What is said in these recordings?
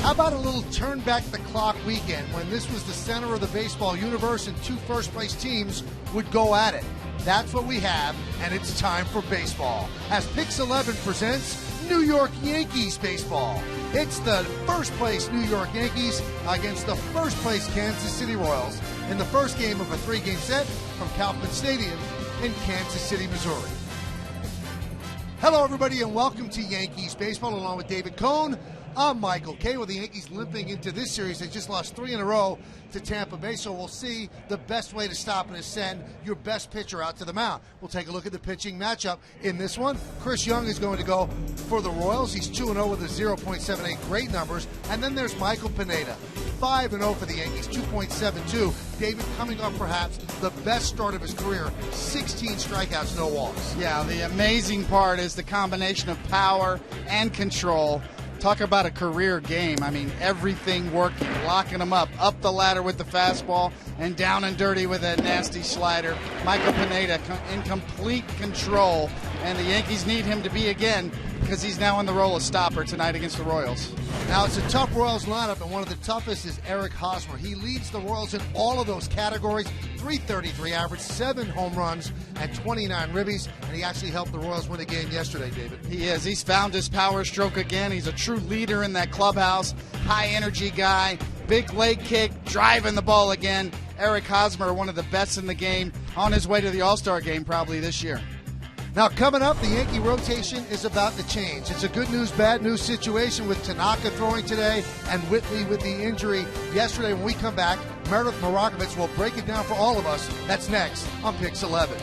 How about a little turn back the clock weekend when this was the center of the baseball universe and two first-place teams would go at it? That's what we have, and it's time for baseball. As Pix 11 presents New York Yankees baseball. It's the first-place New York Yankees against the first-place Kansas City Royals in the first game of a three-game set from Kauffman Stadium in Kansas City, Missouri. Hello, everybody, and welcome to Yankees baseball along with David Cohn. I'm Michael Kay. With the Yankees limping into this series, they just lost 3 in a row to Tampa Bay, so we'll see the best way to stop it is send your best pitcher out to the mound. We'll take a look at the pitching matchup in this one. Chris Young is going to go for the Royals. He's 2-0 with a 0.78, great numbers. And then there's Michael Pineda, 5-0 for the Yankees, 2.72. David coming off perhaps the best start of his career, 16 strikeouts, no walks. Yeah, the amazing part is the combination of power and control. Talk about a career game. I mean, everything working, locking them up the ladder with the fastball, and down and dirty with that nasty slider. Michael Pineda in complete control, and the Yankees need him to be again because he's now in the role of stopper tonight against the Royals. Now, it's a tough Royals lineup, and one of the toughest is Eric Hosmer. He leads the Royals in all of those categories, 333 average, 7 home runs, and 29 ribbies, and he actually helped the Royals win a game yesterday, David. He is. He's found his power stroke again. He's a true leader in that clubhouse, high-energy guy, big leg kick, driving the ball again. Eric Hosmer, one of the best in the game, on his way to the All-Star game probably this year. Now, coming up, the Yankee rotation is about to change. It's a good news, bad news situation with Tanaka throwing today and Whitley with the injury yesterday. When we come back, Meredith Marakovitz will break it down for all of us. That's next on Pix 11.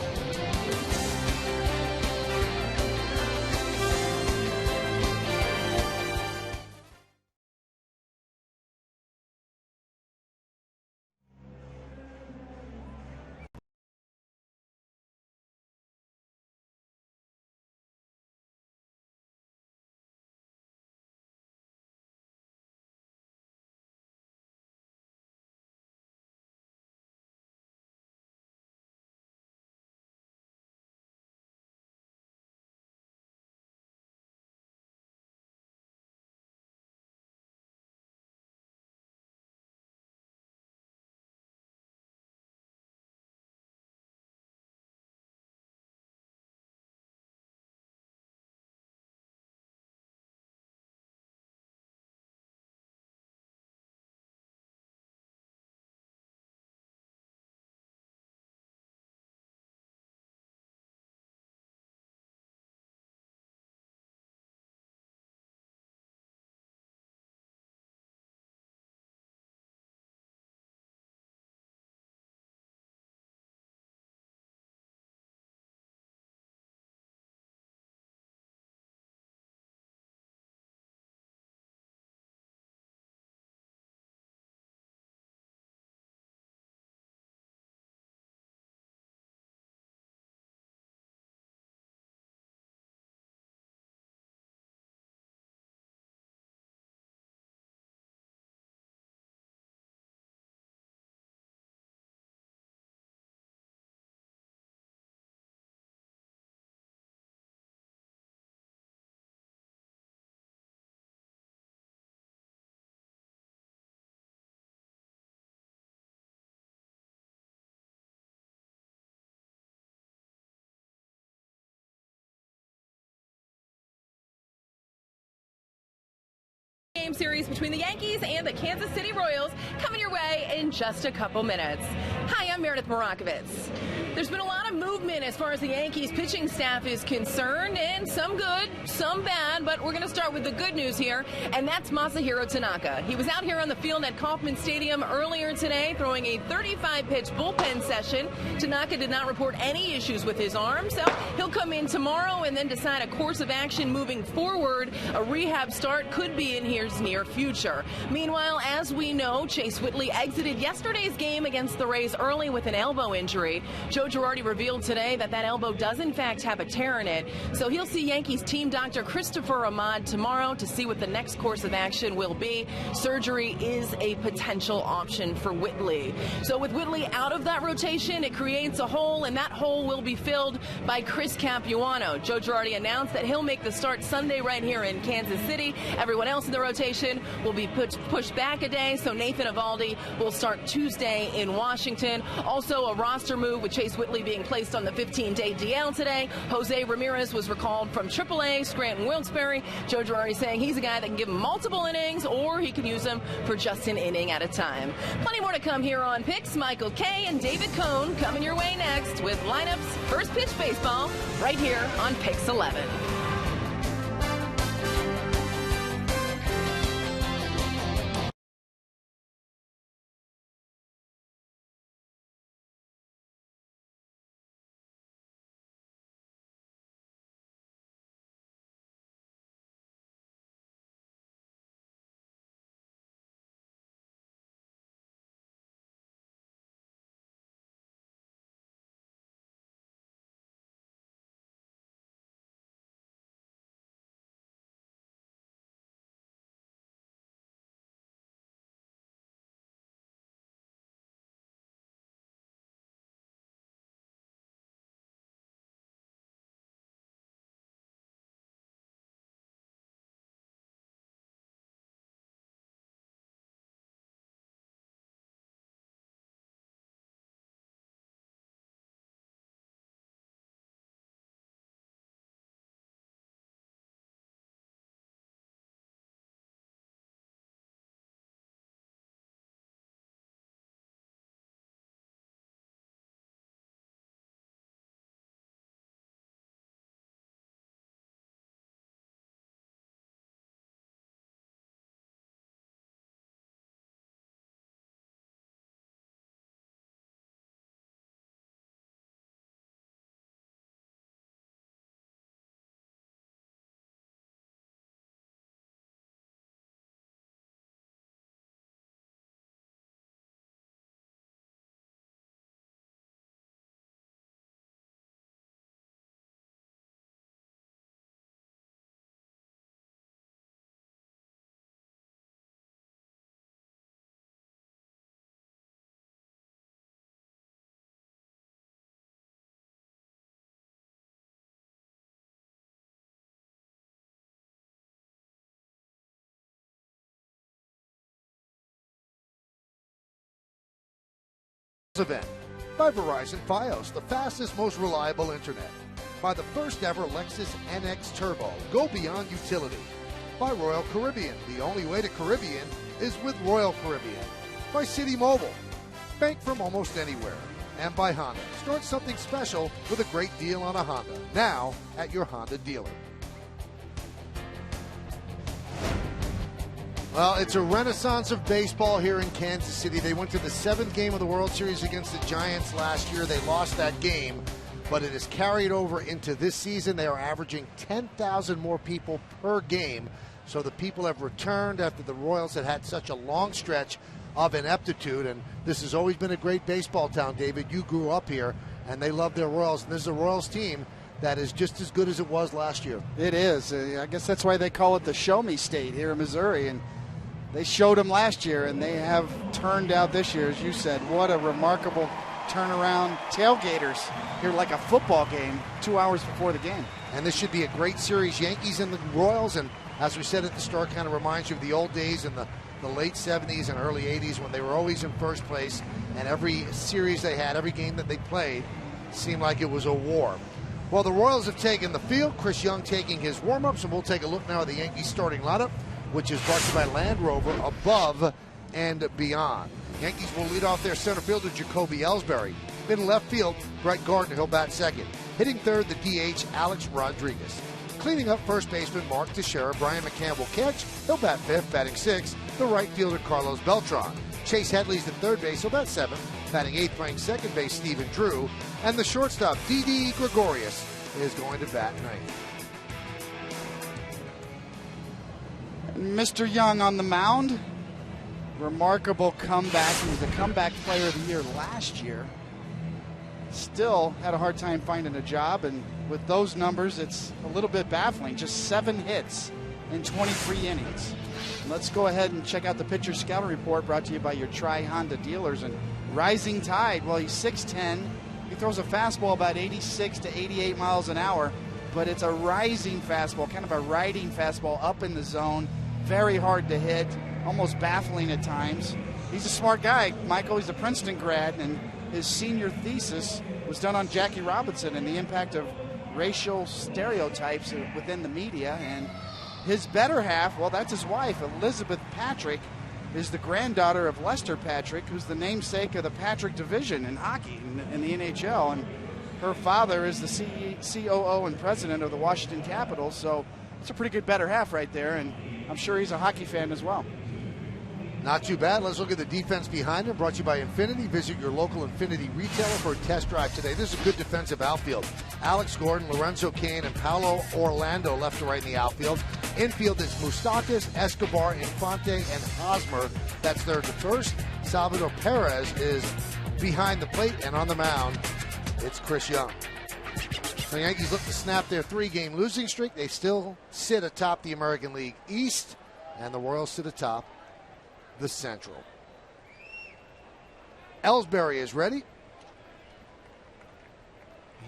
Game series between the Yankees and the Kansas City Royals coming your way in just a couple minutes. Hi, I'm Meredith Marakovitz. There's been a lot of movement as far as the Yankees pitching staff is concerned, and some good, some bad, but we're going to start with the good news here, and that's Masahiro Tanaka. He was out here on the field at Kauffman Stadium earlier today throwing a 35-pitch bullpen session. Tanaka did not report any issues with his arm, so he'll come in tomorrow and then decide a course of action moving forward. A rehab start could be in here near future. Meanwhile, as we know, Chase Whitley exited yesterday's game against the Rays early dealing with an elbow injury. Joe Girardi revealed today that elbow does in fact have a tear in it. So he'll see Yankees team doctor Christopher Ahmad tomorrow to see what the next course of action will be. Surgery is a potential option for Whitley. So with Whitley out of that rotation, it creates a hole, and that hole will be filled by Chris Capuano. Joe Girardi announced that he'll make the start Sunday right here in Kansas City. Everyone else in the rotation will be pushed back a day, so Nathan Eovaldi will start Tuesday in Washington. Also a roster move with Chase Whitley being placed on the 15-day DL today. Jose Ramirez was recalled from AAA Scranton Wilkes-Barre. Joe Girardi saying he's a guy that can give him multiple innings, or he can use them for just an inning at a time. Plenty more to come here on Picks. Michael Kay and David Cohn coming your way next with lineups, first pitch baseball, right here on Picks 11. Event by Verizon Fios, the fastest, most reliable internet. By the first ever Lexus NX Turbo, go beyond utility. By Royal Caribbean, the only way to Caribbean is with Royal Caribbean. By City Mobile, bank from almost anywhere. And by Honda, start something special with a great deal on a Honda, now at your Honda dealer. Well, it's a renaissance of baseball here in Kansas City. They went to the 7th game of the World Series against the Giants last year. They lost that game, but it has carried over into this season. They are averaging 10,000 more people per game. So the people have returned after the Royals had such a long stretch of ineptitude. And this has always been a great baseball town, David. You grew up here, and they love their Royals. And this is a Royals team that is just as good as it was last year. It is. I guess that's why they call it the Show Me State here in Missouri. And they showed them last year, and they have turned out this year, as you said. What a remarkable turnaround. Tailgaters here like a football game 2 hours before the game. And this should be a great series. Yankees and the Royals, and as we said at the start, kind of reminds you of the old days in the late 70s and early 80s when they were always in first place, and every series they had, every game that they played, seemed like it was a war. Well, the Royals have taken the field. Chris Young taking his warm-ups, and we'll take a look now at the Yankees starting lineup, which is brought to you by Land Rover, above and beyond. Yankees will lead off their center fielder, Jacoby Ellsbury. In left field, Brett Gardner, he'll bat second. Hitting third, the DH, Alex Rodriguez. Cleaning up first baseman, Mark Teixeira. Brian McCann will catch. He'll bat fifth, batting sixth. The right fielder, Carlos Beltran. Chase Headley's at third base, he'll bat seventh. Batting eighth, playing second base, Stephen Drew. And the shortstop, Didi Gregorius, is going to bat ninth. Mr. Young on the mound. Remarkable comeback. He was the comeback player of the year last year. still had a hard time finding a job, and with those numbers, it's a little bit baffling. Just 7 hits in 23 innings. Let's go ahead and check out the pitcher scouting report brought to you by your Tri-Honda dealers. And Rising Tide, well, he's 6'10". He throws a fastball about 86 to 88 miles an hour, but it's a rising fastball, kind of a riding fastball up in the zone. Very hard to hit, almost baffling at times. He's a smart guy, Michael. He's a Princeton grad, and his senior thesis was done on Jackie Robinson and the impact of racial stereotypes within the media. And his better half, well, that's his wife, Elizabeth Patrick, is the granddaughter of Lester Patrick, who's the namesake of the Patrick division in hockey in the NHL. And her father is the COO and president of the Washington Capitals. So it's a pretty good better half right there, and I'm sure he's a hockey fan as well. Not too bad. Let's look at the defense behind him. Brought to you by Infinity. Visit your local Infinity retailer for a test drive today. This is a good defensive outfield. Alex Gordon, Lorenzo Cain, and Paolo Orlando left to right in the outfield. Infield is Moustakas, Escobar, Infante, and Hosmer. That's third to first. Salvador Perez is behind the plate, and on the mound, it's Chris Young. The Yankees look to snap their 3-game losing streak. They still sit atop the American League East, and the Royals sit atop the Central. Ellsbury is ready.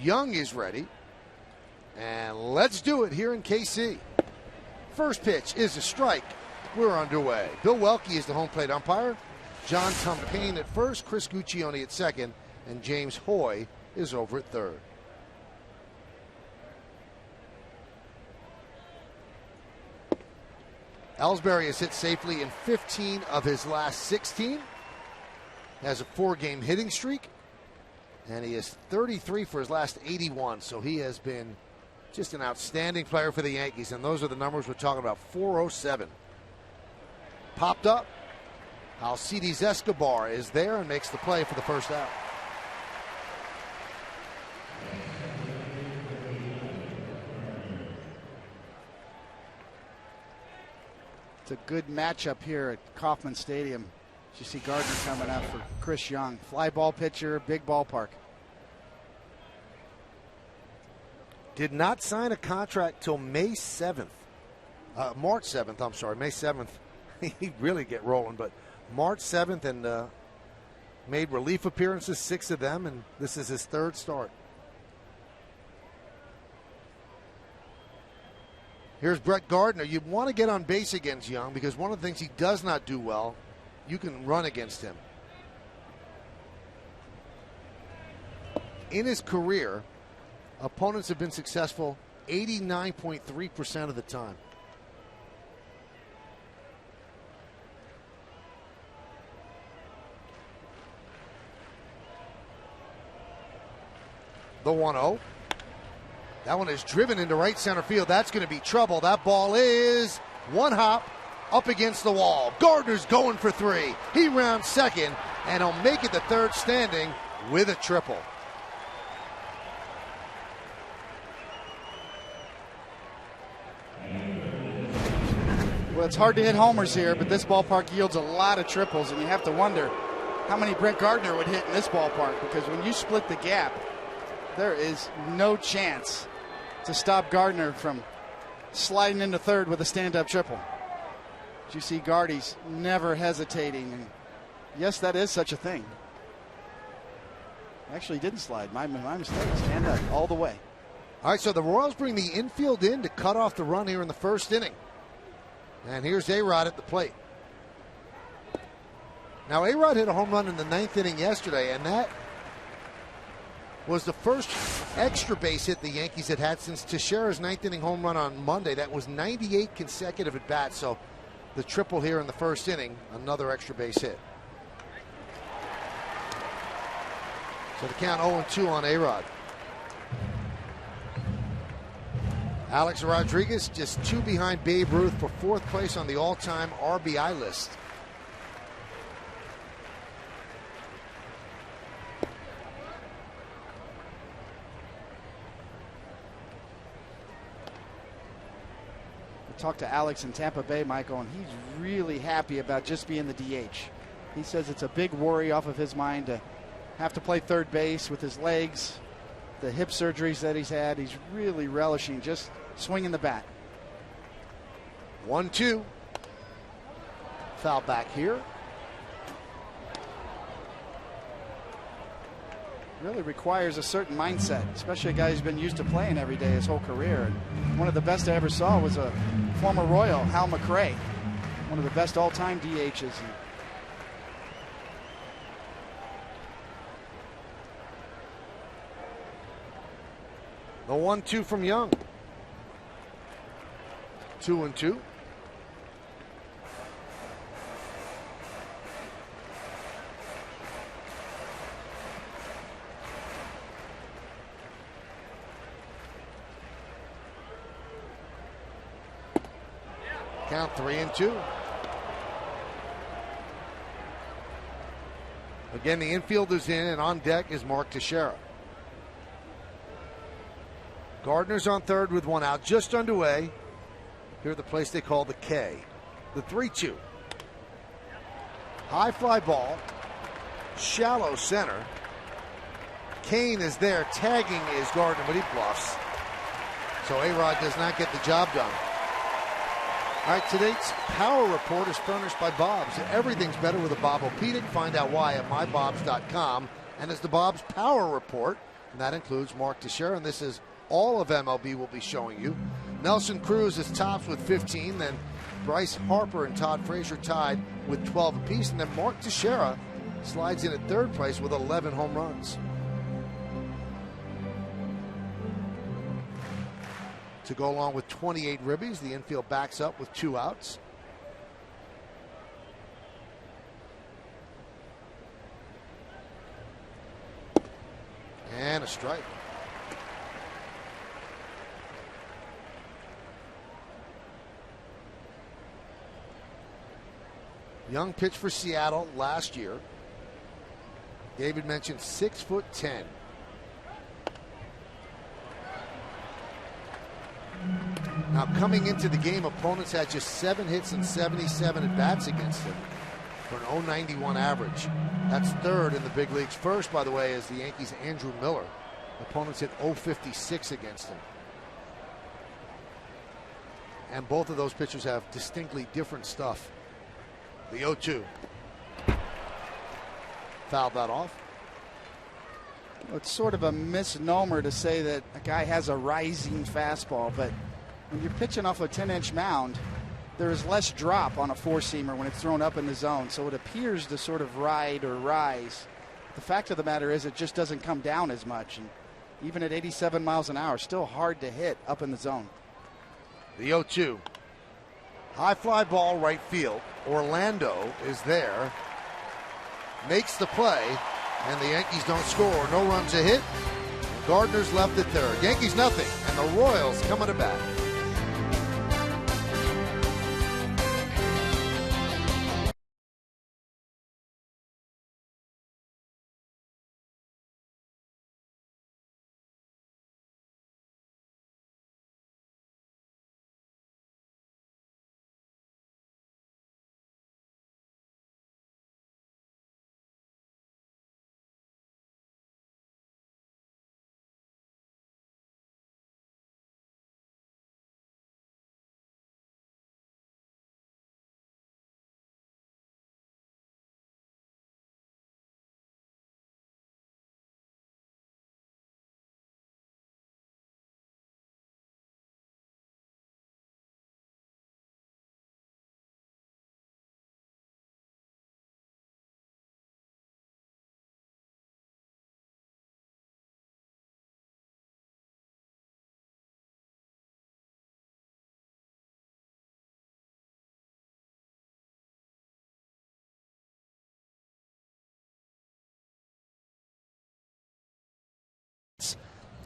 Young is ready. And let's do it here in KC. First pitch is a strike. We're underway. Bill Welke is the home plate umpire. John Tumpane at first, Chris Guccione at second, and James Hoy is over at third. Ellsbury has hit safely in 15 of his last 16. Has a 4-game hitting streak. And he is 33 for his last 81. So he has been just an outstanding player for the Yankees. And those are the numbers we're talking about. 407. Popped up. Alcides Escobar is there and makes the play for the first out. It's a good matchup here at Kauffman Stadium. You see Gardner coming up for Chris Young. Fly ball pitcher, big ballpark. Did not sign a contract till May 7th. March 7th, I'm sorry, May 7th. He'd really get rolling, but March 7th, and made relief appearances, 6 of them, and this is his 3rd start. Here's Brett Gardner. You want to get on base against Young because one of the things he does not do well, you can run against him. In his career, opponents have been successful 89.3% of the time. The 1-0. That one is driven into right center field. That's going to be trouble. That ball is one hop up against the wall. Gardner's going for 3. He rounds second, and he'll make it the 3rd standing with a triple. Well, it's hard to hit homers here, but this ballpark yields a lot of triples, and you have to wonder how many Brett Gardner would hit in this ballpark, because when you split the gap, there is no chance to stop Gardner from sliding into 3rd with a stand-up triple. You see Gardy's never hesitating, and yes, that is such a thing. Actually, he didn't slide. My mistake. Stand up all the way. All right, so the Royals bring the infield in to cut off the run here in the 1st inning. And here's A-Rod at the plate. Now, A-Rod hit a home run in the 9th inning yesterday, and that was the first extra base hit the Yankees had since Teixeira's 9th inning home run on Monday. That was 98 consecutive at bats. So the triple here in the 1st inning, another extra base hit. So the count 0-2 on A-Rod. Alex Rodriguez just 2 behind Babe Ruth for 4th place on the all-time RBI list. Talked to Alex in Tampa Bay, Michael, and he's really happy about just being the DH. He says it's a big worry off of his mind to have to play third base with his legs, the hip surgeries that he's had. He's really relishing just swinging the bat. 1-2. Foul back here. Really requires a certain mindset, especially a guy who's been used to playing every day his whole career. And one of the best I ever saw was a former Royal, Hal McRae, one of the best all-time DHs. The 1-2 from Young. 2-2. Count 3-2. Again, the infielder's in, and on deck is Mark Teixeira. Gardner's on third with one out, just underway. Here at the place they call the K. The 3-2. High fly ball. Shallow center. Kane is there, tagging is Gardner, but he bluffs. So A-Rod does not get the job done. All right, today's Power Report is furnished by Bob's. Everything's better with a Bobopedic. Find out why at mybobs.com. And it's the Bob's Power Report, and that includes Mark Teixeira, and this is all of MLB will be showing you. Nelson Cruz is tops with 15, then Bryce Harper and Todd Frazier tied with 12 apiece, and then Mark Teixeira slides in at third place with 11 home runs. To go along with 28 ribbies, the infield backs up with 2 outs. And a strike. Young pitched for Seattle last year. David mentioned 6'10". Now, coming into the game, opponents had just 7 hits and 77 at-bats against him for an .091 average. That's third in the big leagues. First, by the way, is the Yankees' Andrew Miller. Opponents hit .056 against him. And both of those pitchers have distinctly different stuff. The 0-2. Fouled that off. It's sort of a misnomer to say that a guy has a rising fastball, but when you're pitching off a 10-inch mound, there is less drop on a four-seamer when it's thrown up in the zone, so it appears to sort of ride or rise. The fact of the matter is it just doesn't come down as much, and even at 87 miles an hour, still hard to hit up in the zone. The 0-2. High fly ball right field. Orlando is there, makes the play, and the Yankees don't score. No runs a hit. Gardner's left at third. Yankees nothing, and the Royals coming to bat.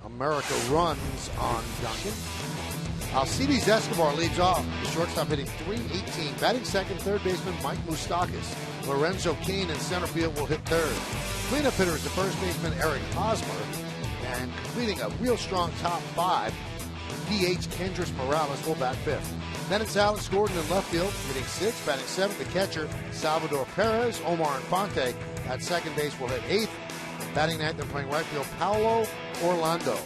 America runs on Duncan. Alcides Escobar leads off. The shortstop hitting .318. Batting second, third baseman Mike Moustakas. Lorenzo Cain in center field will hit third. Cleanup hitter is the first baseman Eric Hosmer. And completing a real strong top 5, DH Kendrys Morales will bat fifth. Then it's Alex Gordon in left field, hitting 6th, batting 7th. The catcher Salvador Perez. Omar Infante at second base will hit 8th. Batting ninth, they're playing right field, Paulo Orlando.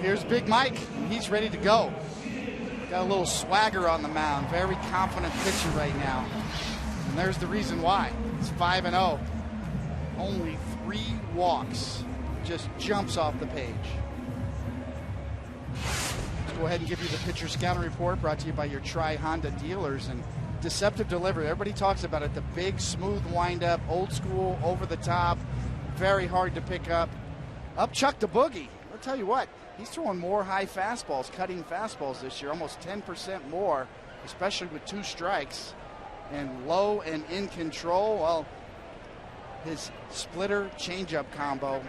Here's Big Mike. He's ready to go. Got a little swagger on the mound. Very confident pitcher right now. And there's the reason why. It's 5-0. Only 3 walks. Just jumps off the page. Let's go ahead and give you the pitcher scouting report brought to you by your Tri-Honda dealers. And deceptive delivery. Everybody talks about it. The big, smooth windup, old school, over the top. Very hard to pick up. Up Chuck the Boogie. I'll tell you what. He's throwing more high fastballs, cutting fastballs this year, almost 10% more, especially with 2 strikes. And low and in control, well, his splitter changeup combo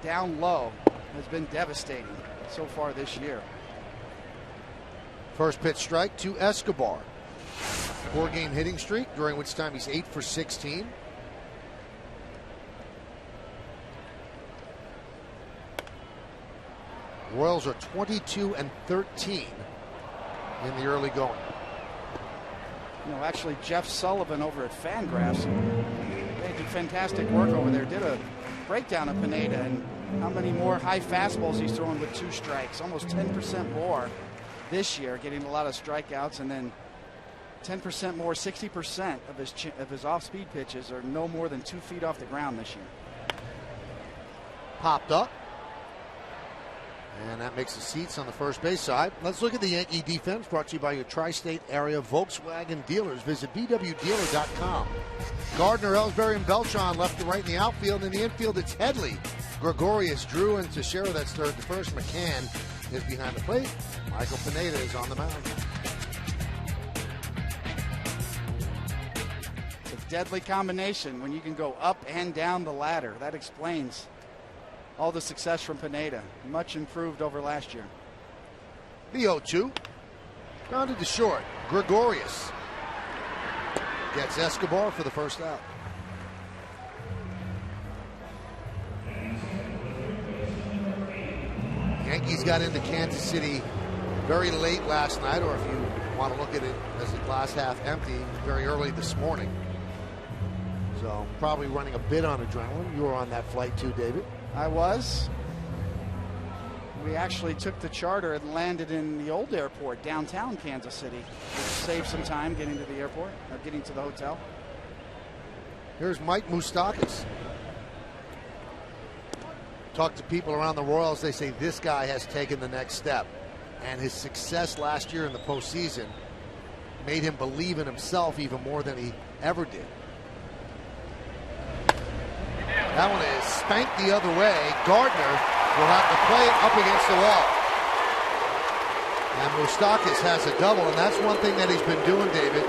down low has been devastating so far this year. First pitch strike to Escobar. 4-game hitting streak, during which time he's 8 for 16. Royals are 22-13 in the early going. You know, actually, Jeff Sullivan over at Fangraphs, they did fantastic work over there. Did a breakdown of Pineda and how many more high fastballs he's throwing with 2 strikes. Almost 10% more this year, getting a lot of strikeouts, and then 10% more, 60% of his off-speed pitches are no more than 2 feet off the ground this year. Popped up. And that makes the seats on the first base side. Let's look at the Yankee defense, brought to you by your tri-state area Volkswagen dealers. Visit bwdealer.com. Gardner, Ellsbury, and Beltran left to right in the outfield. In the infield, it's Headley, Gregorius, Drew, and Teixeira. That's third to first. McCann is behind the plate. Michael Pineda is on the mound. It's a deadly combination when you can go up and down the ladder. That explains all the success from Pineda. Much improved over last year. The 0-2. Grounded to short. Gregorius gets Escobar for the first out. Yankees got into Kansas City very late last night, or if you want to look at it as a glass half empty, very early this morning. So probably running a bit on adrenaline. You were on that flight too, David. I was. We actually took the charter and landed in the old airport, downtown Kansas City, which saved some time getting to the airport, or getting to the hotel. Here's Mike Moustakas. Talk to people around the Royals, they say this guy has taken the next step. And his success last year in the postseason made him believe in himself even more than he ever did. That one is spanked the other way. Gardner will have to play it up against the wall. And Moustakas has a double, and that's one thing that he's been doing, David,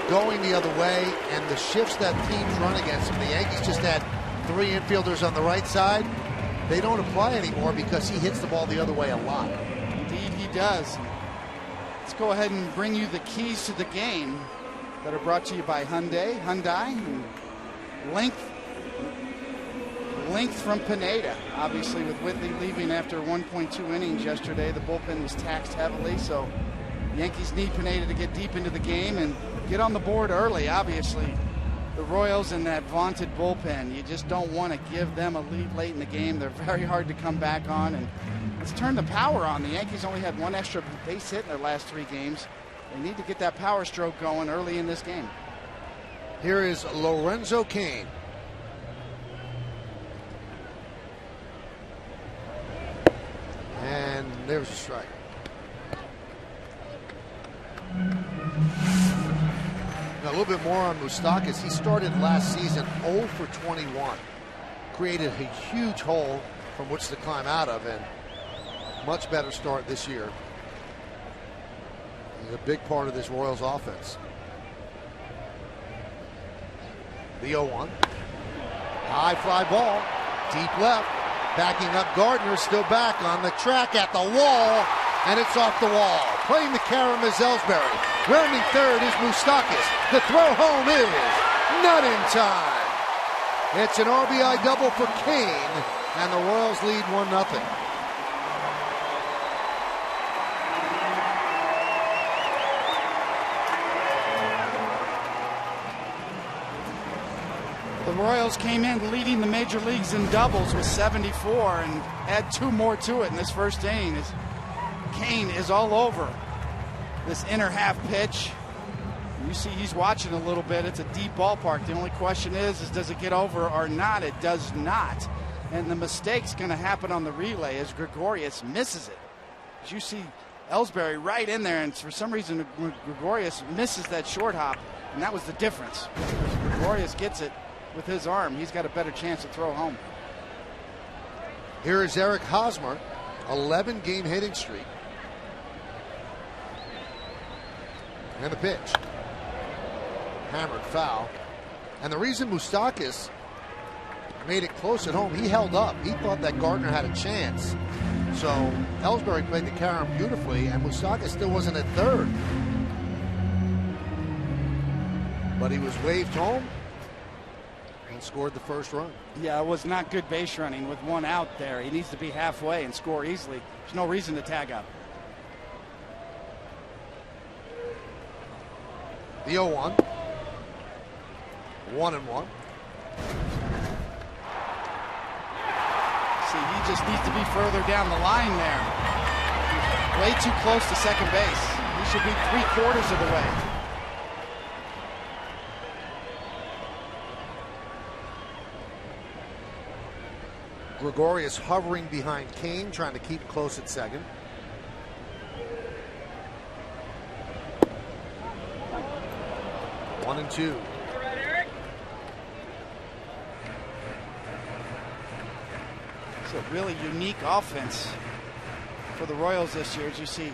going the other way, and the shifts that teams run against him. The Yankees just had 3 infielders on the right side. They don't apply anymore because he hits the ball the other way a lot. Indeed he does. Let's go ahead and bring you the keys to the game that are brought to you by Hyundai. And length from Pineda. Obviously, with Whitley leaving after 1.2 innings yesterday, the bullpen was taxed heavily, so the Yankees need Pineda to get deep into the game and get on the board early. Obviously, the Royals in that vaunted bullpen, you just don't want to give them a lead late in the game. They're very hard to come back on, and let's turn the power on. The Yankees only had 1 extra base hit in their last 3 games. They need to get that power stroke going early in this game. Here is Lorenzo Cain. And there's a strike. Now, a little bit more on Moustakas. He started last season 0 for 21. Created a huge hole from which to climb out of, and much better start this year. He's a big part of this Royals offense. The 0-1. High fly ball. Deep left. Backing up Gardner, still back on the track at the wall, and it's off the wall. Playing the carom is Ellsbury. Rounding third is Moustakas. The throw home is not in time. It's an RBI double for Cain, and the Royals lead 1-0. The Royals came in leading the major leagues in doubles with 74 and add 2 more to it in this first inning. Kane is all over this inner half pitch. You see he's watching a little bit. It's a deep ballpark. The only question is does it get over or not? It does not. And the mistake's going to happen on the relay as Gregorius misses it. As you see Ellsbury right in there, and for some reason Gregorius misses that short hop, and that was the difference. Gregorius gets it with his arm. He's got a better chance to throw home. Here is Eric Hosmer, 11-game hitting streak. And the pitch. Hammered foul. And the reason Moustakas made it close at home, he held up. He thought that Gardner had a chance. So Ellsbury played the carry beautifully, and Moustakas still wasn't at third. But he was waved home and scored the first run. Yeah, it was not good base running with 1 out there. He needs to be halfway and score easily. There's no reason to tag up. The 0-1. 1-1. See, he just needs to be further down the line there. Way too close to second base. He should be 3/4 of the way. Gregorius hovering behind Kane, trying to keep close at second. One and two. It's a really unique offense for the Royals this year, as you see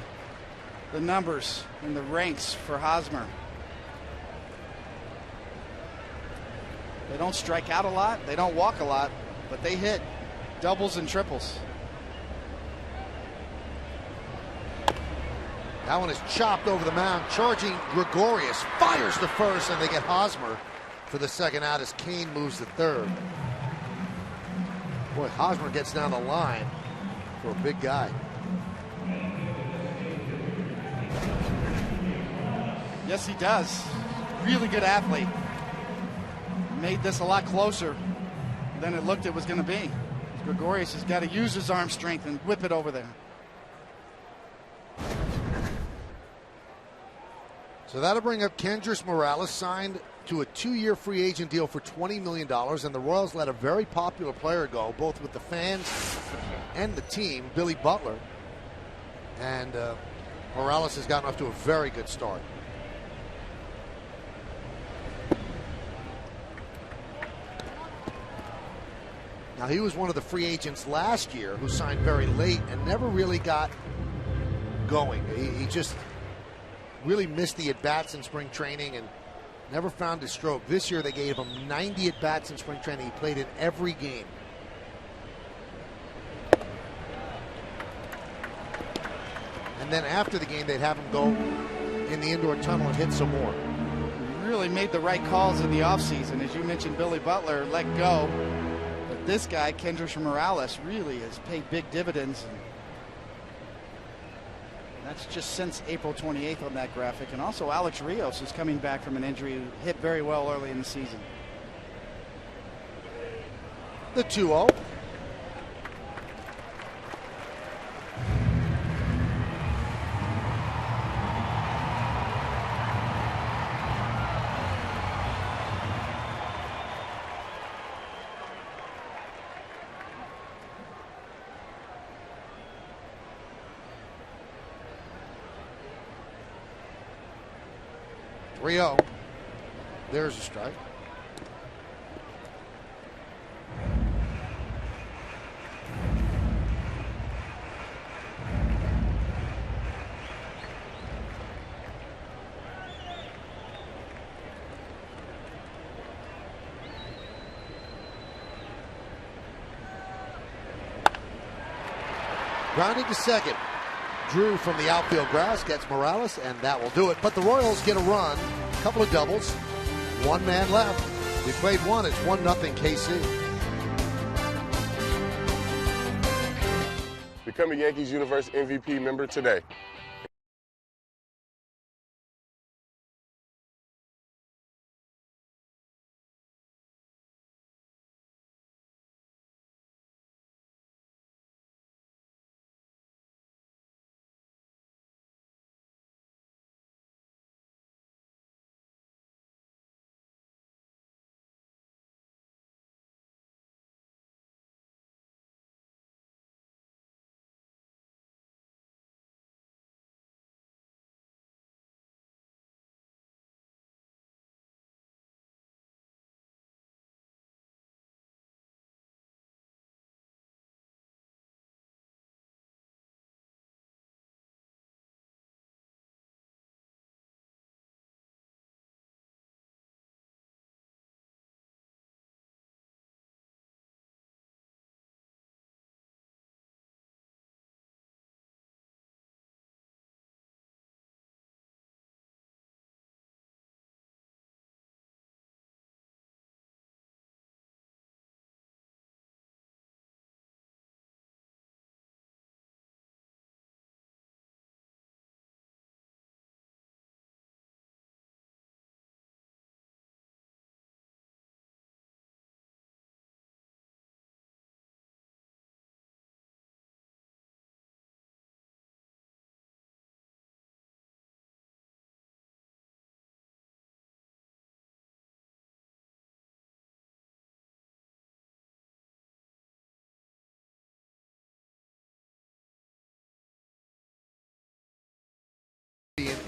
the numbers and the ranks for Hosmer. They don't strike out a lot, they don't walk a lot, but they hit doubles and triples. That one is chopped over the mound. Charging Gregorius fires to first, and they get Hosmer for the second out as Kane moves to third. Boy, Hosmer gets down the line for a big guy. Yes, he does. Really good athlete. Made this a lot closer than it looked it was going to be. Gregorius has got to use his arm strength and whip it over there. So that'll bring up Kendrys Morales, signed to a 2-year free agent deal for $20 million. And the Royals let a very popular player go, both with the fans and the team, Billy Butler. And Morales has gotten off to a very good start. Now, he was one of the free agents last year who signed very late and never really got going. He just really missed the at-bats in spring training and never found his stroke. This year they gave him 90 at-bats in spring training. He played in every game. And then after the game, they'd have him go in the indoor tunnel and hit some more. Really made the right calls in the offseason. As you mentioned, Billy Butler let go. But this guy, Kendrys Morales, really has paid big dividends. That's just since April 28th on that graphic. And also Alex Rios is coming back from an injury who hit very well early in the season. The 2-0. There's a strike. Grounding to second. Drew from the outfield grass gets Morales, and that will do it. But the Royals get a run, a couple of doubles, 1 man left. We played one. It's 1-0 KC. Become a Yankees Universe MVP member today.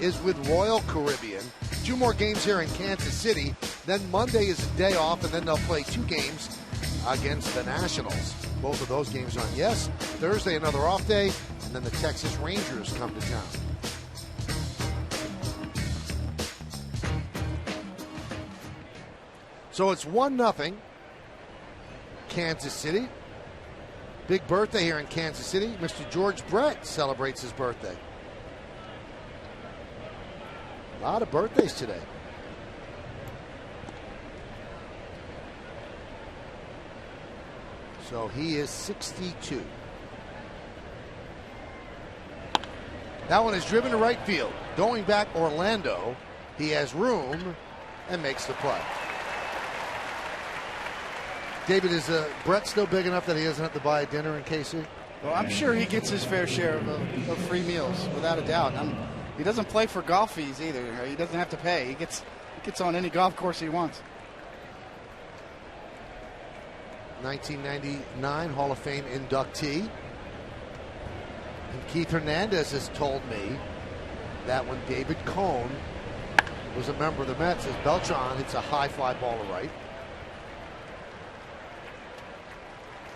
is with Royal Caribbean. 2 more games here in Kansas City. Then Monday is a day off, and then they'll play 2 games against the Nationals. Both of those games on yes. Thursday, another off day, and then the Texas Rangers come to town. So it's 1-0 Kansas City. Big birthday here in Kansas City. Mr. George Brett celebrates his birthday. A lot of birthdays today. So he is 62. That one is driven to right field. Going back Orlando. He has room and makes the play. David, is Brett still big enough that he doesn't have to buy a dinner in KC? Well, I'm sure he gets his fair share of free meals, without a doubt. He doesn't play for golf fees either. He doesn't have to pay. He gets on any golf course he wants. 1999 Hall of Fame inductee. And Keith Hernandez has told me that when David Cone was a member of the Mets, as Beltran hits a high fly ball to right,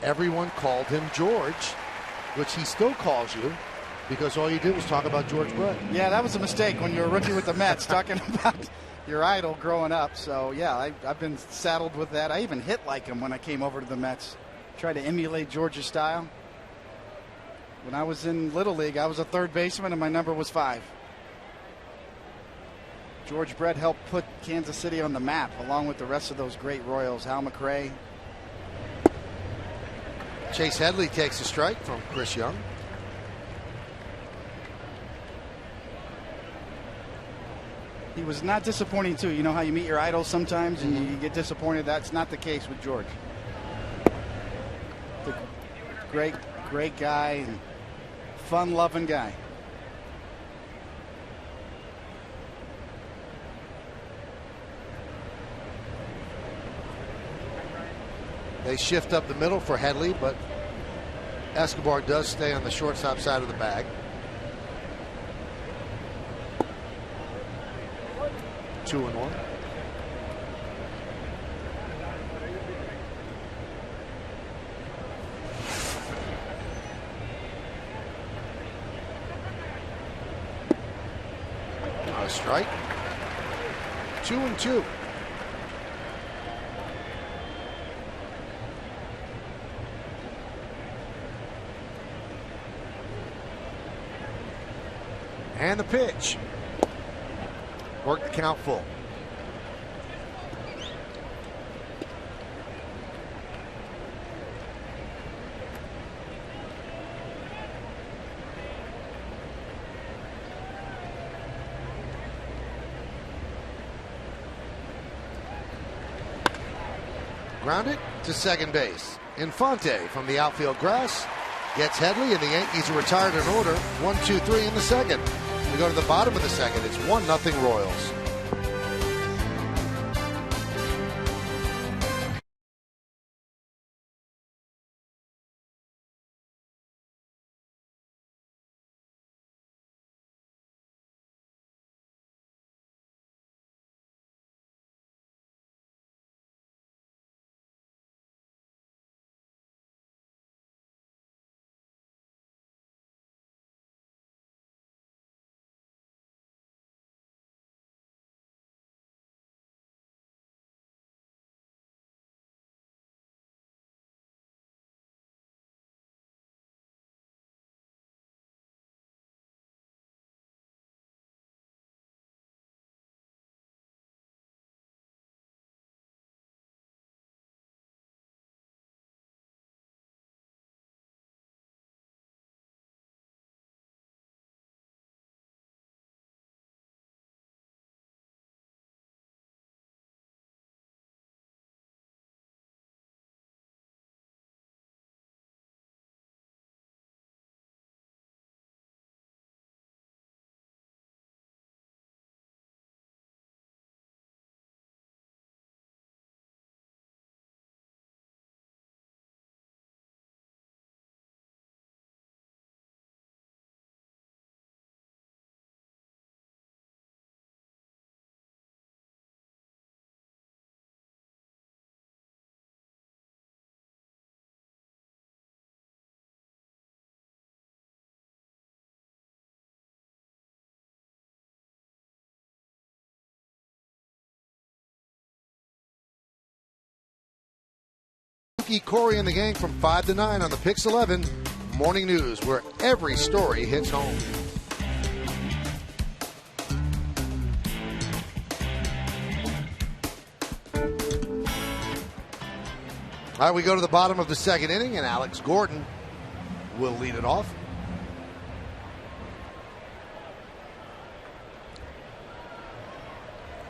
everyone called him George, which he still calls you because all you did was talk about George Brett. Yeah, that was a mistake when you were a rookie with the Mets, talking about your idol growing up. So, yeah, I've been saddled with that. I even hit like him when I came over to the Mets. Tried to emulate George's style. When I was in Little League, I was a third baseman, and my number was 5. George Brett helped put Kansas City on the map, along with the rest of those great Royals. Hal McRae. Chase Headley takes a strike from Chris Young. He was not disappointing, too. You know how you meet your idols sometimes and you get disappointed? That's not the case with George. The great guy and fun-loving guy. They shift up the middle for Headley, but Escobar does stay on the shortstop side of the bag. Two and one. A strike. 2-2. And the pitch. Work the count full. Grounded to second base. Infante from the outfield grass gets Headley, and the Yankees are retired in order. 1-2-3 in the second. We go to the bottom of the second. It's 1-0 Royals. Ricky, Corey, and the gang from 5 to 9 on the Pix 11 Morning News, where every story hits home. All right, we go to the bottom of the second inning, and Alex Gordon will lead it off.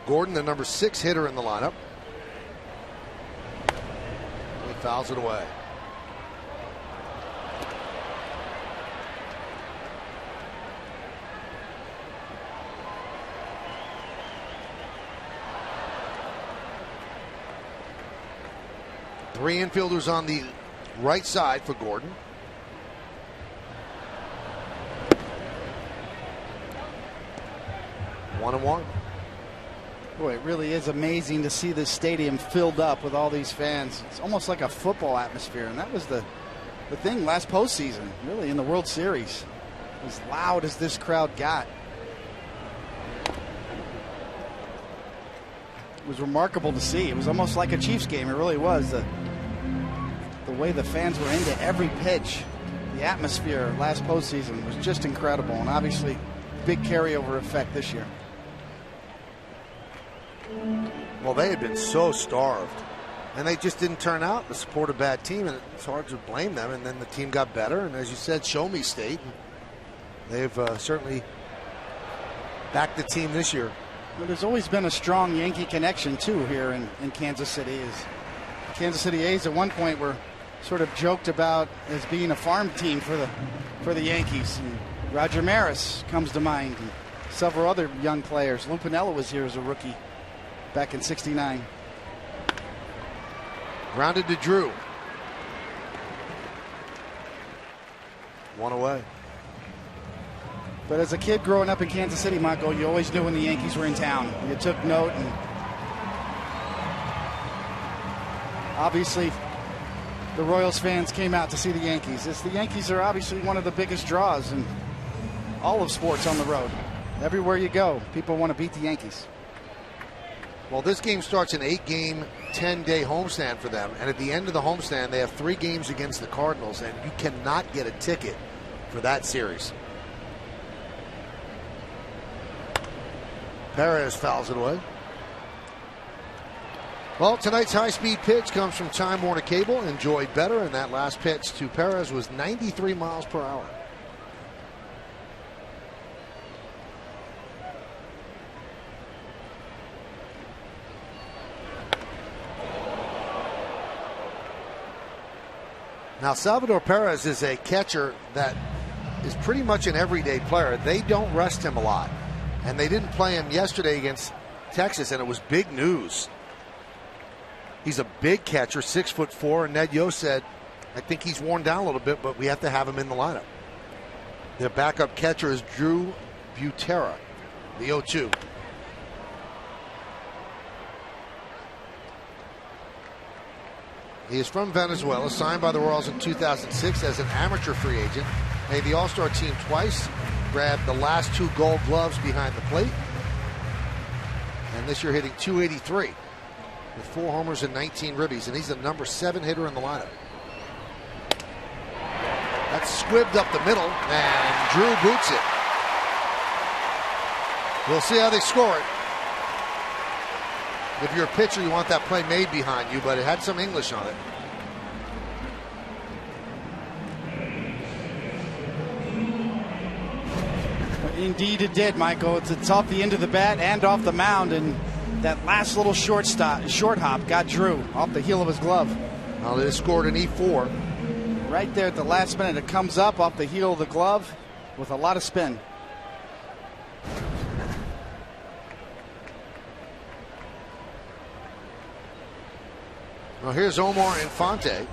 Gordon, the number 6 hitter in the lineup. He fouls it away. Three infielders on the right side for Gordon. One and one. Boy, it really is amazing to see this stadium filled up with all these fans. It's almost like a football atmosphere, and that was the thing last postseason, really, in the World Series. As loud as this crowd got. It was remarkable to see. It was almost like a Chiefs game. It really was. The way the fans were into every pitch, the atmosphere last postseason was just incredible, and obviously big carryover effect this year. Well, they had been so starved, and they just didn't turn out to support a bad team, and it's hard to blame them. And then the team got better, and as you said, show me state. They've certainly backed the team this year. Well, there's always been a strong Yankee connection too here in Kansas City. Kansas City A's at one point were sort of joked about as being a farm team for the Yankees. And Roger Maris comes to mind, and several other young players. Lou Piniella was here as a rookie back in '69. Grounded to Drew. One away. But as a kid growing up in Kansas City, Michael, you always knew when the Yankees were in town. You took note, and obviously the Royals fans came out to see the Yankees. The Yankees are obviously one of the biggest draws in all of sports on the road. Everywhere you go, people want to beat the Yankees. Well, this game starts an 8-game, 10-day homestand for them. And at the end of the homestand, they have 3 games against the Cardinals, and you cannot get a ticket for that series. Perez fouls it away. Well, tonight's high-speed pitch comes from Time Warner Cable. Enjoy better, and that last pitch to Perez was 93 miles per hour. Now, Salvador Perez is a catcher that is pretty much an everyday player. They don't rest him a lot. And they didn't play him yesterday against Texas, and it was big news. He's a big catcher, 6'4", and Ned Yost said, I think he's worn down a little bit, but we have to have him in the lineup. Their backup catcher is Drew Butera, the 0-2. He is from Venezuela, signed by the Royals in 2006 as an amateur free agent. Made the All-Star team twice, grabbed the last 2 gold gloves behind the plate. And this year hitting .283 with 4 homers and 19 ribbies. And he's the number 7 hitter in the lineup. That's squibbed up the middle, and Drew boots it. We'll see how they score it. If you're a pitcher, you want that play made behind you, but it had some English on it. Indeed it did, Michael. It's off the end of the bat and off the mound, and that last little short hop got Drew off the heel of his glove. Well, they scored an E4. Right there at the last minute, it comes up off the heel of the glove with a lot of spin. Well, here's Omar Infante.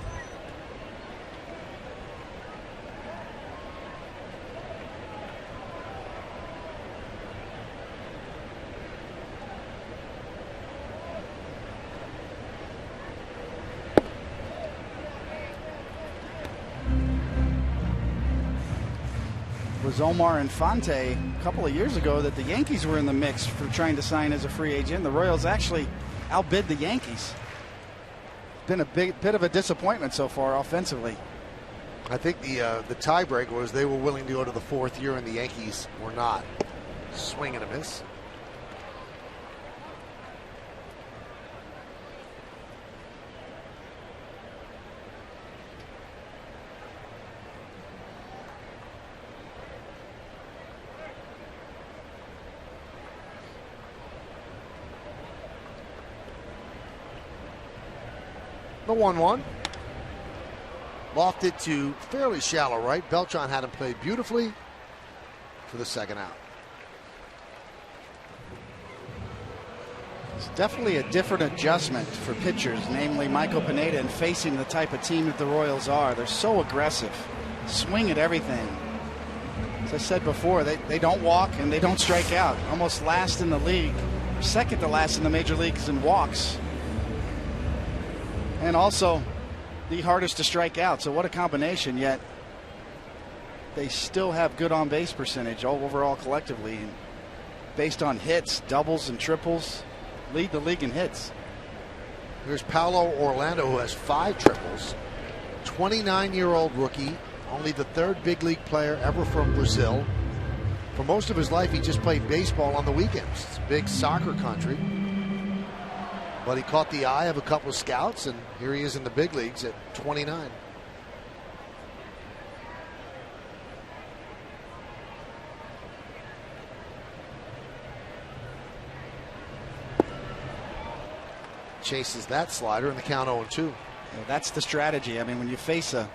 Was Omar Infante a couple of years ago that the Yankees were in the mix for trying to sign as a free agent. The Royals actually outbid the Yankees. been a bit of a disappointment so far offensively. I think the tiebreaker was they were willing to go to the fourth year and the Yankees were not. Swing and a miss. The 1-1. Lofted to fairly shallow right. Beltran had him played beautifully for the second out. It's definitely a different adjustment for pitchers, namely Michael Pineda, in facing the type of team that the Royals are. They're so aggressive, swing at everything. As I said before, they don't walk and they don't strike out. Almost last in the league, second to last in the major leagues in walks. And also the hardest to strike out. So what a combination, yet they still have good on-base percentage overall collectively. And based on hits, doubles, and triples, lead the league in hits. Here's Paulo Orlando, who has 5 triples. 29-year-old rookie, only the 3rd big league player ever from Brazil. For most of his life, he just played baseball on the weekends. It's a big soccer country. But he caught the eye of a couple of scouts, and here he is in the big leagues at 29. Chases that slider, and the count 0-2. Yeah, that's the strategy. I mean, when you face a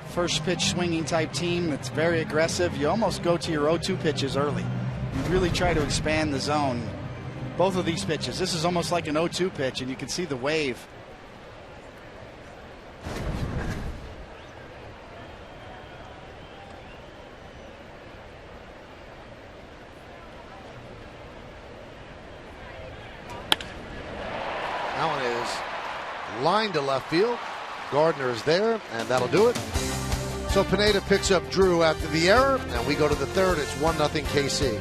first pitch swinging type team that's very aggressive, you almost go to your 0-2 pitches early. You really try to expand the zone. Both of these pitches, this is almost like an 0-2 pitch, and you can see the wave. That one is lined to left field. Gardner is there, and that'll do it. So Pineda picks up Drew after the error, and we go to the third. It's 1-0 KC.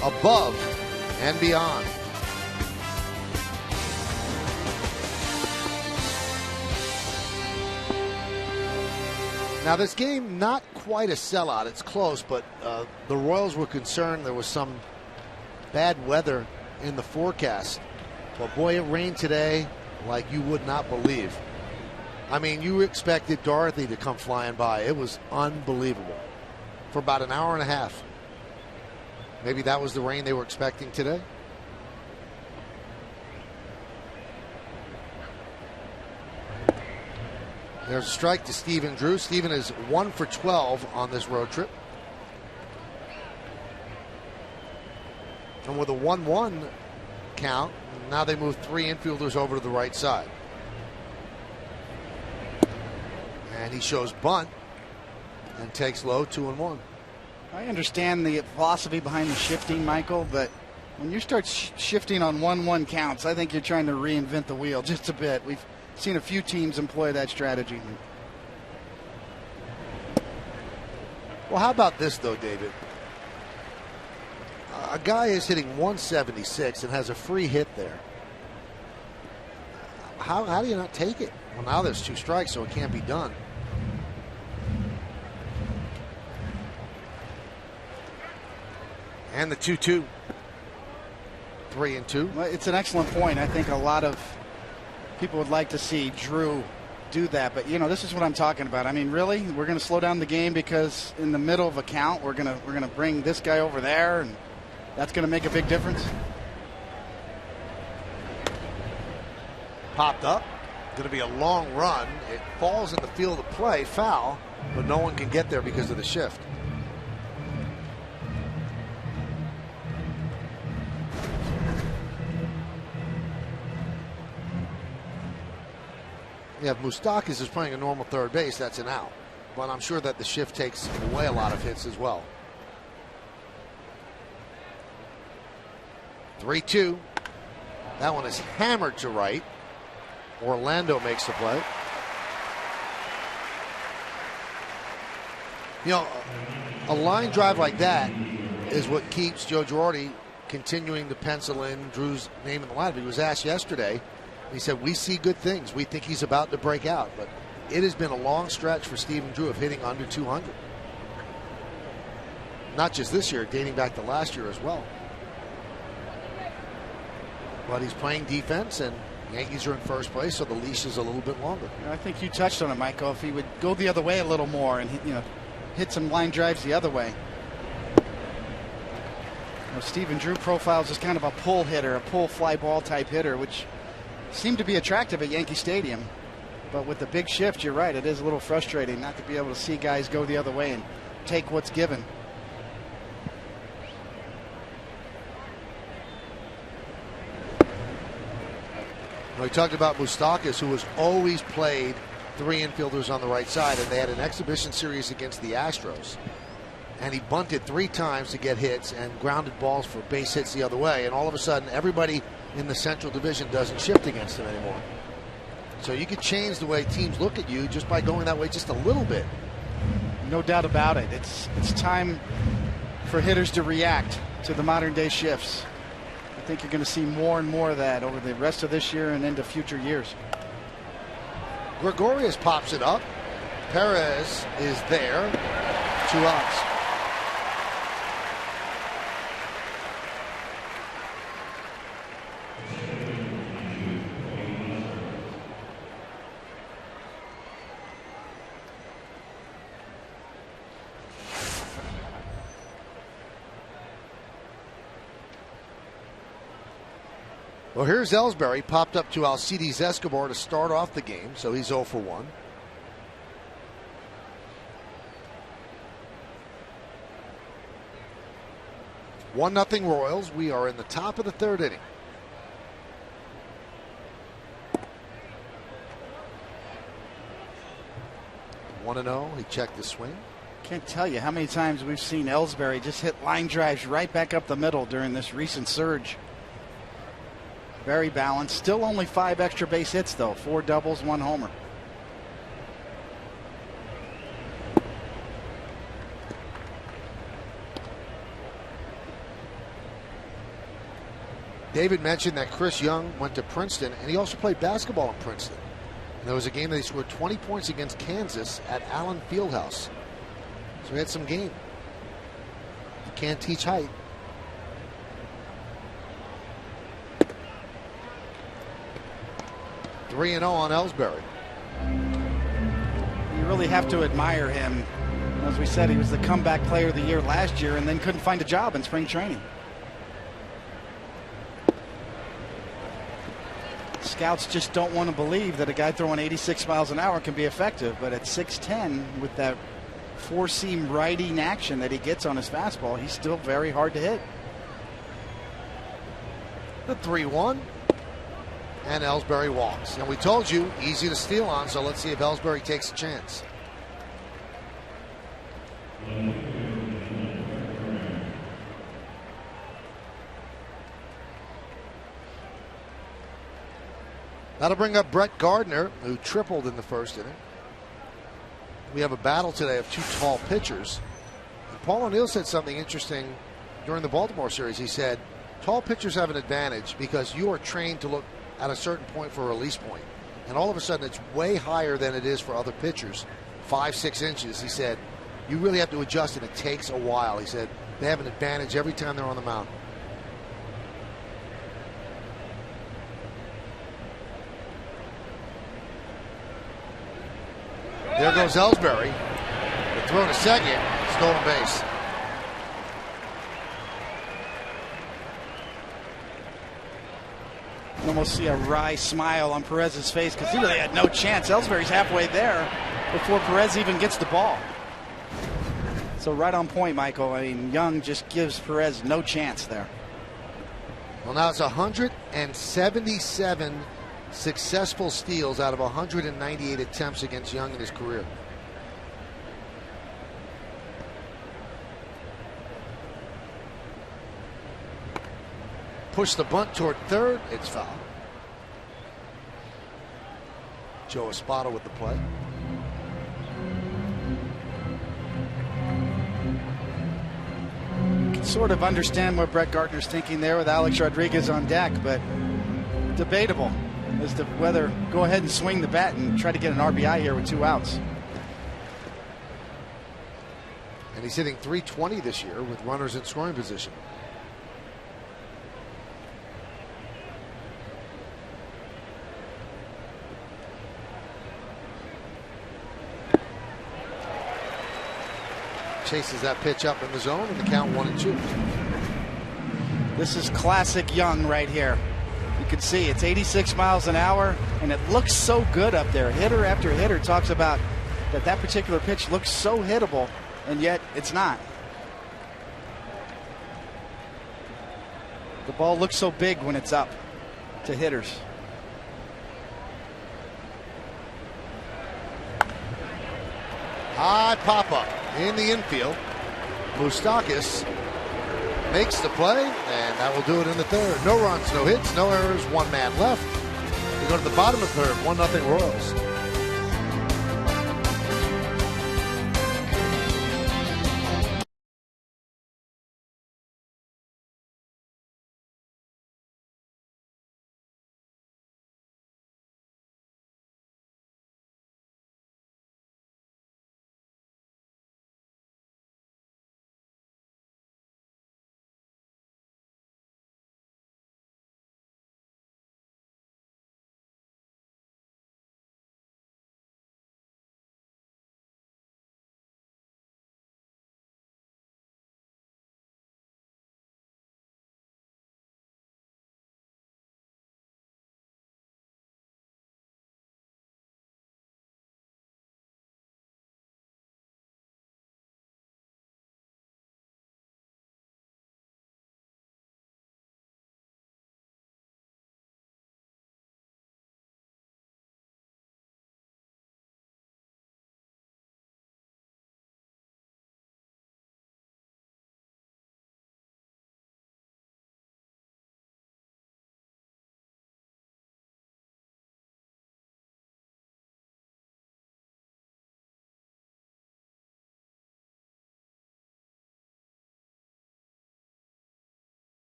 Above and beyond. Now this game, not quite a sellout. It's close, but the Royals were concerned there was some bad weather in the forecast. But boy, it rained today like you would not believe. I mean, you expected Dorothy to come flying by. It was unbelievable for about an hour and a half. Maybe that was the rain they were expecting today. There's a strike to Stephen Drew. Stephen is 1 for 12 on this road trip. And with a 1-1 count, now they move 3 infielders over to the right side. And he shows bunt and takes low, 2-1. I understand the philosophy behind the shifting, Michael, but when you start shifting on 1-1 counts, I think you're trying to reinvent the wheel just a bit. We've seen a few teams employ that strategy. Well, how about this, though, David? A guy is hitting 176 and has a free hit there. How do you not take it? Well, now there's 2 strikes, so it can't be done. And the 2-2. 3-2. Well, it's an excellent point. I think a lot of people would like to see Drew do that, but this is what I'm talking about. I mean, really, we're going to slow down the game because in the middle of a count, we're going to bring this guy over there, and that's going to make a big difference. Popped up. Going to be a long run. It falls in the field of play, foul, but no one can get there because of the shift. Yeah, if Moustakas is playing a normal third base, that's an out. But I'm sure that the shift takes away a lot of hits as well. 3-2. That one is hammered to right. Orlando makes the play. A line drive like that is what keeps Joe Girardi continuing to pencil in Drew's name in the lineup. He was asked yesterday. He said, we see good things. We think he's about to break out. But it has been a long stretch for Stephen Drew of hitting under 200. Not just this year, dating back to last year as well. But he's playing defense, and Yankees are in first place, so the leash is a little bit longer. I think you touched on it, Michael. If he would go the other way a little more and hit some line drives the other way. Stephen Drew profiles as kind of a pull hitter, a pull fly ball type hitter, which seemed to be attractive at Yankee Stadium. But with the big shift, you're right, it is a little frustrating not to be able to see guys go the other way and take what's given. We talked about Moustakas, who has always played 3 infielders on the right side, and they had an exhibition series against the Astros. And he bunted 3 times to get hits and grounded balls for base hits the other way. And all of a sudden, everybody in the Central Division doesn't shift against him anymore. So you could change the way teams look at you just by going that way just a little bit. No doubt about it. It's time for hitters to react to the modern day shifts. I think you're going to see more and more of that over the rest of this year and into future years. Gregorius pops it up. Perez is there. 2 outs. Well, here's Ellsbury, popped up to Alcides Escobar to start off the game, so he's 0 for 1. One nothing Royals. We are in the top of the 3rd inning. 1-0. He checked the swing. Can't tell you how many times we've seen Ellsbury just hit line drives right back up the middle during this recent surge. Very balanced. Still only 5 extra base hits, though. 4 doubles, 1 homer. David mentioned that Chris Young went to Princeton, and he also played basketball in Princeton. And there was a game that he scored 20 points against Kansas at Allen Fieldhouse. So he had some game. You can't teach height. .3-0 on Ellsbury. You really have to admire him. As we said, he was the comeback player of the year last year and then couldn't find a job in spring training. Scouts just don't want to believe that a guy throwing 86 miles an hour can be effective, but at 6'10", with that 4-seam righty action that he gets on his fastball, he's still very hard to hit. The 3-1. And Ellsbury walks. And we told you, easy to steal on, so let's see if Ellsbury takes a chance. That'll bring up Brett Gardner, who tripled in the first inning. We have a battle today of two tall pitchers. And Paul O'Neill said something interesting during the Baltimore series. He said, tall pitchers have an advantage because you are trained to look at a certain point for a release point. And all of a sudden, it's way higher than it is for other pitchers, 5-6 inches. He said, you really have to adjust, and it takes a while. He said, they have an advantage every time they're on the mound. There goes Ellsbury. The throw to second, stolen base. You almost see a wry smile on Perez's face because he really had no chance. Ellsbury's halfway there before Perez even gets the ball. So right on point, Michael. I mean, Young just gives Perez no chance there. Well, now it's 177 successful steals out of 198 attempts against Young in his career. Push the bunt toward third. It's foul. Joe Espada with the play. You can sort of understand what Brett Gardner's thinking there with Alex Rodriguez on deck, but debatable as to whether go ahead and swing the bat and try to get an RBI here with 2 outs. And he's hitting .320 this year with runners in scoring position. Chases that pitch up in the zone, and the count 1-2. This is classic Young right here. You can see it's 86 miles an hour, and it looks so good up there. Hitter after hitter talks about that particular pitch looks so hittable, and yet it's not. The ball looks so big when it's up to hitters. High pop-up in the infield. Moustakas makes the play, and that will do it in the third. No runs, no hits, no errors, 1 man left. We go to the bottom of the third, 1-0 Royals.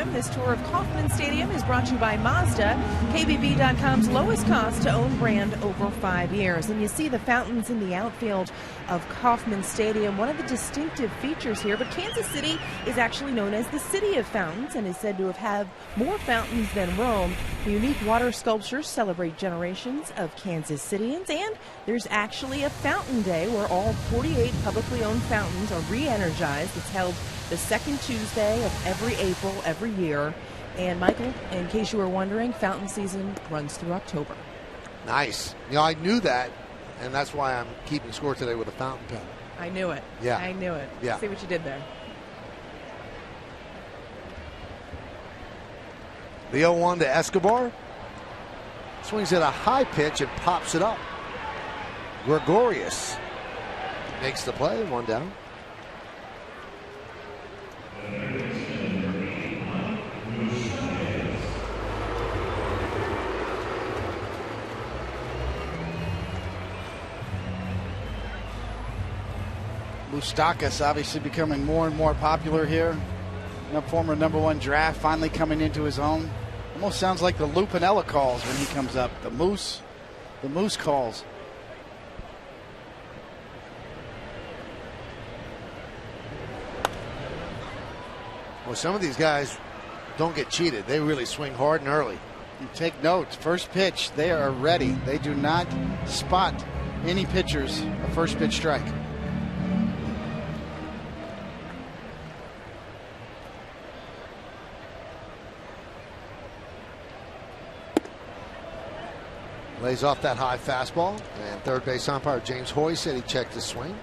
time. This tour of Kauffman Stadium is brought to you by Mazda, KBB.com's lowest cost to own brand over 5 years. And you see the fountains in the outfield of Kauffman Stadium, one of the distinctive features here. But Kansas City is actually known as the City of Fountains and is said to have had more fountains than Rome. The unique water sculptures celebrate generations of Kansas Cityans, and there's actually a fountain day where all 48 publicly owned fountains are re-energized. It's held the second Tuesday of every April every year. And Michael, in case you were wondering, fountain season runs through October. Nice. I knew that, and that's why I'm keeping score today with a fountain pen. I knew it. Yeah. I knew it. Yeah. See what you did there. The 0-1 to Escobar. Swings at a high pitch and pops it up. Gregorius makes the play, 1 down. Moustakas obviously becoming more and more popular here. Former #1 draft, finally coming into his own. Almost sounds like the Lupinella calls when he comes up. The Moose calls. Well, some of these guys don't get cheated. They really swing hard and early. You take note, first pitch, they are ready. They do not spot any pitchers a first pitch strike. Lays off that high fastball, and third base umpire James Hoy said he checked his swing.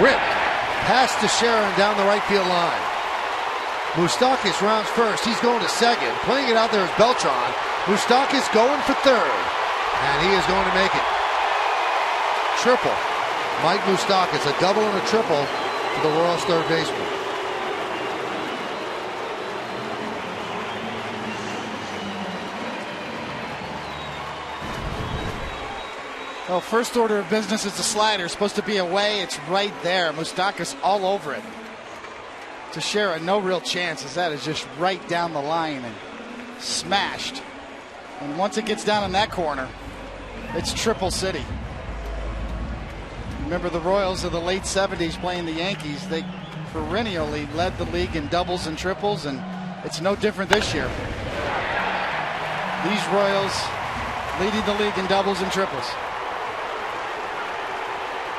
Ripped past to Sharon down the right field line. Moustakas rounds first. He's going to second. Playing it out there is Beltran. Moustakas going for third. And he is going to make it. Triple. Mike Moustakas, a double and a triple for the Royals third baseman. Well, first order of business is the slider. Supposed to be away. It's right there. Moustakas all over it. Teixeira, no real chance, as that is just right down the line and smashed. And once it gets down in that corner, it's Triple City. Remember the Royals of the late 70s playing the Yankees. They perennially led the league in doubles and triples, and it's no different this year. These Royals leading the league in doubles and triples.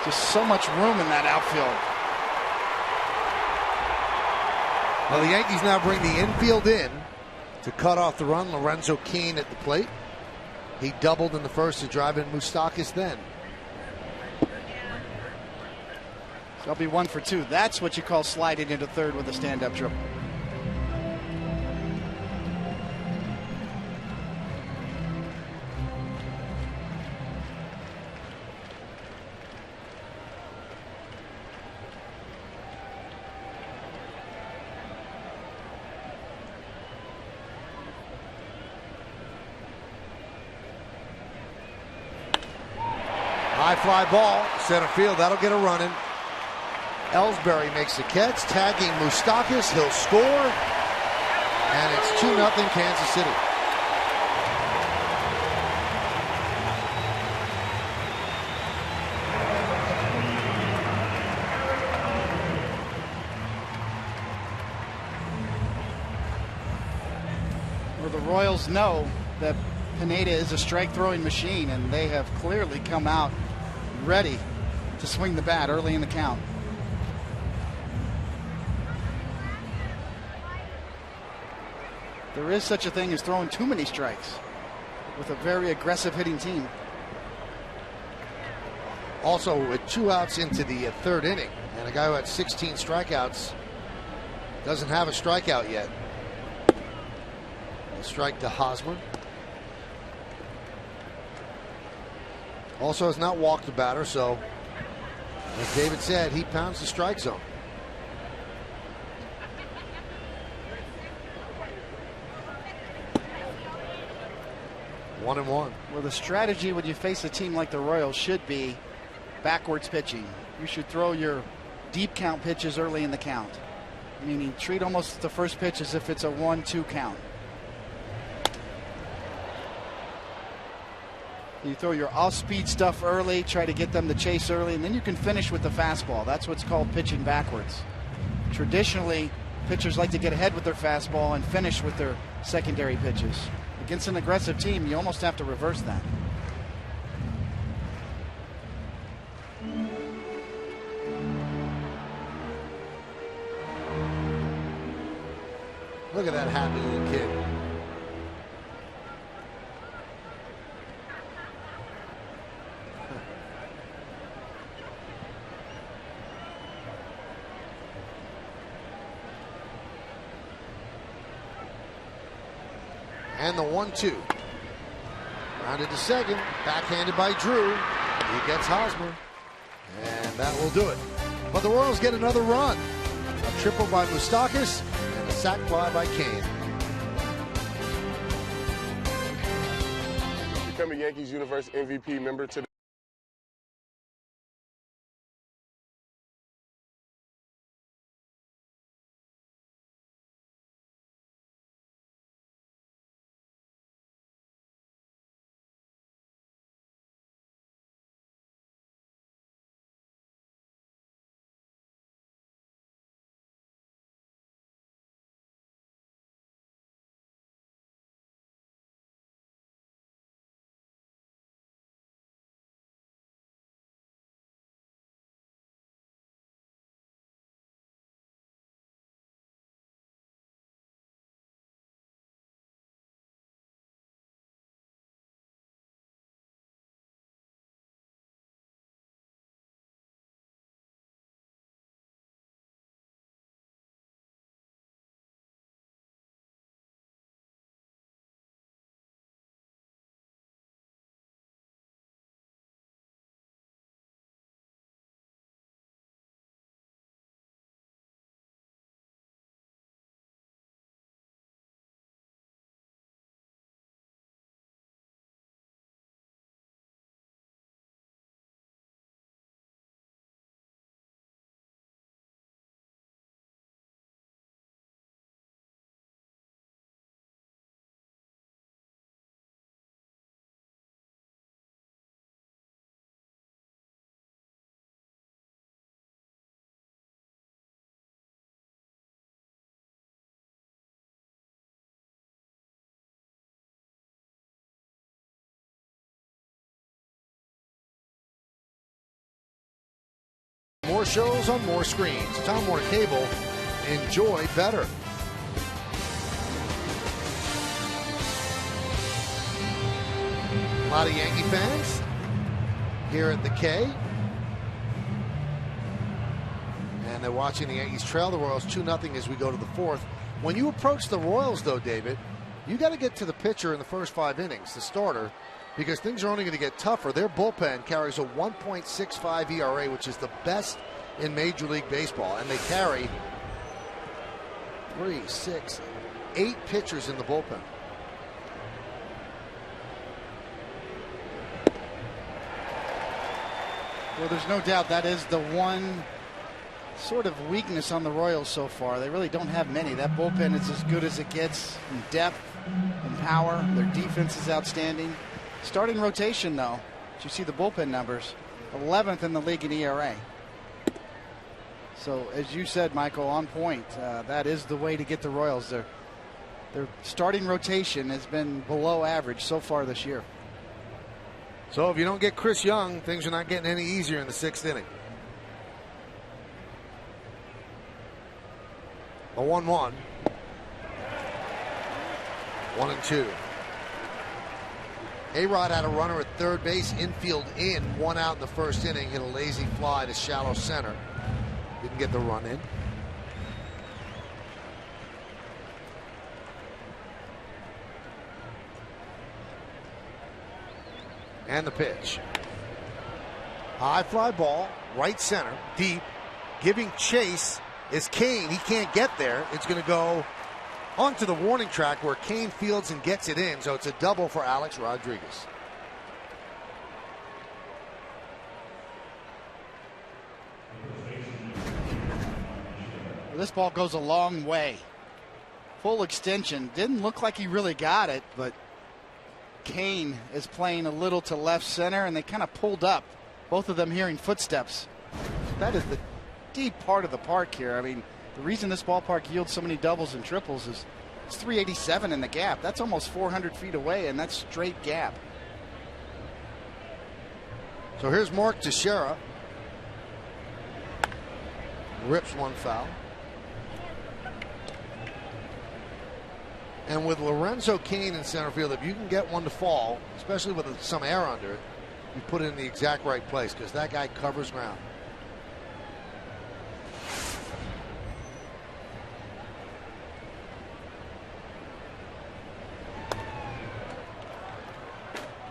Just so much room in that outfield. Well, the Yankees now bring the infield in to cut off the run. Lorenzo Keane at the plate. He doubled in the first to drive in Moustakas then. That'll be 1 for 2. That's what you call sliding into third with a stand-up triple. High fly ball, center field, that'll get a running. Ellsbury makes the catch, tagging Moustakas, he'll score, and it's 2-0 Kansas City. Well, the Royals know that Pineda is a strike-throwing machine, and they have clearly come out ready to swing the bat early in the count. There is such a thing as throwing too many strikes with a very aggressive hitting team. Also, with 2 outs into the third inning, and a guy who had 16 strikeouts doesn't have a strikeout yet. A strike to Hosmer. Also has not walked the batter, so as David said, he pounds the strike zone. 1-1. Well, the strategy when you face a team like the Royals should be backwards pitching. You should throw your deep count pitches early in the count, meaning treat almost the first pitch as if it's a 1-2 count. You throw your off-speed stuff early, try to get them to chase early, and then you can finish with the fastball. That's what's called pitching backwards. Traditionally, pitchers like to get ahead with their fastball and finish with their secondary pitches. Against an aggressive team, you almost have to reverse that. Look at that happy little kid. And the 1-2. Rounded to second. Backhanded by Drew. He gets Hosmer. And that will do it. But the Royals get another run. A triple by Moustakas and a sac fly by Kane. Become a Yankees Universe MVP member today. More shows on more screens. Time Warner Cable. Enjoy better. A lot of Yankee fans here at the K. And they're watching the Yankees trail the Royals 2-0 as we go to the fourth. When you approach the Royals, though, David, you got to get to the pitcher in the first 5 innings, the starter, because things are only going to get tougher. Their bullpen carries a 1.65 ERA, which is the best in Major League Baseball. And they carry 3, 6, 8 pitchers in the bullpen. Well, there's no doubt that is the one sort of weakness on the Royals so far. They really don't have many. That bullpen is as good as it gets in depth and power. Their defense is outstanding. Starting rotation, though, you see the bullpen numbers, 11th in the league in ERA. So, as you said, Michael, on point, that is the way to get the Royals. Their starting rotation has been below average so far this year. So if you don't get Chris Young, things are not getting any easier in the 6th inning. A 1-1. 1-2. A-Rod had a runner at third base, infield in, 1 out in the first inning, hit a lazy fly to shallow center. Didn't get the run in. And the pitch. High fly ball, right center, deep. Giving chase is Kane. He can't get there. It's going to go onto the warning track where Kane fields and gets it in. So it's a double for Alex Rodriguez. This ball goes a long way. Full extension. Didn't look like he really got it, but Kane is playing a little to left center, and they kind of pulled up. Both of them hearing footsteps. That is the deep part of the park here. I mean, the reason this ballpark yields so many doubles and triples is it's 387 in the gap. That's almost 400 feet away, and that's straight gap. So here's Mark Teixeira. Rips one foul. And with Lorenzo Cain in center field, if you can get one to fall, especially with some air under it, you put it in the exact right place because that guy covers ground.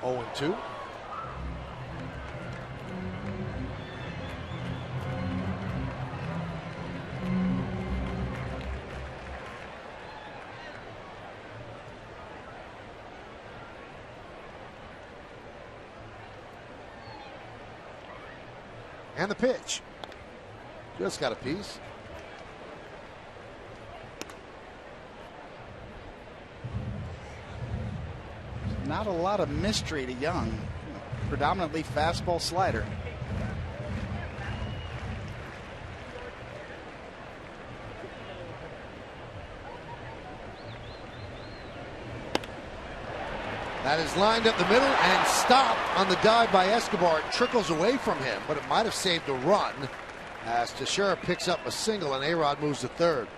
Oh, 0-2. And the pitch. Just got a piece. Not a lot of mystery to Young. Predominantly fastball slider. That is lined up the middle and stopped on the dive by Escobar. It trickles away from him, but it might have saved a run as Teixeira picks up a single and A-Rod moves to third.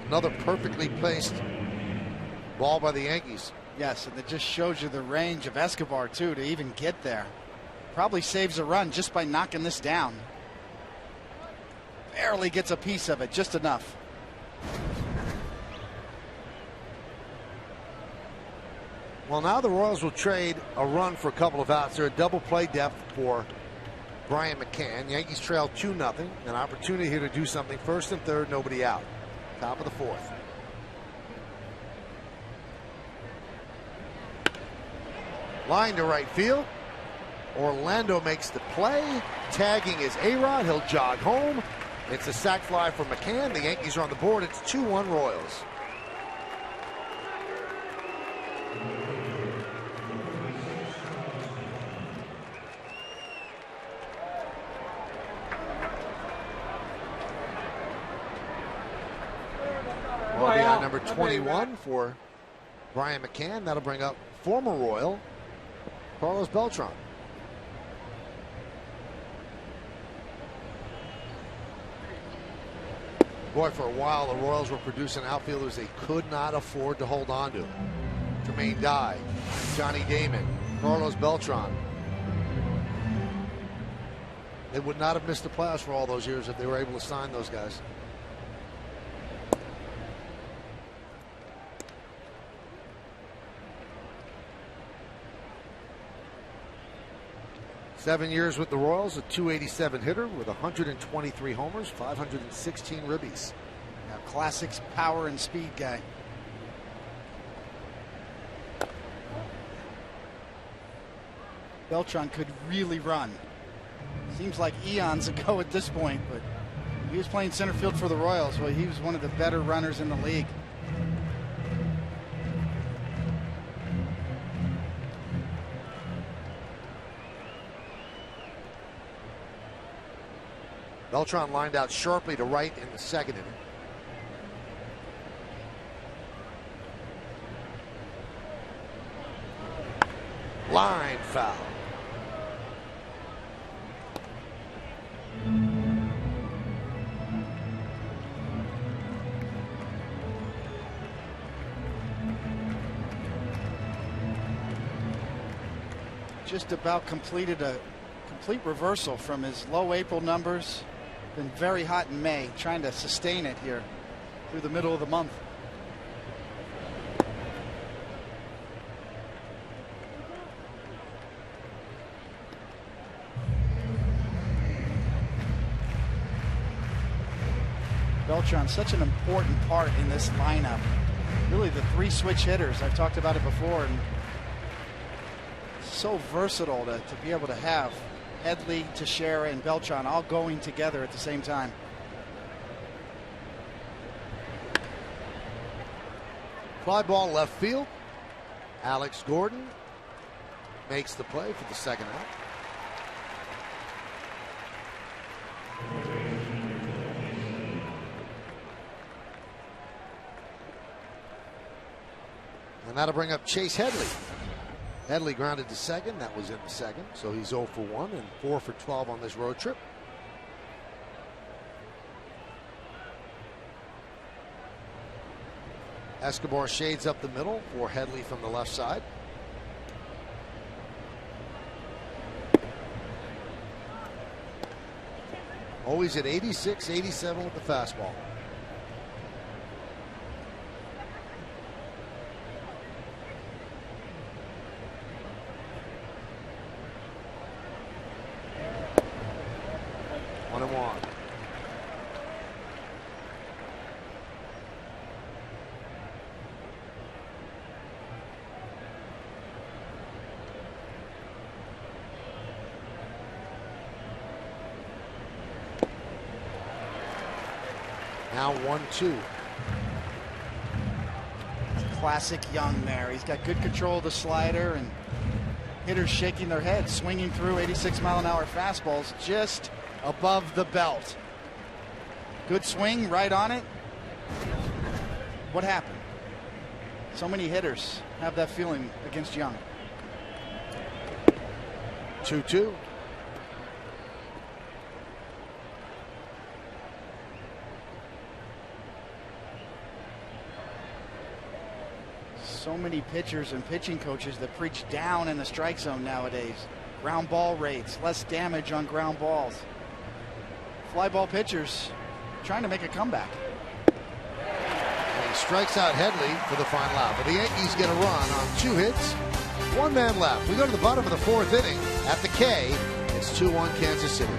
Another perfectly placed ball by the Yankees. Yes, and it just shows you the range of Escobar, too, to even get there. Probably saves a run just by knocking this down. Barely gets a piece of it, just enough. Well, now the Royals will trade a run for a couple of outs. They're a double play depth for Brian McCann. Yankees trail 2-0. An opportunity here to do something. First and third, nobody out. Top of the fourth. Line to right field. Orlando makes the play. Tagging is A-Rod. He'll jog home. It's a sac fly for McCann. The Yankees are on the board. It's 2-1 Royals. RBI number 21 for Brian McCann. That'll bring up former Royal Carlos Beltran. Boy, for a while the Royals were producing outfielders they could not afford to hold on to. Jermaine Dye, Johnny Damon, Carlos Beltran. They would not have missed the playoffs for all those years if they were able to sign those guys. Seven years with the Royals, a .287 hitter with 123 homers, 516 ribbies. Now, classics, power and speed guy. Beltran could really run. Seems like eons ago at this point, but he was playing center field for the Royals. Well, he was one of the better runners in the league. Beltran lined out sharply to right in the second inning. Line foul. Just about completed a complete reversal from his low April numbers. Been very hot in May, trying to sustain it here through the middle of the month. Beltran, such an important part in this lineup. Really the three switch hitters. I've talked about it before, and so versatile to be able to have Headley, Teixeira, and Beltran all going together at the same time. Fly ball left field. Alex Gordon makes the play for the second out. And that'll bring up Chase Headley. Headley grounded to second. That was in the second. So he's 0 for 1 and 4 for 12 on this road trip. Escobar shades up the middle for Headley from the left side. Always at 86, 87 with the fastball. One and one. Now 1-2. Classic Young there. He's got good control of the slider, and hitters shaking their heads, swinging through 86-mile-an-hour fastballs just above the belt. Good swing right on it. What happened? So many hitters have that feeling against Young. 2-2. So many pitchers and pitching coaches that preach down in the strike zone nowadays. Ground ball rates, less damage on ground balls. Fly ball pitchers trying to make a comeback. And he strikes out Headley for the final out. But the Yankees get a run on 2 hits, 1 man left. We go to the bottom of the 4th inning at the K. It's 2-1 Kansas City.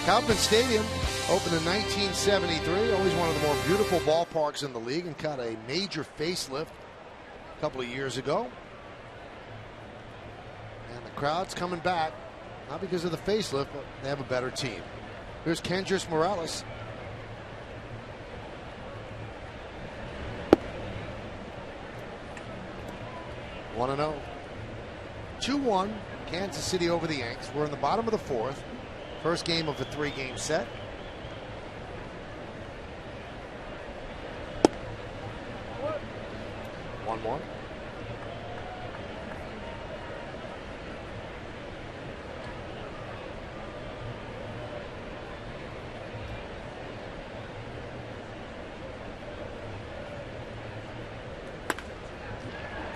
Kauffman Stadium opened in 1973. Always one of the more beautiful ballparks in the league, and got a major facelift a couple of years ago. And the crowd's coming back, not because of the facelift, but they have a better team. Here's Kendrys Morales. One 1-0. 2-1 Kansas City over the Yanks. We're in the bottom of the 4th. First game of a 3-game set.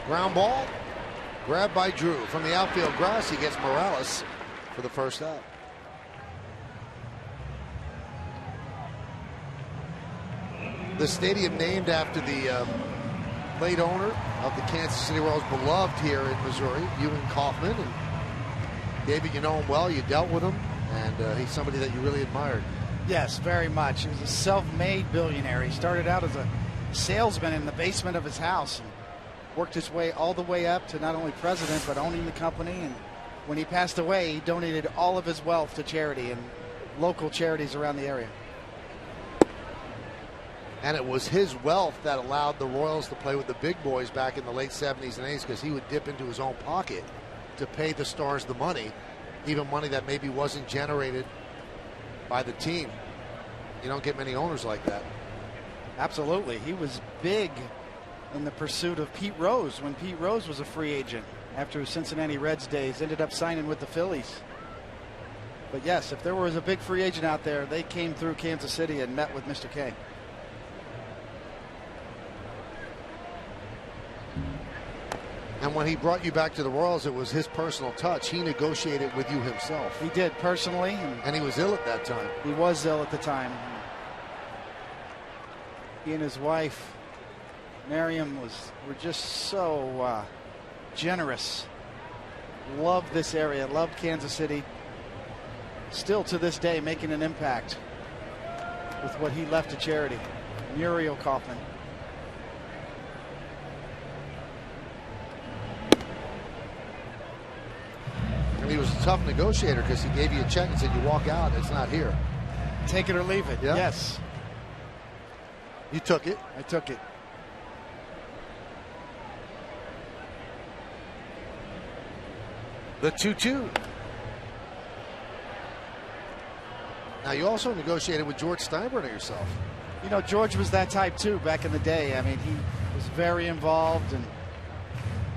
Ground ball. Grabbed by Drew. From the outfield grass, he gets Morales for the first out. The stadium named after the late owner of the Kansas City Royals, beloved here in Missouri, Ewing Kauffman. And David, you know him well. You dealt with him, and he's somebody that you really admired. Yes, very much. He was a self-made billionaire. He started out as a salesman in the basement of his house and worked his way all the way up to not only president but owning the company. And when he passed away, he donated all of his wealth to charity and local charities around the area. And it was his wealth that allowed the Royals to play with the big boys back in the late 70s and 80s, because he would dip into his own pocket to pay the stars the money, even money that maybe wasn't generated by the team. You don't get many owners like that. Absolutely. He was big in the pursuit of Pete Rose when Pete Rose was a free agent after his Cincinnati Reds days, ended up signing with the Phillies. But yes, if there was a big free agent out there, they came through Kansas City and met with Mr. K. And when he brought you back to the Royals, it was his personal touch. He negotiated with you himself. He did personally. And he was ill at that time. He was ill at the time. He and his wife, Miriam, were just so generous. Loved this area, loved Kansas City. Still to this day making an impact with what he left to charity. Muriel Kauffman. And he was a tough negotiator because he gave you a check and said, you walk out, it's not here. Take it or leave it. Yeah. Yes. You took it. I took it. The 2-2. Now, you also negotiated with George Steinbrenner yourself. You know, George was that type, too, back in the day. I mean, he was very involved. And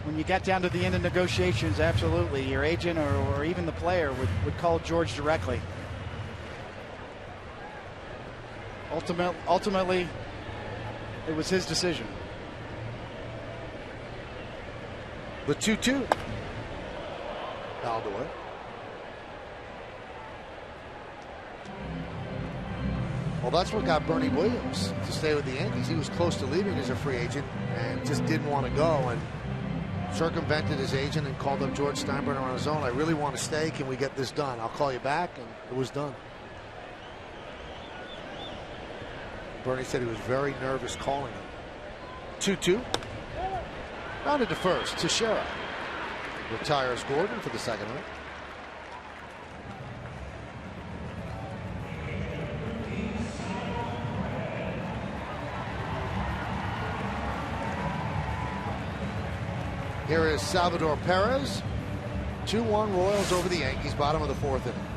when you got down to the end of negotiations, absolutely, your agent or even the player would call George directly. Ultimately, it was his decision. The 2-2. Fouled away. Well, that's what got Bernie Williams to stay with the Yankees. He was close to leaving as a free agent and just didn't want to go, and circumvented his agent and called up George Steinbrenner on his own. I really want to stay. Can we get this done? I'll call you back. And it was done. Bernie said he was very nervous calling him. 2-2. Rounded to first. Teixeira retires Gordon for the second out. Here is Salvador Perez. 2-1 Royals over the Yankees, bottom of the fourth inning.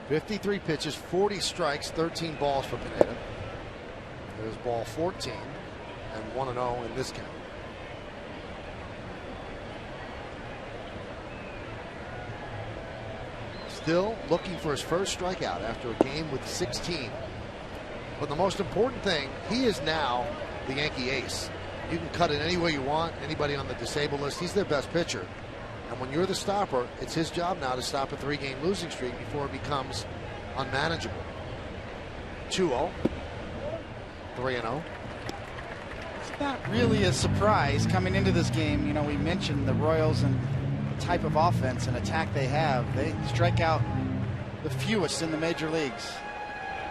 .53 pitches, 40 strikes, 13 balls for Pineda. There's ball 14 and 1-0 in this count. Still looking for his first strikeout after a game with 16. But the most important thing, he is now the Yankee ace. You can cut it any way you want. Anybody on the disabled list, he's their best pitcher. And when you're the stopper, it's his job now to stop a 3-game losing streak before it becomes unmanageable. 2-0. 3-0. It's not really a surprise coming into this game. You know, we mentioned the Royals and the type of offense and attack they have. They strike out the fewest in the major leagues.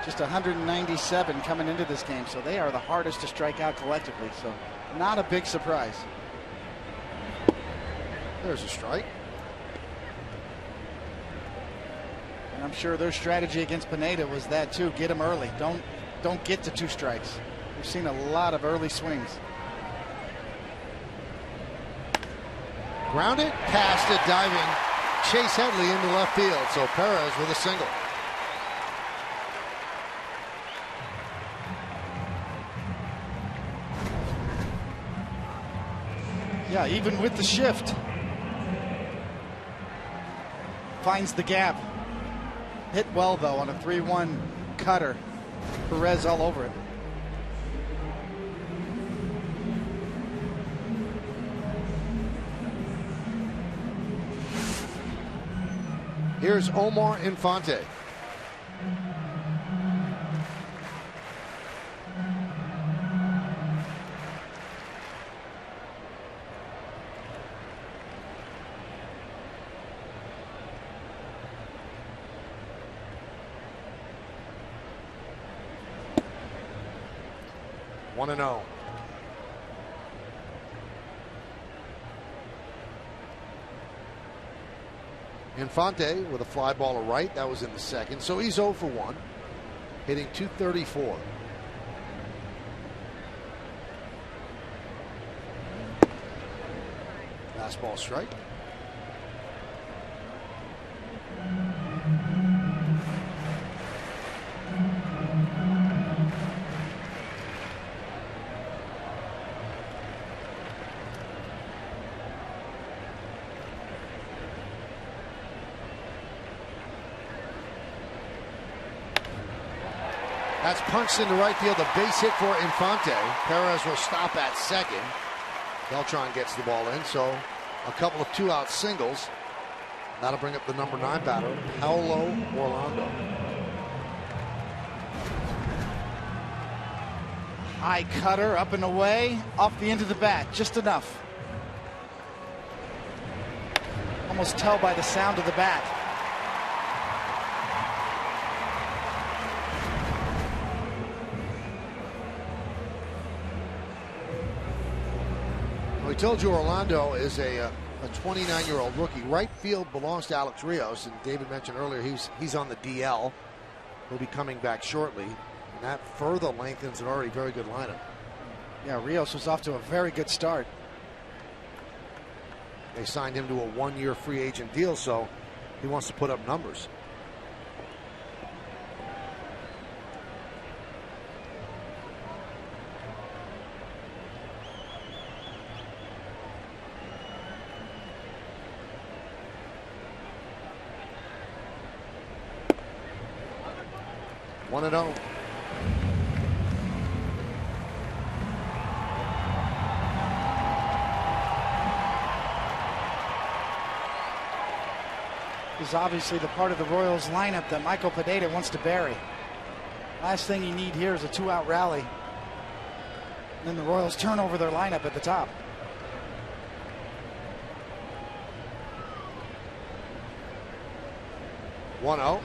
Just 197 coming into this game. So they are the hardest to strike out collectively. So not a big surprise. There's a strike. And I'm sure their strategy against Pineda was that too. Get him early. Don't get to 2 strikes. We've seen a lot of early swings. Grounded, past it, diving Chase Headley into left field. So Perez with a single. Yeah, even with the shift, Finds the gap. Hit well, though, on a 3-1 cutter. Perez all over it. Here's Omar Infante. One and 0. Infante with a fly ball to right. That was in the second. So he's 0 for 1. Hitting .234. Fastball strike. That's punched into right field. A base hit for Infante. Perez will stop at second. Beltran gets the ball in. So a couple of 2-out singles. That'll bring up the number 9 batter, Paulo Orlando. High cutter up and away, off the end of the bat, just enough. Almost tell by the sound of the bat. We told you Orlando is a 29-year-old rookie. Right field belongs to Alex Rios, and David mentioned earlier he's on the DL. He'll be coming back shortly, and that further lengthens an already very good lineup. Yeah, Rios was off to a very good start. They signed him to a 1-year free agent deal, so he wants to put up numbers. One and 0. Is obviously the part of the Royals lineup that Michael Pineda wants to bury. Last thing you need here is a 2-out rally. And then the Royals turn over their lineup at the top. One 0.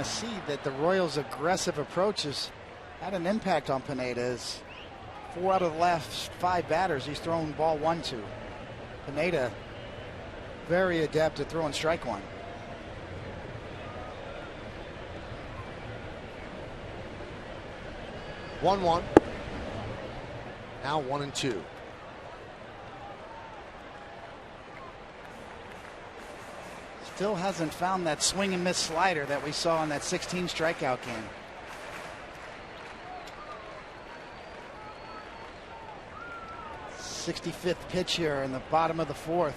See that the Royals' aggressive approach has had an impact on Pineda. As 4 out of the last 5 batters he's thrown ball 1 to. Pineda very adept at throwing strike 1. One. Now 1 and 2. Still hasn't found that swing and miss slider that we saw in that 16 strikeout game. '65th pitch here in the bottom of the 4th.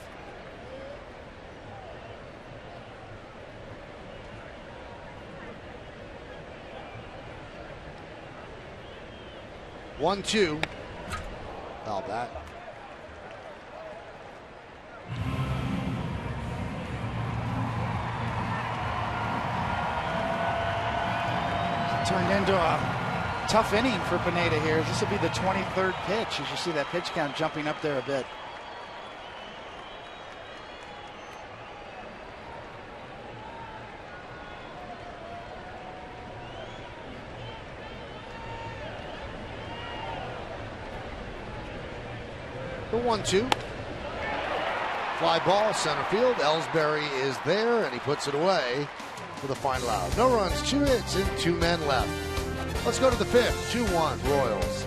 One, 2. Foul bat. Turned into a tough inning for Pineda here. This will be the 23rd pitch, as you see that pitch count jumping up there a bit. The 1-2. Fly ball, center field. Ellsbury is there, and he puts it away for the final out. No runs, 2 hits, and 2 men left. Let's go to the 5th. 2-1 Royals.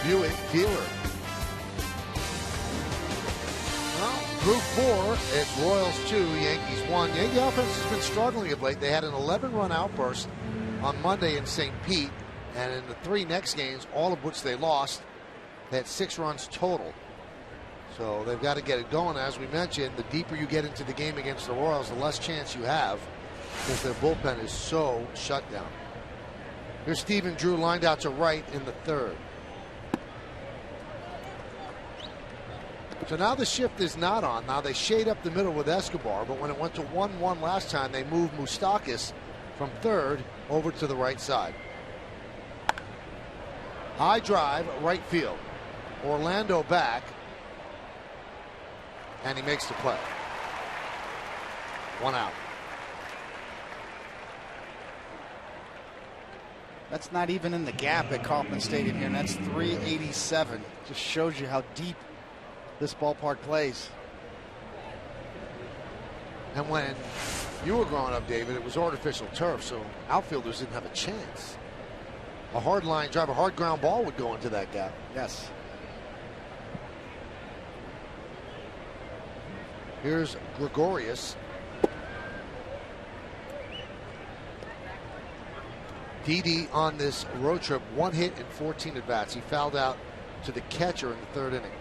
Ewing, dealer. Well, through 4, it's Royals 2, Yankees 1. Yankee offense has been struggling of late. They had an 11-run outburst on Monday in St. Pete, and in the 3 next games, all of which they lost, they had 6 runs total. So they've got to get it going. As we mentioned, the deeper you get into the game against the Royals, the less chance you have, because their bullpen is so shut down. Here's Stephen Drew lined out to right in the 3rd. So now the shift is not on. Now they shade up the middle with Escobar, but when it went to 1-1 last time, they moved Moustakas from 3rd over to the right side. High drive, right field. Orlando back, and he makes the play. 1 out. That's not even in the gap at Kauffman Stadium here, and that's 387. Just shows you how deep this ballpark plays. And when you were growing up, David, it was artificial turf, so outfielders didn't have a chance. A hard line drive, a hard ground ball would go into that gap. Yes. Here's Gregorius. Didi on this road trip, 1 hit and 14 at bats. He fouled out to the catcher in the 3rd inning.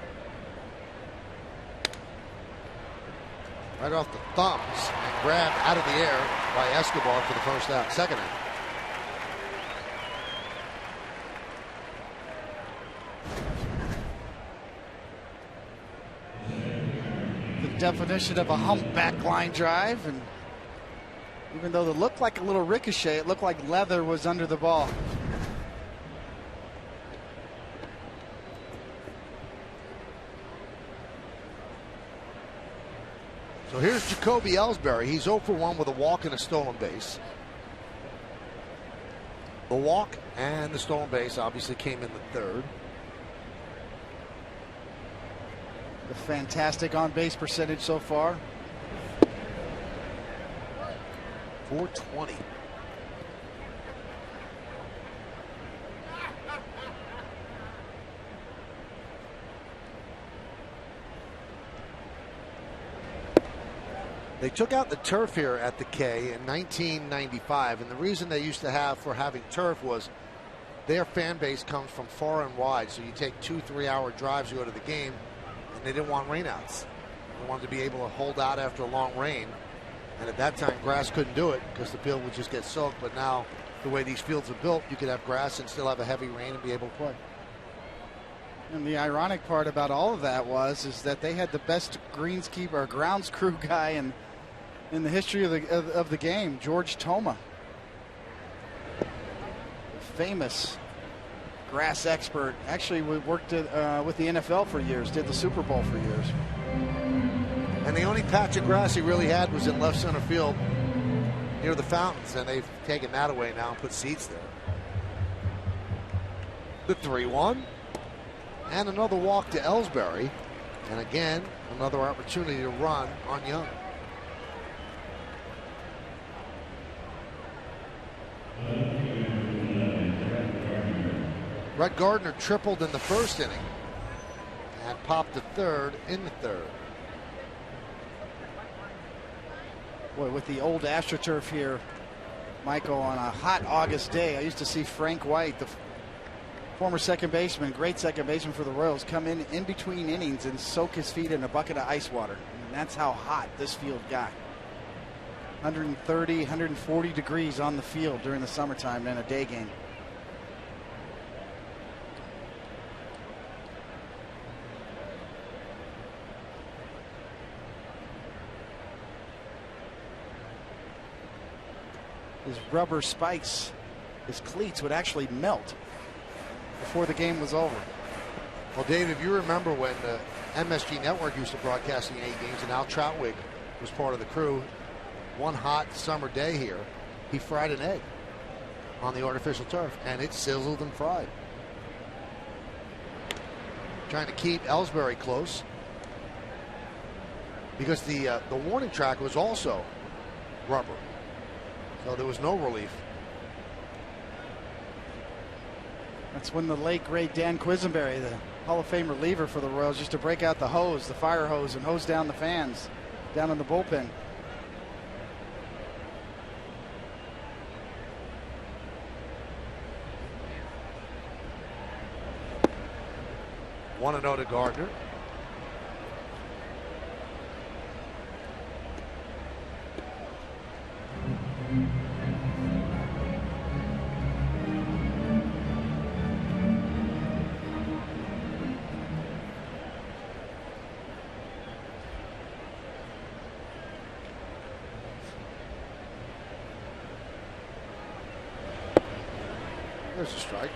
Right off the thumbs and grabbed out of the air by Escobar for the 1st out. 2nd out. The definition of a humpback line drive, and even though it looked like a little ricochet, it looked like leather was under the ball. So here's Jacoby Ellsbury. He's 0 for 1 with a walk and a stolen base. The walk and the stolen base obviously came in the 3rd. The fantastic on-base percentage so far. .420. They took out the turf here at the K in 1995, and the reason they used to have for having turf was their fan base comes from far and wide, so you take 2-3 hour drives to go to the game, and they didn't want rainouts. They wanted to be able to hold out after a long rain, and at that time grass couldn't do it because the field would just get soaked. But now the way these fields are built, you could have grass and still have a heavy rain and be able to play. And the ironic part about all of that is that they had the best greenskeeper or grounds crew guy in the history of the game, George Toma, famous grass expert. Actually, we worked with the NFL for years, did the Super Bowl for years. And the only patch of grass he really had was in left center field near the fountains, and they've taken that away now and put seats there. The 3-1. And another walk to Ellsbury. And again, another opportunity to run on Young. Brett Gardner tripled in the 1st inning and popped to 3rd in the 3rd. Boy, with the old AstroTurf here, Michael, on a hot August day, I used to see Frank White, the former second baseman, great second baseman for the Royals, come in between innings and soak his feet in a bucket of ice water. And that's how hot this field got. 130, 140 degrees on the field during the summertime in a day game. His rubber spikes, his cleats would actually melt before the game was over. Well, Dave, if you remember when the MSG Network used to broadcast the Yankee games and Al Troutwig was part of the crew, one hot summer day here, he fried an egg on the artificial turf, and it sizzled and fried. Trying to keep Ellsbury close because the warning track was also rubber. So there was no relief. That's when the late great Dan Quisenberry, the Hall of Fame reliever for the Royals, used to break out the hose, the fire hose, and hose down the fans down in the bullpen. One and 0 to Gardner. There's a strike.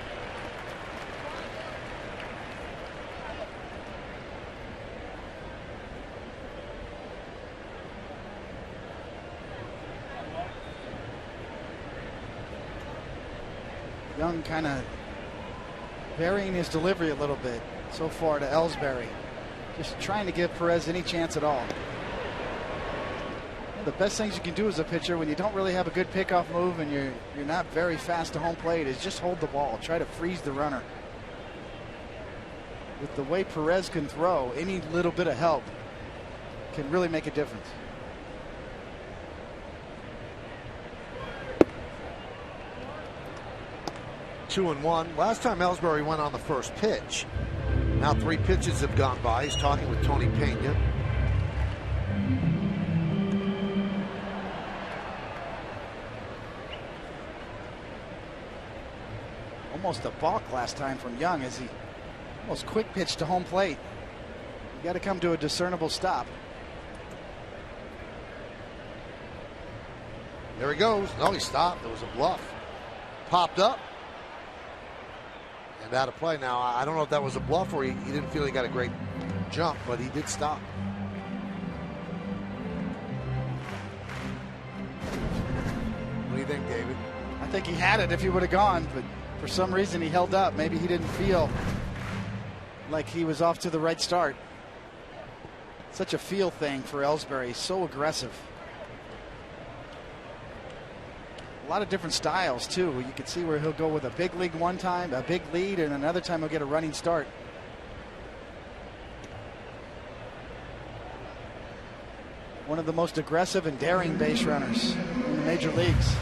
Young kind of varying his delivery a little bit so far to Ellsbury. Just trying to give Perez any chance at all. The best things you can do as a pitcher when you don't really have a good pickoff move and you're not very fast to home plate is just hold the ball. Try to freeze the runner. With the way Perez can throw, any little bit of help can really make a difference. Two and one. Last time Ellsbury went on the first pitch. Now 3 pitches have gone by. He's talking with Tony Pena. Almost a balk last time from Young as he almost quick pitched to home plate. You got to come to a discernible stop. There he goes. No, he stopped. It was a bluff. Popped up. And out of play. Now, I don't know if that was a bluff or he didn't feel he got a great jump, but he did stop. What do you think, David? I think he had it if he would have gone, but for some reason he held up. Maybe he didn't feel like he was off to the right start. Such a feel thing for Ellsbury. He's so aggressive. A lot of different styles too. You can see where he'll go with a big lead one time, a big lead, and another time he'll get a running start. One of the most aggressive and daring base runners in the major leagues.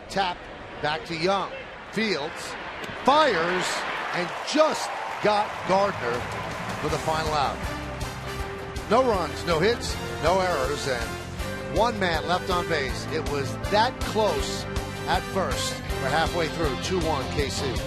Tap back to Young. Fields fires and just got Gardner for the final out. No runs, no hits, no errors, and 1 man left on base. It was that close at first. We're halfway through. 2-1 KC.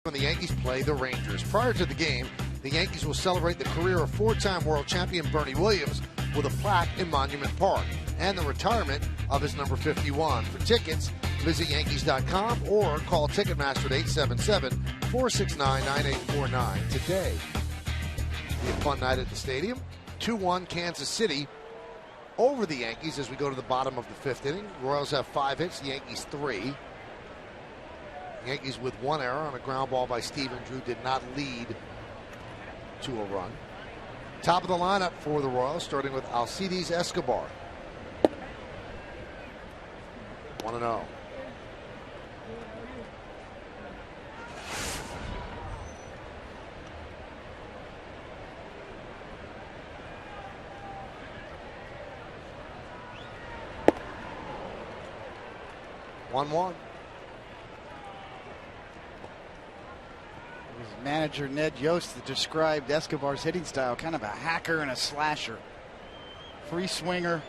when the Yankees play the Rangers. Prior to the game, the Yankees will celebrate the career of four-time world champion Bernie Williams with a plaque in Monument Park and the retirement of his number 51. For tickets, visit Yankees.com or call Ticketmaster at 877-469-9849 today. Be a fun night at the stadium. 2-1 Kansas City over the Yankees as we go to the bottom of the fifth inning. The Royals have 5 hits, the Yankees 3. Yankees with 1 error on a ground ball by Stephen Drew did not lead to a run. Top of the lineup for the Royals, starting with Alcides Escobar. 1-0. Manager Ned Yost described Escobar's hitting style, kind of a hacker and a slasher. Free swinger.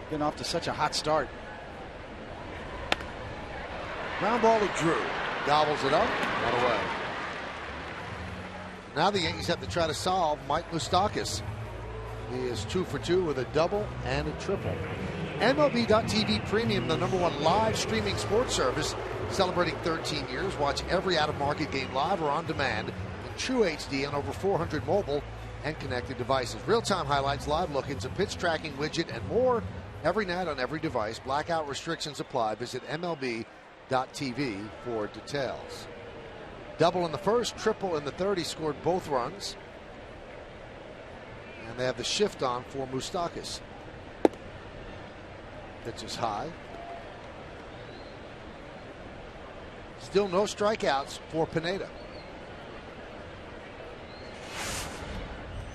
Getting off to such a hot start. Ground ball to Drew. Gobbles it up. One away. Now the Yankees have to try to solve Mike Moustakas. He is 2 for 2 with a double and a triple. MLB.TV Premium, the #1 live streaming sports service, celebrating 13 years. Watch every out-of-market game live or on demand in true HD on over 400 mobile and connected devices. Real-time highlights, live look-ins, a pitch tracking widget, and more every night on every device. Blackout restrictions apply. Visit MLB.TV for details. Double in the first, triple in the third. He scored both runs. And they have the shift on for Moustakas. Pitch is high. Still no strikeouts for Pineda.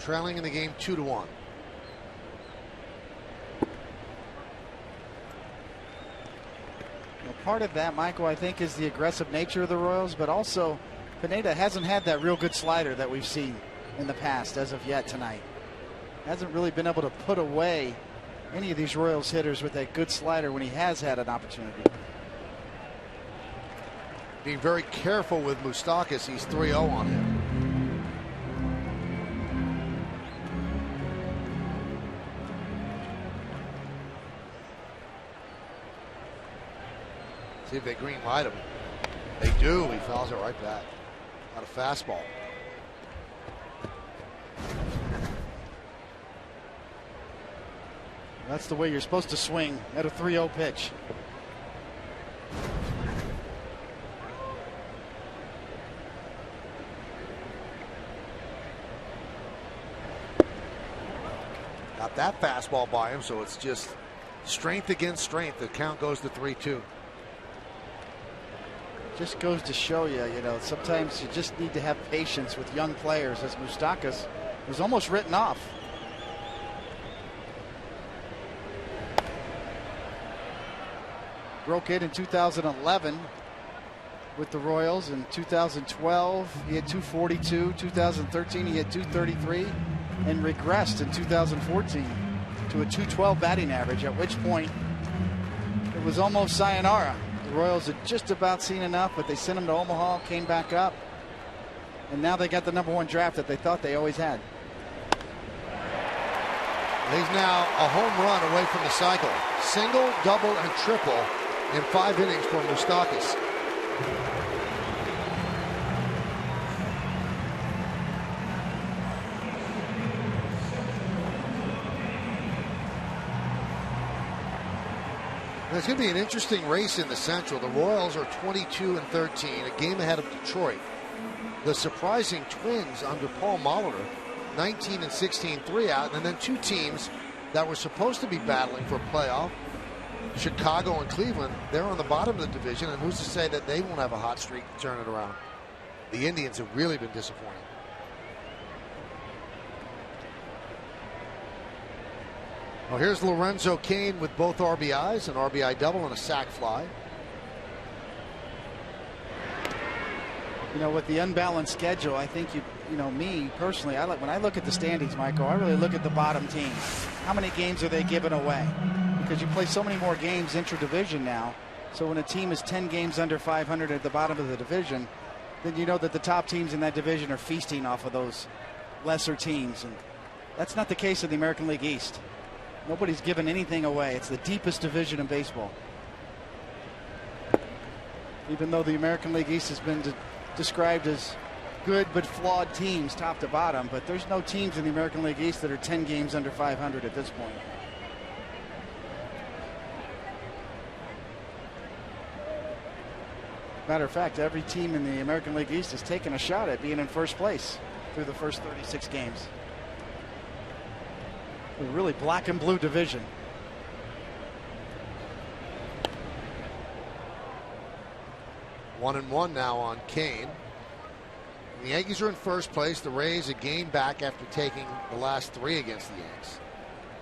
Trailing in the game 2-1. Well, part of that, Michael, I think, is the aggressive nature of the Royals, but also Pineda hasn't had that real good slider that we've seen in the past as of yet tonight. Hasn't really been able to put away any of these Royals hitters with that good slider when he has had an opportunity. Being very careful with Moustakas. He's 3-0 on him. See if they green light him. They do. He fouls it right back. Not a fastball. That's the way you're supposed to swing at a 3-0 pitch. Got that fastball by him, so it's just strength against strength. The count goes to 3-2. Just goes to show you, sometimes you just need to have patience with young players, as Moustakas was almost written off. Broke it in 2011 with the Royals. In 2012, he had 242. 2013, he had 233, and regressed in 2014 to a 212 batting average, at which point it was almost sayonara. The Royals had just about seen enough, but they sent him to Omaha, came back up, and now they got the #1 draft that they thought they always had. He's now a home run away from the cycle. Single, double, and triple in 5 innings for Moustakas. It's going to be an interesting race in the Central. The Royals are 22-13, a game ahead of Detroit. The surprising Twins under Paul Molitor, 19-16, 3 out, and then 2 teams that were supposed to be battling for a playoff, Chicago and Cleveland, they're on the bottom of the division, and who's to say that they won't have a hot streak to turn it around? The Indians have really been disappointing. Well, here's Lorenzo Cain with both RBIs, an RBI double and a sac fly. With the unbalanced schedule, I think me personally, when I look at the standings, Michael, I really look at the bottom teams. How many games are they giving away? Because you play so many more games intra-division now. So when a team is 10 games under 500 at the bottom of the division, then you know that the top teams in that division are feasting off of those lesser teams. And that's not the case in the American League East. Nobody's given anything away. It's the deepest division in baseball. Even though the American League East has been described as good but flawed teams top to bottom, but there's no teams in the American League East that are 10 games under 500 at this point. Matter of fact, every team in the American League East has taken a shot at being in first place through the first 36 games. A really black and blue division. One and one now on Kane. The Yankees are in first place. The Rays a game back after taking the last 3 against the Yanks.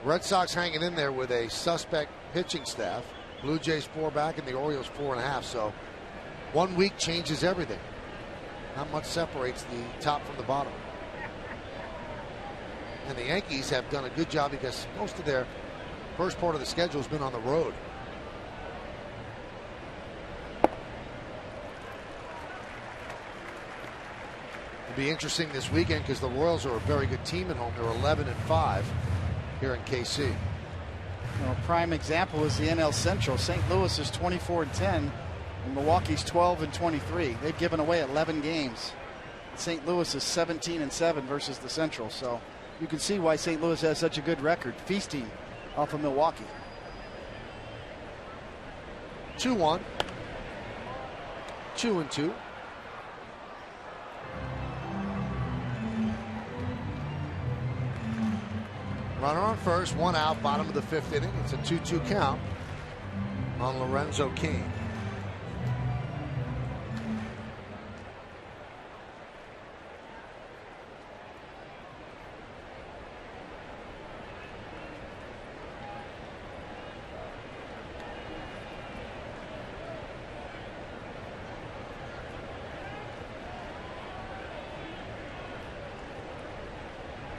Red Sox hanging in there with a suspect pitching staff. Blue Jays 4 back and the Orioles 4.5. So 1 week changes everything. Not much separates the top from the bottom. And the Yankees have done a good job because most of their first part of the schedule has been on the road. It'll be interesting this weekend because the Royals are a very good team at home. They're 11-5 here in KC. Well, a prime example is the NL Central. St. Louis is 24-10 and Milwaukee's 12-23. They've given away 11 games. St. Louis is 17-7 versus the Central. So you can see why St. Louis has such a good record, feasting off of Milwaukee. 2-1. 2-2. Runner on first, 1 out, bottom of the 5th inning. It's a 2-2 count on Lorenzo Cain.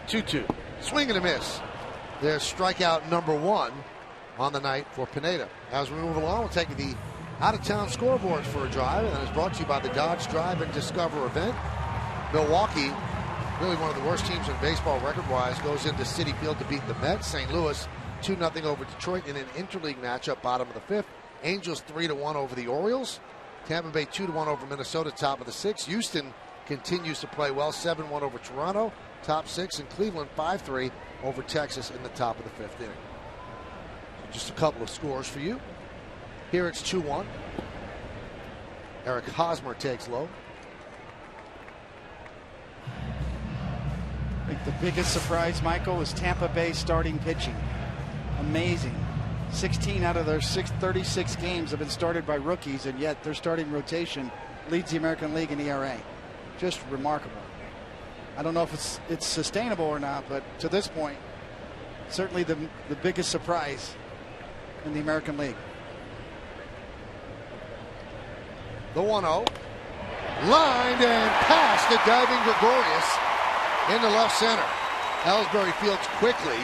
Two. Swing and a miss. There's strikeout number 1 on the night for Pineda. As we move along, we'll take the out-of-town scoreboards for a drive, and it's brought to you by the Dodge Drive and Discover event. Milwaukee, really one of the worst teams in baseball record-wise, goes into Citi Field to beat the Mets. St. Louis 2-0 over Detroit in an interleague matchup, bottom of the 5th. Angels 3-1 over the Orioles. Tampa Bay 2-1 over Minnesota, top of the 6th. Houston continues to play well, 7-1 over Toronto, top 6, and Cleveland 5-3 over Texas in the top of the 5th inning. So just a couple of scores for you. Here it's 2-1. Eric Hosmer takes low. I think the biggest surprise, Michael, was Tampa Bay starting pitching. Amazing. 16 out of their 36 games have been started by rookies, and yet their starting rotation leads the American League in ERA. Just remarkable. I don't know if it's sustainable or not, but to this point, certainly the biggest surprise in the American League. The 1-0. Lined and past the diving Gregorius into left center. Ellsbury fields quickly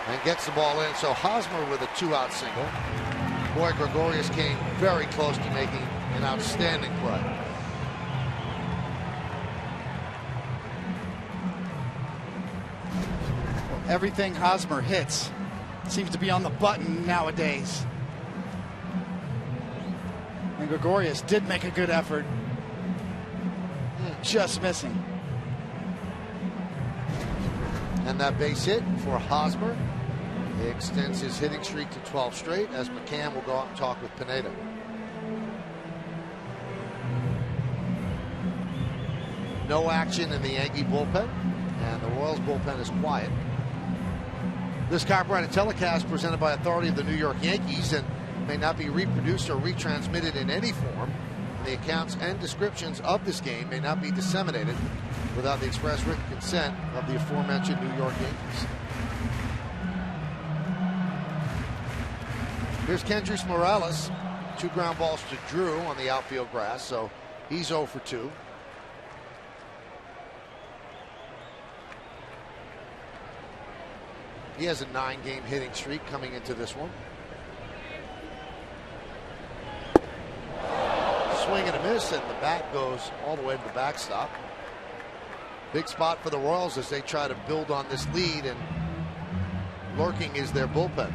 and gets the ball in. So Hosmer with a 2-out single. Boy, Gregorius came very close to making an outstanding play. Everything Hosmer hits seems to be on the button nowadays. And Gregorius did make a good effort. Just missing. And that base hit for Hosmer. He extends his hitting streak to 12 straight as McCann will go out and talk with Pineda. No action in the Yankee bullpen, and the Royals bullpen is quiet. This copyrighted telecast presented by authority of the New York Yankees and may not be reproduced or retransmitted in any form. The accounts and descriptions of this game may not be disseminated without the express written consent of the aforementioned New York Yankees. Here's Kendrys Morales. 2 ground balls to Drew on the outfield grass, so he's 0 for 2. He has a 9-game hitting streak coming into this one. swing and a miss, and the bat goes all the way to the backstop. Big spot for the Royals as they try to build on this lead, and lurking is their bullpen.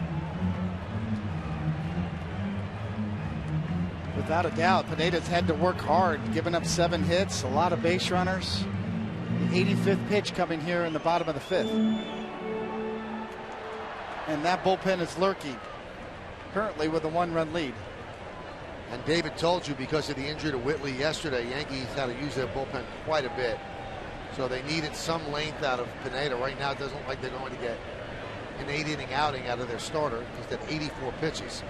Without a doubt, Pineda's had to work hard, giving up 7 hits, a lot of base runners. The 85th pitch coming here in the bottom of the 5th. And that bullpen is lurking, currently with a 1-run lead. And David told you, because of the injury to Whitley yesterday, Yankees had to use their bullpen quite a bit. So they needed some length out of Pineda. Right now it doesn't look like they're going to get an 8-inning outing out of their starter. He's had 84 pitches.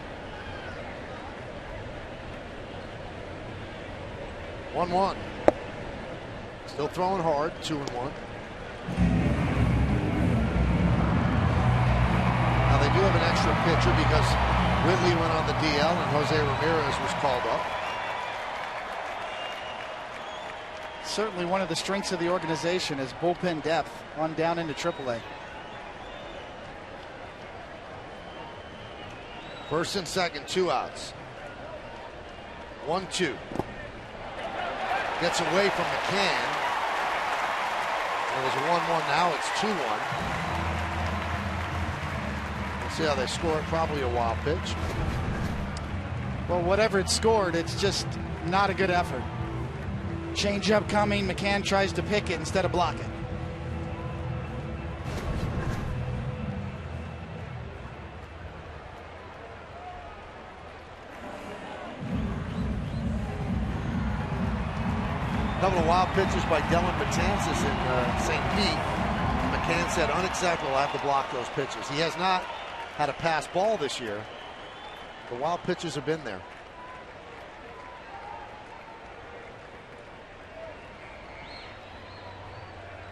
1-1. Still throwing hard, 2-1. Now they do have an extra pitcher because Whitley went on the DL and Jose Ramirez was called up. Certainly one of the strengths of the organization is bullpen depth on down into AAA. First and second, 2 outs. 1-2. Gets away from McCann. It was a 1-1. Now it's 2-1. Let's see how they score it. Probably a wild pitch. Well, whatever it scored, it's just not a good effort. Change-up coming. McCann tries to pick it instead of block it. A couple of wild pitches by Dylan Betances in St. Pete. McCann said unacceptable. I have to block those pitches. He has not had a pass ball this year. The wild pitches have been there.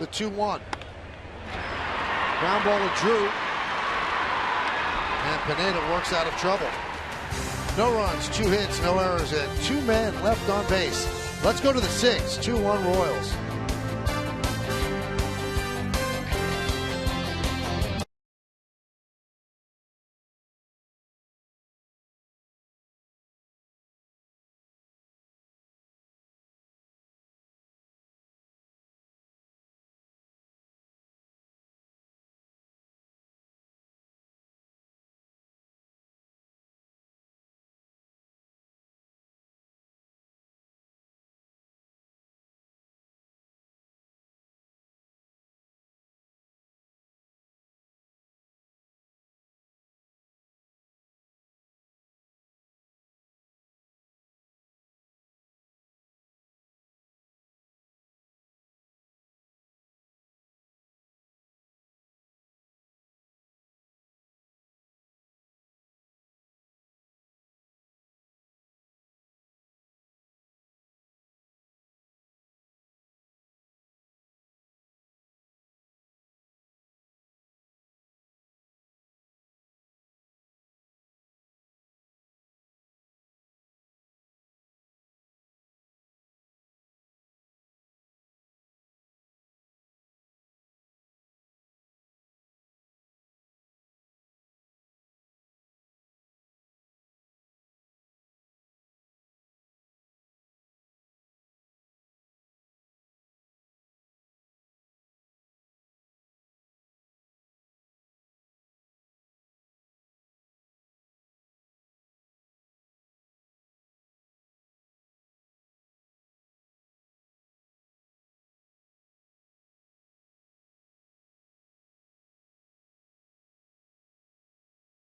The 2-1. Ground ball to Drew. And Pineda works out of trouble. No runs, 2 hits, no errors, and 2 men left on base. Let's go to the 6th. 2-1 Royals.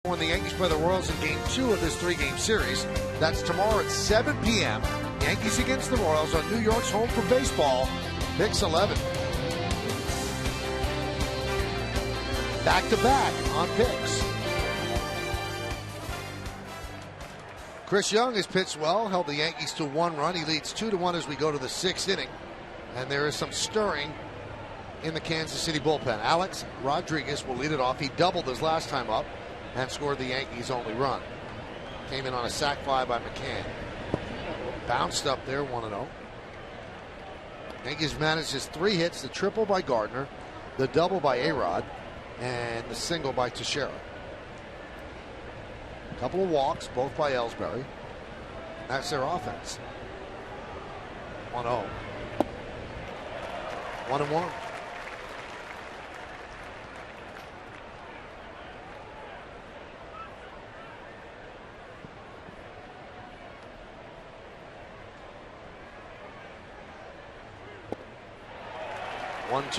When the Yankees play the Royals in Game 2 of this 3-game series. That's tomorrow at 7 p.m. Yankees against the Royals on New York's Home for Baseball, Pix 11. Back-to-back on Pix. Chris Young has pitched well, held the Yankees to 1 run. He leads 2-1 as we go to the 6th inning. And there is some stirring in the Kansas City bullpen. Alex Rodriguez will lead it off. He doubled his last time up and scored the Yankees' only run. Came in on a sac fly by McCann. Bounced up there, 1-0. Yankees managed his 3 hits, the triple by Gardner, the double by A-Rod, and the single by Teixeira. A couple of walks, both by Ellsbury. That's their offense. 1-0. 1-1.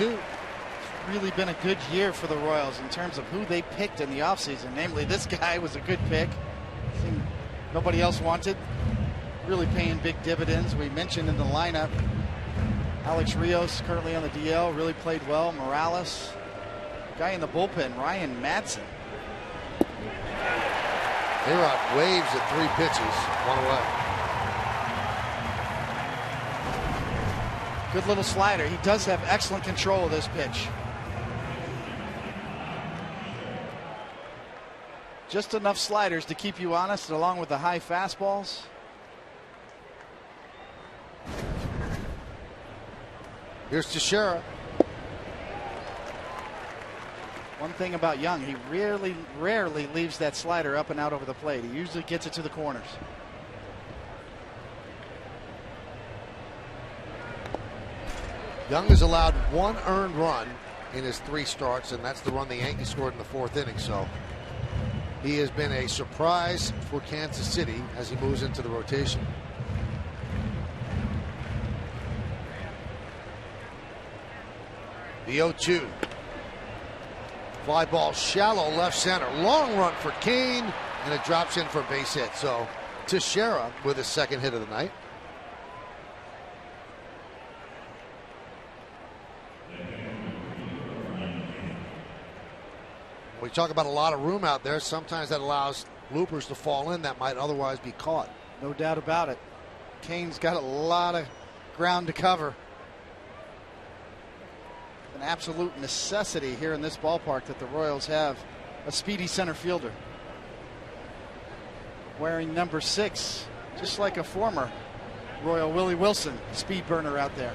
It's really been a good year for the Royals in terms of who they picked in the offseason. Namely, this guy was a good pick. Nobody else wanted. Really paying big dividends. We mentioned in the lineup, Alex Rios currently on the DL, really played well. Morales, guy in the bullpen, Ryan Madsen. A-Rod waves at 3 pitches, 1 away. Good little slider. He does have excellent control of this pitch. Just enough sliders to keep you honest, along with the high fastballs. Here's Teixeira. One thing about Young, he rarely leaves that slider up and out over the plate. He usually gets it to the corners. Young has allowed 1 earned run in his 3 starts, and that's the run the Yankees scored in the 4th inning. So he has been a surprise for Kansas City as he moves into the rotation. The 0-2. Fly ball shallow left center. Long run for Kane, and it drops in for a base hit. So Teixeira with his 2nd hit of the night. We talk about a lot of room out there. Sometimes that allows loopers to fall in that might otherwise be caught. No doubt about it. Kane's got a lot of ground to cover. An absolute necessity here in this ballpark that the Royals have a speedy center fielder. Wearing number 6, just like a former Royal, Willie Wilson, speed burner out there.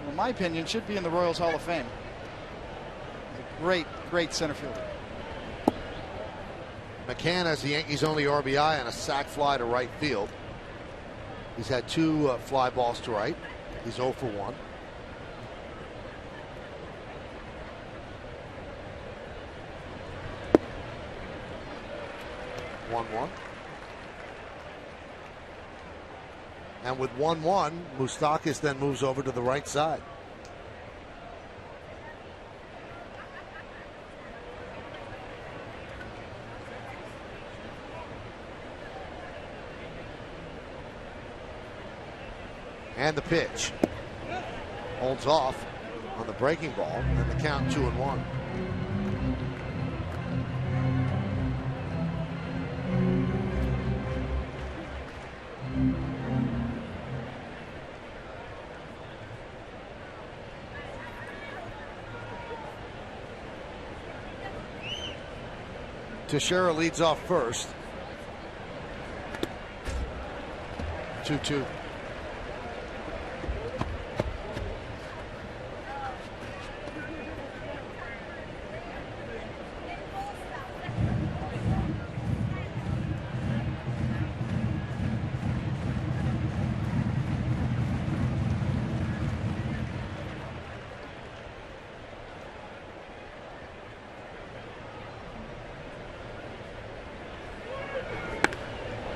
Well, in my opinion, should be in the Royals Hall of Fame. Great center fielder. McCann has the Yankees' only RBI and a sac fly to right field. He's had 2 fly balls to right. He's 0 for 1. And with 1-1, Moustakas then moves over to the right side. And the pitch holds off on the breaking ball, and the count 2-1. Teixeira leads off first. 2-2.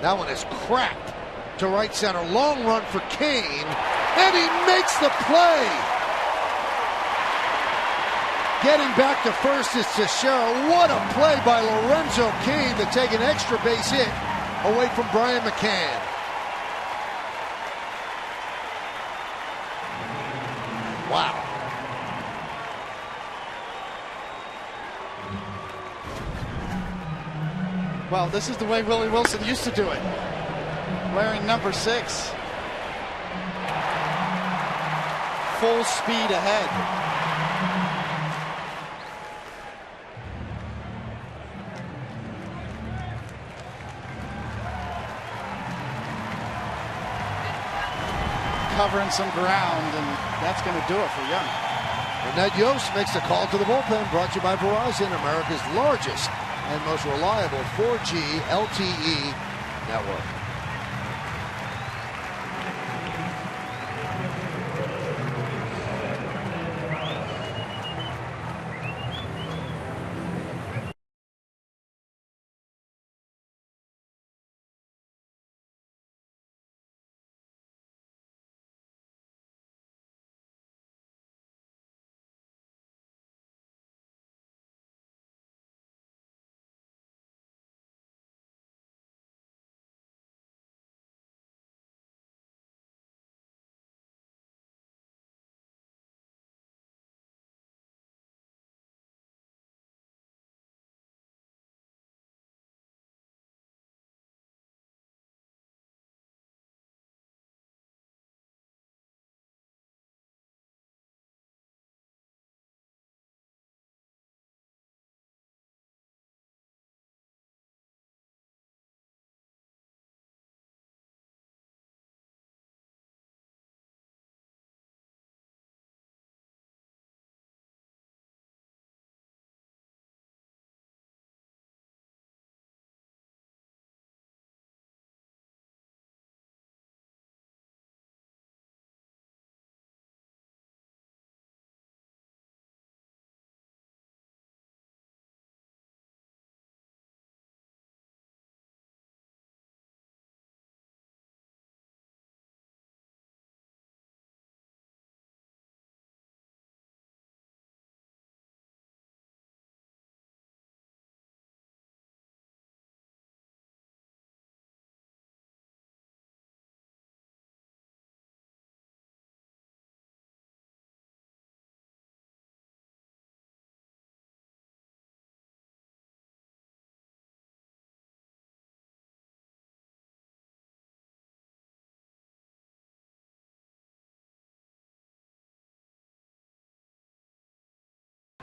That one is cracked to right center. Long run for Kane, and he makes the play. Getting back to first is Teixeira. What a play by Lorenzo Kane to take an extra base hit away from Brian McCann. Wow. Well, this is the way Willie Wilson used to do it. Wearing number 6. Full speed ahead. Covering some ground, and that's going to do it for Young. And Ned Yost makes the call to the bullpen, brought to you by Verizon, America's largest and most reliable 4G LTE network.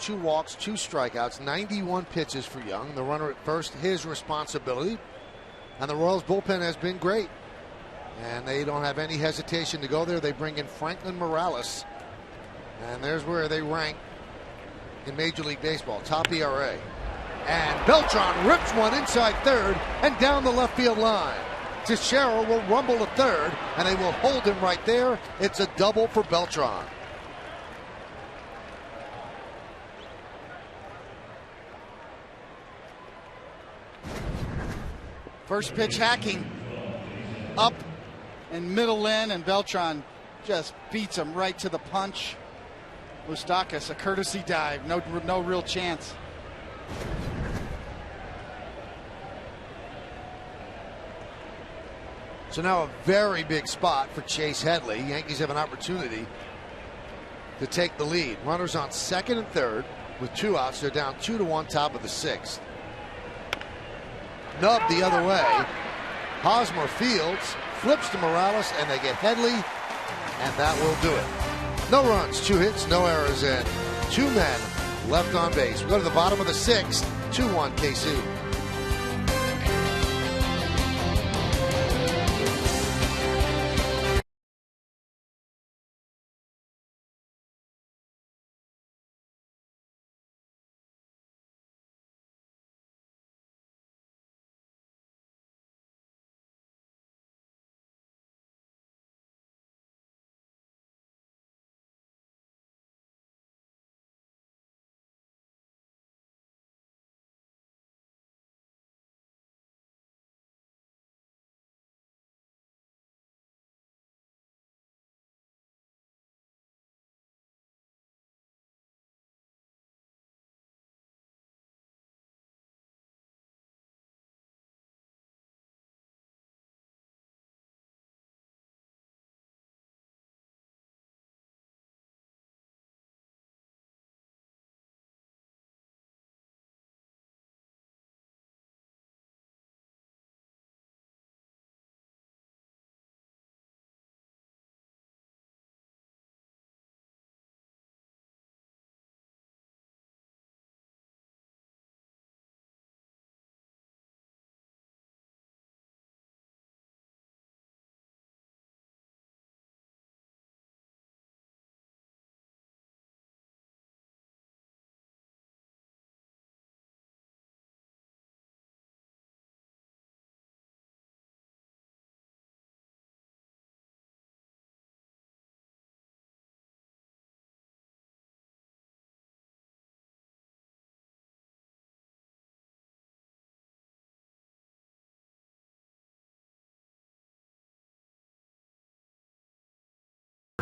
2 walks, 2 strikeouts, 91 pitches for Young. The runner at first, his responsibility. And the Royals bullpen has been great. And they don't have any hesitation to go there. They bring in Franklin Morales. And there's where they rank in Major League Baseball. Top ERA. And Beltran rips one inside third and down the left field line. Teixeira will rumble to third, and they will hold him right there. It's a double for Beltran. First pitch hacking up and middle in, and Beltran just beats him right to the punch. Moustakas, a courtesy dive, no real chance. So now a very big spot for Chase Headley. Yankees have an opportunity to take the lead. Runners on second and third with 2 outs. They're down 2-1 top of the 6th. Nub the other way. Hosmer fields, flips to Morales, and they get Headley, and that will do it. No runs, 2 hits, no errors, and 2 men left on base. We go to the bottom of the 6th, 2-1 KC.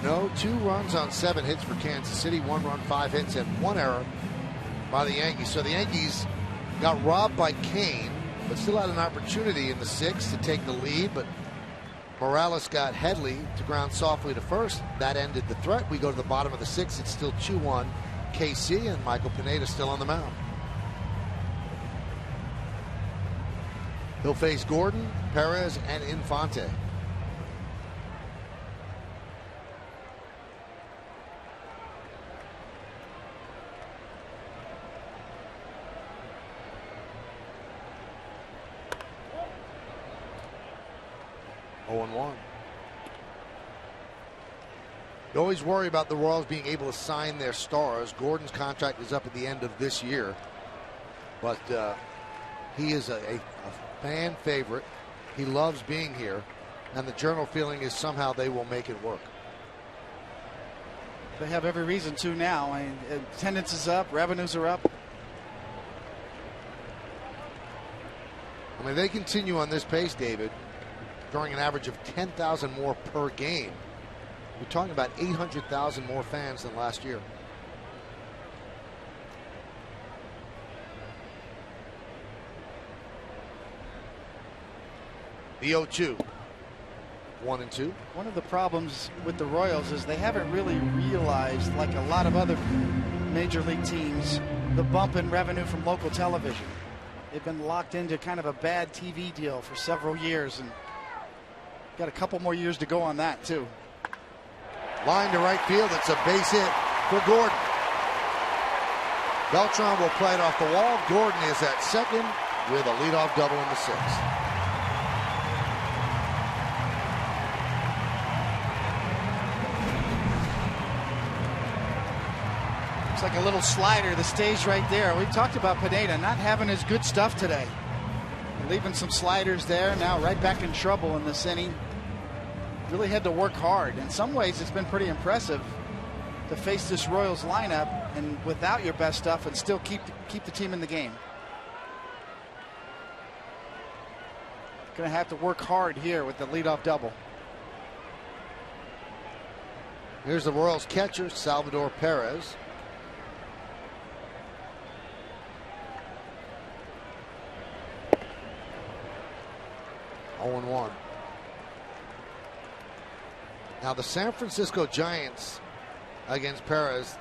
No, 2 runs on 7 hits for Kansas City, 1 run, 5 hits, and 1 error by the Yankees. So the Yankees got robbed by Kane, but still had an opportunity in the 6th to take the lead. But Morales got Headley to ground softly to first. That ended the threat. We go to the bottom of the 6th. It's still 2-1 KC, and Michael Pineda still on the mound. He'll face Gordon, Perez, and Infante. You always worry about the Royals being able to sign their stars. Gordon's contract is up at the end of this year, but he is a fan favorite. He loves being here, and the general feeling is somehow they will make it work. They have every reason to now. I mean, attendance is up, revenues are up. I mean, they continue on this pace, David, drawing an average of 10,000 more per game. We're talking about 800,000 more fans than last year. The 0-2. 1-2. One of the problems with the Royals is they haven't really realized, like a lot of other major league teams, the bump in revenue from local television. They've been locked into kind of a bad TV deal for several years, and got a couple more years to go on that too. Line to right field. It's a base hit for Gordon. Beltran will play it off the wall. Gordon is at second with a leadoff double in the sixth. It's like a little slider that stays right there. We talked about Pineda not having his good stuff today. Leaving some sliders there. Now right back in trouble in this inning. Really had to work hard. In some ways, it's been pretty impressive to face this Royals lineup and without your best stuff and still keep the team in the game. Going to have to work hard here with the leadoff double. Here's the Royals catcher, Salvador Perez. Oh, 0-1. Now the San Francisco Giants against Perez,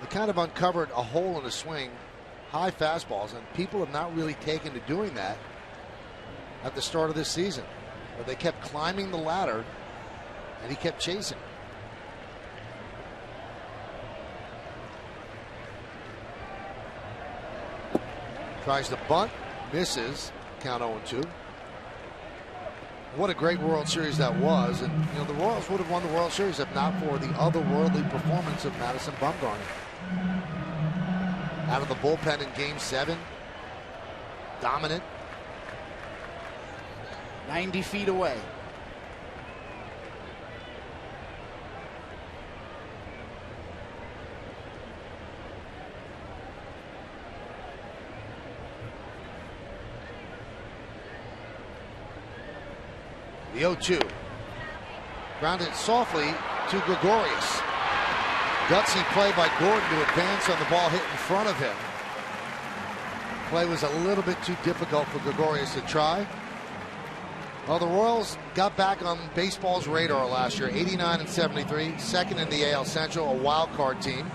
they kind of uncovered a hole in the swing, high fastballs, and people have not really taken to doing that at the start of this season. But they kept climbing the ladder, and he kept chasing. Tries to bunt, misses, count 0-2. What a great World Series that was. And, you know, the Royals would have won the World Series if not for the otherworldly performance of Madison Bumgarner. Out of the bullpen in Game 7. Dominant. 90 feet away. The 0-2. Grounded softly to Gregorius. Gutsy play by Gordon to advance on the ball hit in front of him. Play was a little bit too difficult for Gregorius to try. Well, the Royals got back on baseball's radar last year, 89-73, second in the AL Central, a wild card team.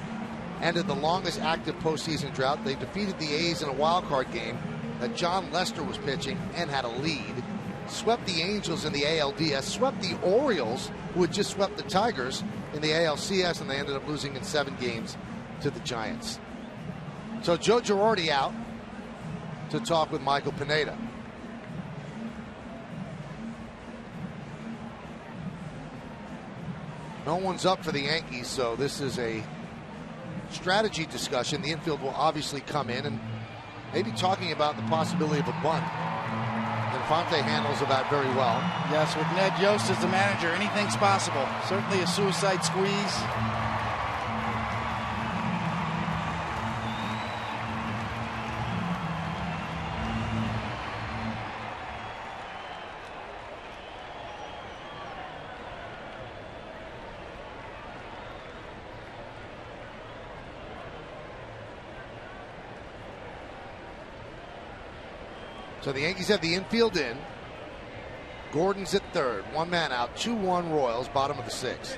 Ended the longest active postseason drought. They defeated the A's in a wild card game that John Lester was pitching and had a lead. Swept the Angels in the ALDS, swept the Orioles, who had just swept the Tigers in the ALCS, and they ended up losing in 7 games to the Giants. So Joe Girardi out to talk with Michael Pineda. No one's up for the Yankees, so this is a strategy discussion. The infield will obviously come in and maybe talking about the possibility of a bunt. Infante handles that very well. Yes, with Ned Yost as the manager, anything's possible. Certainly a suicide squeeze. So the Yankees have the infield in. Gordon's at third. One man out. 2-1 Royals, bottom of the sixth.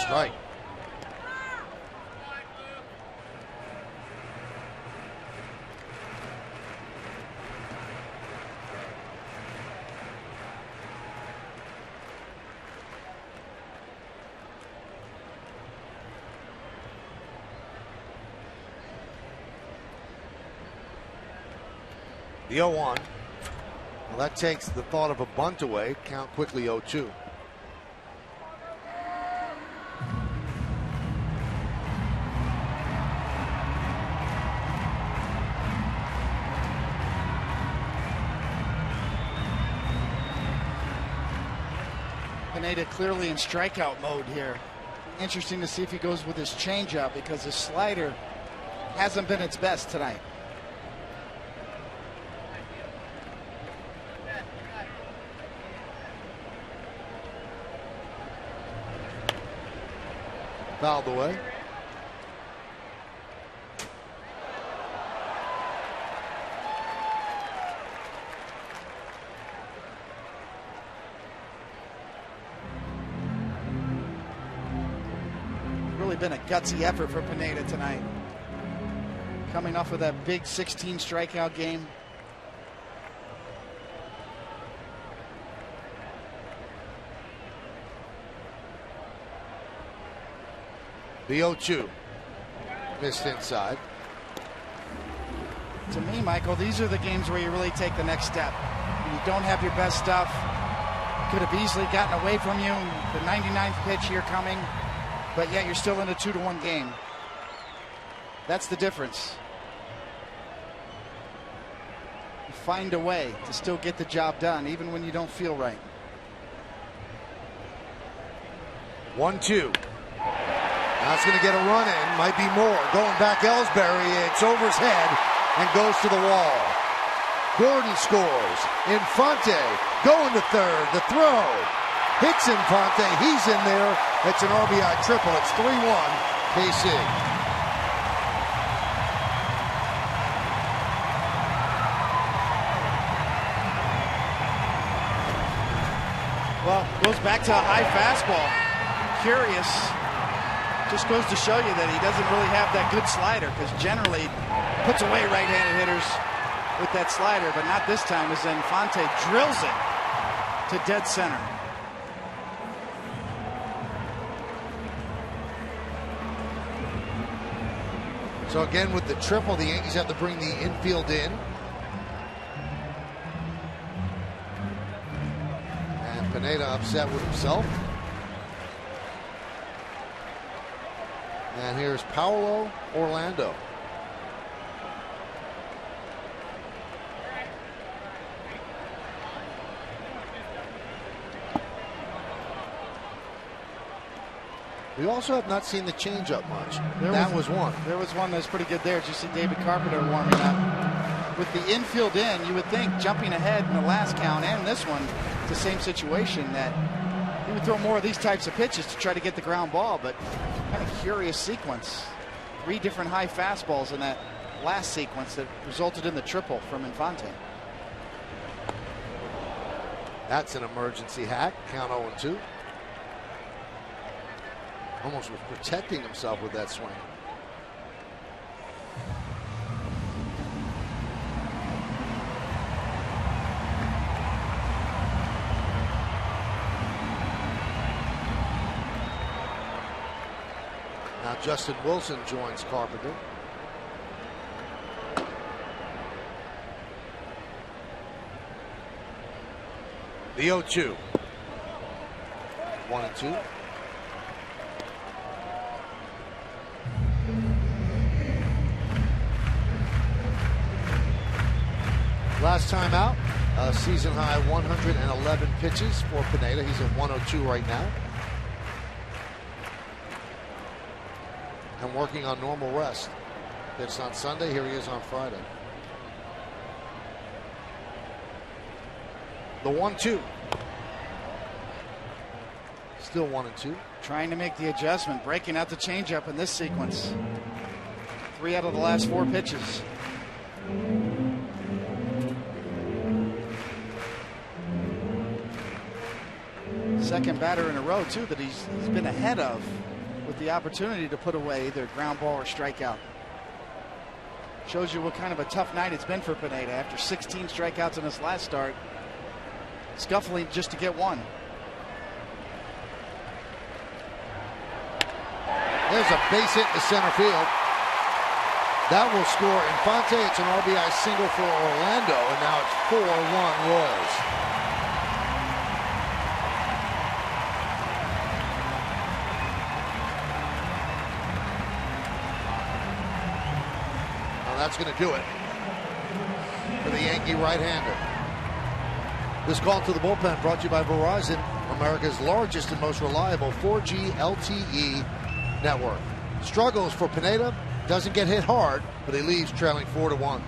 Strike. The 0-1. Well, that takes the thought of a bunt away. Count quickly 0-2. Pineda clearly in strikeout mode here. Interesting to see if he goes with his changeup because his slider hasn't been its best tonight. Fouled away. Really been a gutsy effort for Pineda tonight. Coming off of that big 16 strikeout game. The 0-2. Missed inside. To me, Michael, these are the games where you really take the next step. When you don't have your best stuff, could have easily gotten away from you. The 99th pitch here coming, but yet you're still in a 2-1 game. That's the difference. You find a way to still get the job done, even when you don't feel right. 1-2. Now it's going to get a run in. Might be more. Going back Ellsbury. It's over his head and goes to the wall. Gordon scores. Infante going to third. The throw. Hits Infante. He's in there. It's an RBI triple. It's 3-1 KC. Well, goes back to a high fastball. Curious. Just goes to show you that he doesn't really have that good slider, because generally puts away right-handed hitters with that slider, but not this time, as Infante drills it to dead center. So again, with the triple, the Yankees have to bring the infield in. And Pineda upset with himself. And here's Paulo Orlando. We also have not seen the changeup much. That was one. There was one that was pretty good there. Did you see David Carpenter warming up? With the infield in, you would think jumping ahead in the last count and this one, it's the same situation, that he would throw more of these types of pitches to try to get the ground ball, but kind of curious sequence. 3 different high fastballs in that last sequence that resulted in the triple from Infante. That's an emergency hack. Count 0-2. Almost was protecting himself with that swing. Now Justin Wilson joins Carpenter. The 0-2. 1-2. Last time out, season high 111 pitches for Pineda. He's at 102 right now. And working on normal rest. Pitched on Sunday, here he is on Friday. The 1-2. Still 1-2. Trying to make the adjustment, breaking out the changeup in this sequence. 3 out of the last 4 pitches. Second batter in a row, too, that he's been ahead of, with the opportunity to put away either ground ball or strikeout. Shows you what kind of a tough night it's been for Pineda after 16 strikeouts in his last start, scuffling just to get one. There's a base hit to center field. That will score Infante. It's an RBI single for Orlando, and now it's 4-1 Royals. That's going to do it for the Yankee right-hander. This call to the bullpen brought to you by Verizon, America's largest and most reliable 4G LTE network. Struggles for Pineda, doesn't get hit hard, but he leaves trailing 4-1.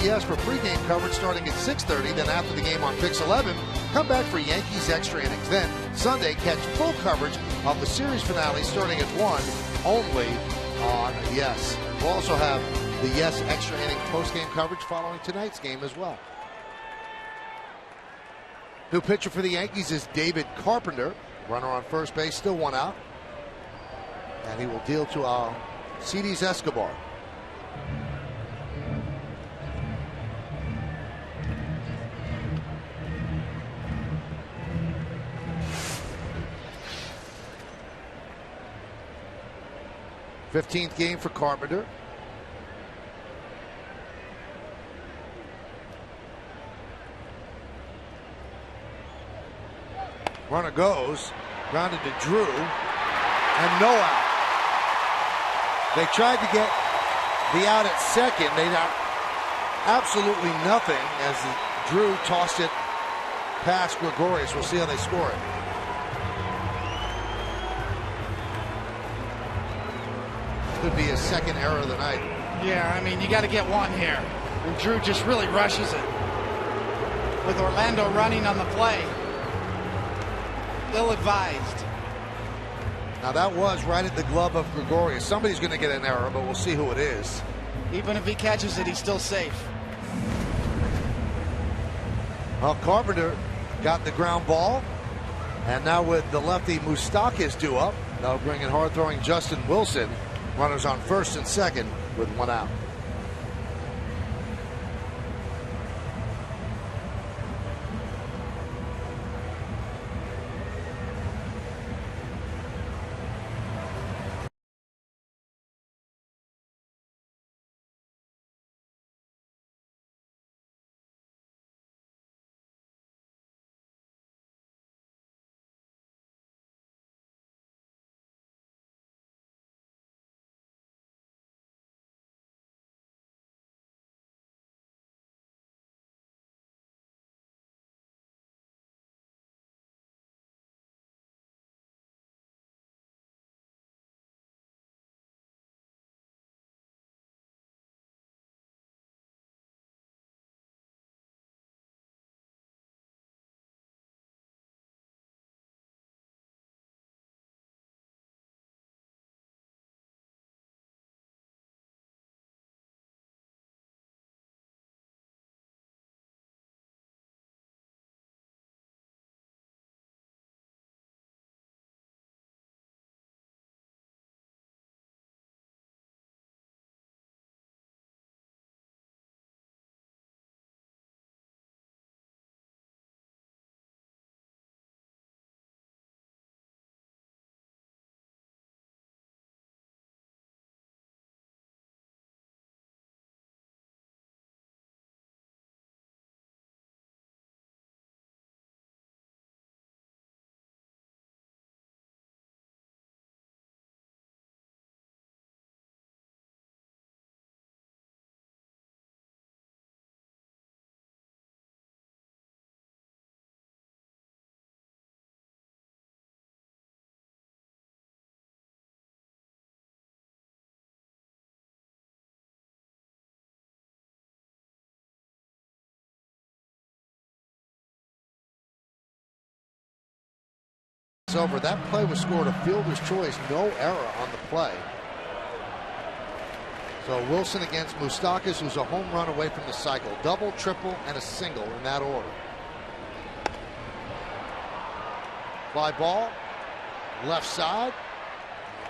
CBS for pregame coverage starting at 6:30. Then after the game on Pix 11, come back for Yankees extra innings. Then Sunday, catch full coverage of the series finale starting at 1 only on Yes. We'll also have the Yes extra inning postgame coverage following tonight's game as well. New pitcher for the Yankees is David Carpenter. Runner on first base, still one out. And he will deal to Alcides Escobar. '15th game for Carpenter. Runner goes, grounded to Drew, and no out. They tried to get the out at second. They got absolutely nothing as Drew tossed it past Gregorius. We'll see how they score it. Could be his second error of the night. Yeah, I mean, you got to get one here. And Drew just really rushes it. With Orlando running on the play. Ill-advised. Now that was right at the glove of Gregorius. Somebody's going to get an error, but we'll see who it is. Even if he catches it, he's still safe. Well, Carpenter got the ground ball. And now with the lefty Moustakas due up, they'll bring in hard-throwing Justin Wilson. Runners on first and second with one out. Over. That play was scored a fielder's choice, no error on the play. So Wilson against Moustakas, who's a home run away from the cycle. Double, triple, and a single in that order. Fly ball, left side.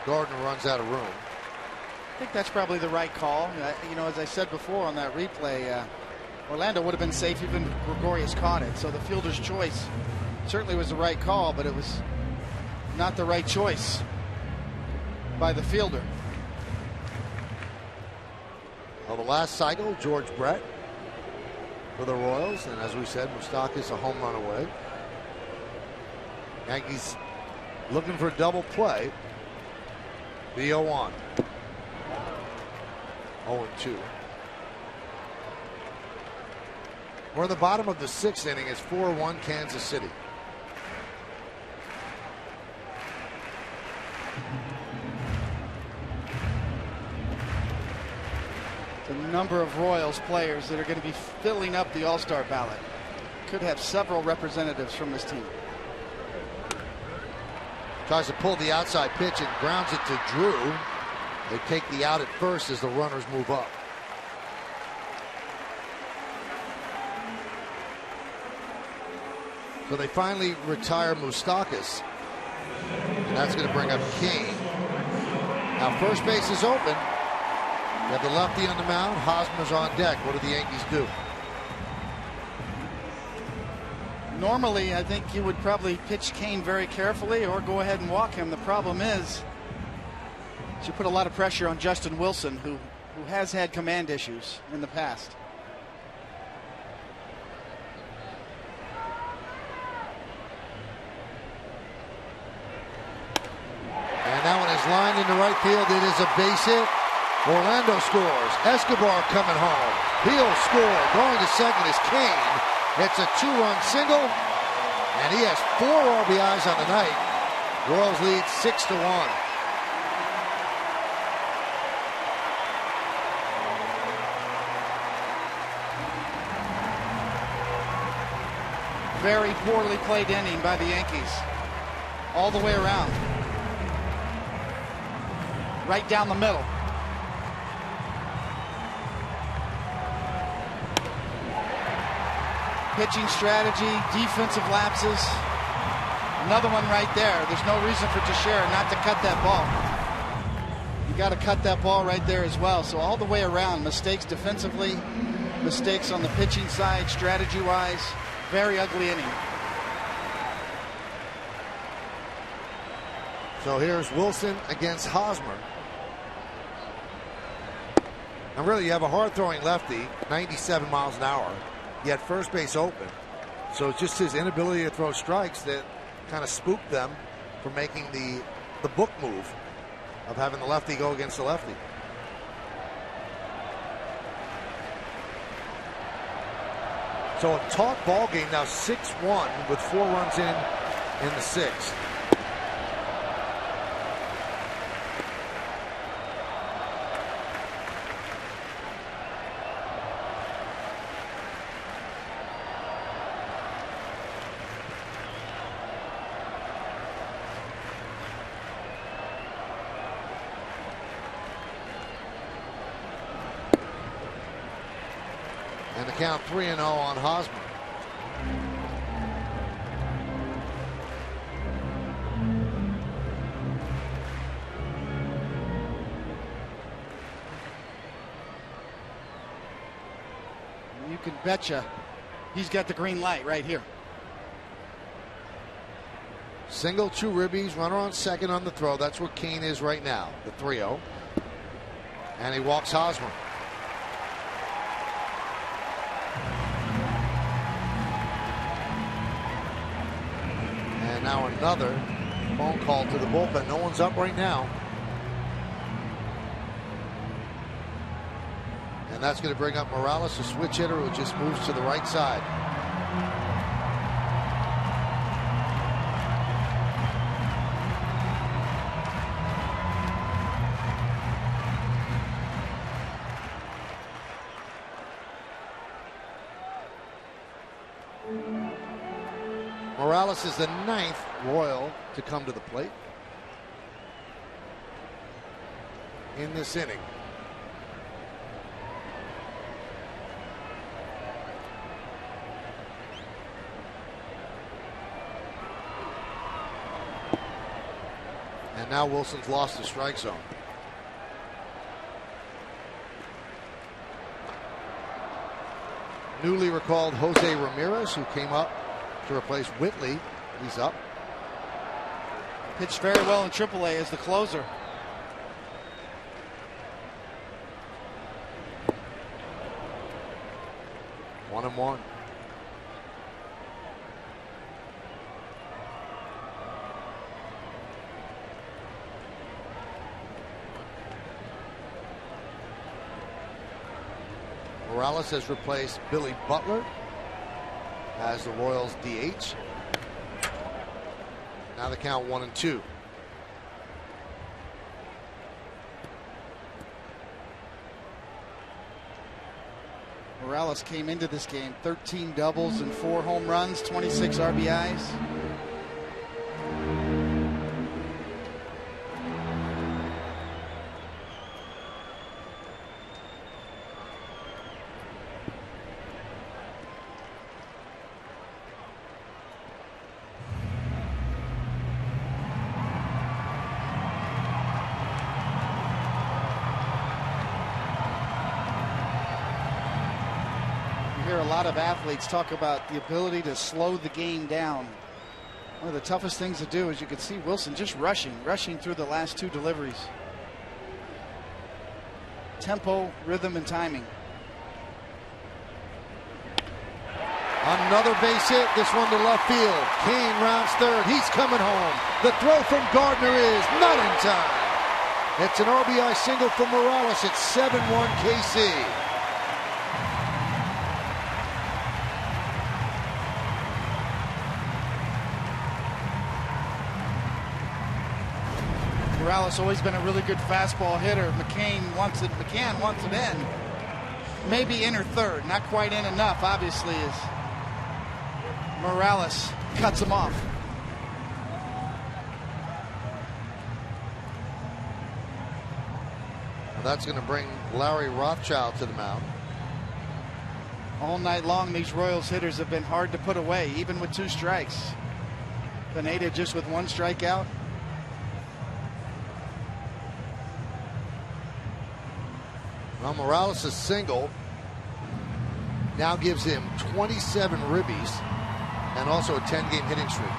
Gardner runs out of room. I think that's probably the right call. You know, as I said before on that replay, Orlando would have been safe even if Gregorius caught it. So the fielder's choice certainly was the right call, but it was not the right choice by the fielder. Well, the last cycle, George Brett for the Royals, and as we said, Moustakas a home run away. Yankees looking for a double play. The 0-1. 0-2. We're in the bottom of the sixth inning. It's 4-1 Kansas City. number of Royals players that are going to be filling up the All-Star ballot. Could have several representatives from this team. Tries to pull the outside pitch and grounds it to Drew. They take the out at first as the runners move up. So they finally retire Moustakas. And that's going to bring up Kane. Now first base is open. You have the lefty on the mound. Hosmer's on deck. What do the Yankees do? Normally, I think you would probably pitch Kane very carefully or go ahead and walk him. The problem is you put a lot of pressure on Justin Wilson, who has had command issues in the past. And that one is lined into right field. It is a base hit. Orlando scores. Escobar coming home. He'll score. Going to second is Kane. It's a 2-run single, and he has 4 RBIs on the night. Royals lead 6-1. Very poorly played inning by the Yankees. All the way around. Right down the middle. Pitching strategy, defensive lapses. Another one right there. There's no reason for Teixeira not to cut that ball. You got to cut that ball right there as well. So all the way around, mistakes defensively, mistakes on the pitching side, strategy-wise. Very ugly inning. So here's Wilson against Hosmer. And really, you have a hard-throwing lefty, 97 miles an hour. He had first base open. So it's just his inability to throw strikes that kind of spooked them from making the book move of having the lefty go against the lefty. So a taut ball game now, 6-1 with 4 runs in the 6th. And the count 3-0 on Hosmer. You can betcha he's got the green light right here. Single, 2 ribbies, runner on second on the throw. That's where Kane is right now, the 3-0. And he walks Hosmer. And now another phone call to the bullpen. No one's up right now. And that's going to bring up Morales, a switch hitter who just moves to the right side. Morales is the 9th Royal to come to the plate in this inning. And now Wilson's lost the strike zone. Newly recalled Jose Ramirez, who came up to replace Whitley. He's up. Pitched very well in AAA as the closer. One and one. Morales has replaced Billy Butler as the Royals DH. Now the count 1-2. Morales came into this game 13 doubles and 4 home runs, 26 RBIs. A lot of athletes talk about the ability to slow the game down. One of the toughest things to do, as you can see Wilson just rushing through the last 2 deliveries. Tempo, rhythm, and timing. Another base hit, this one to left field. Kane rounds third, he's coming home. The throw from Gardner is not in time. It's an RBI single for Morales. It's 7-1 KC. Morales always been a really good fastball hitter. McCann wants it in. Maybe in or third, not quite in enough, obviously, as Morales cuts him off. Well, that's going to bring Larry Rothschild to the mound. All night long, these Royals hitters have been hard to put away, even with 2 strikes. Pineda just with 1 strikeout. Well, Morales' single now gives him 27 ribbies and also a 10-game hitting streak.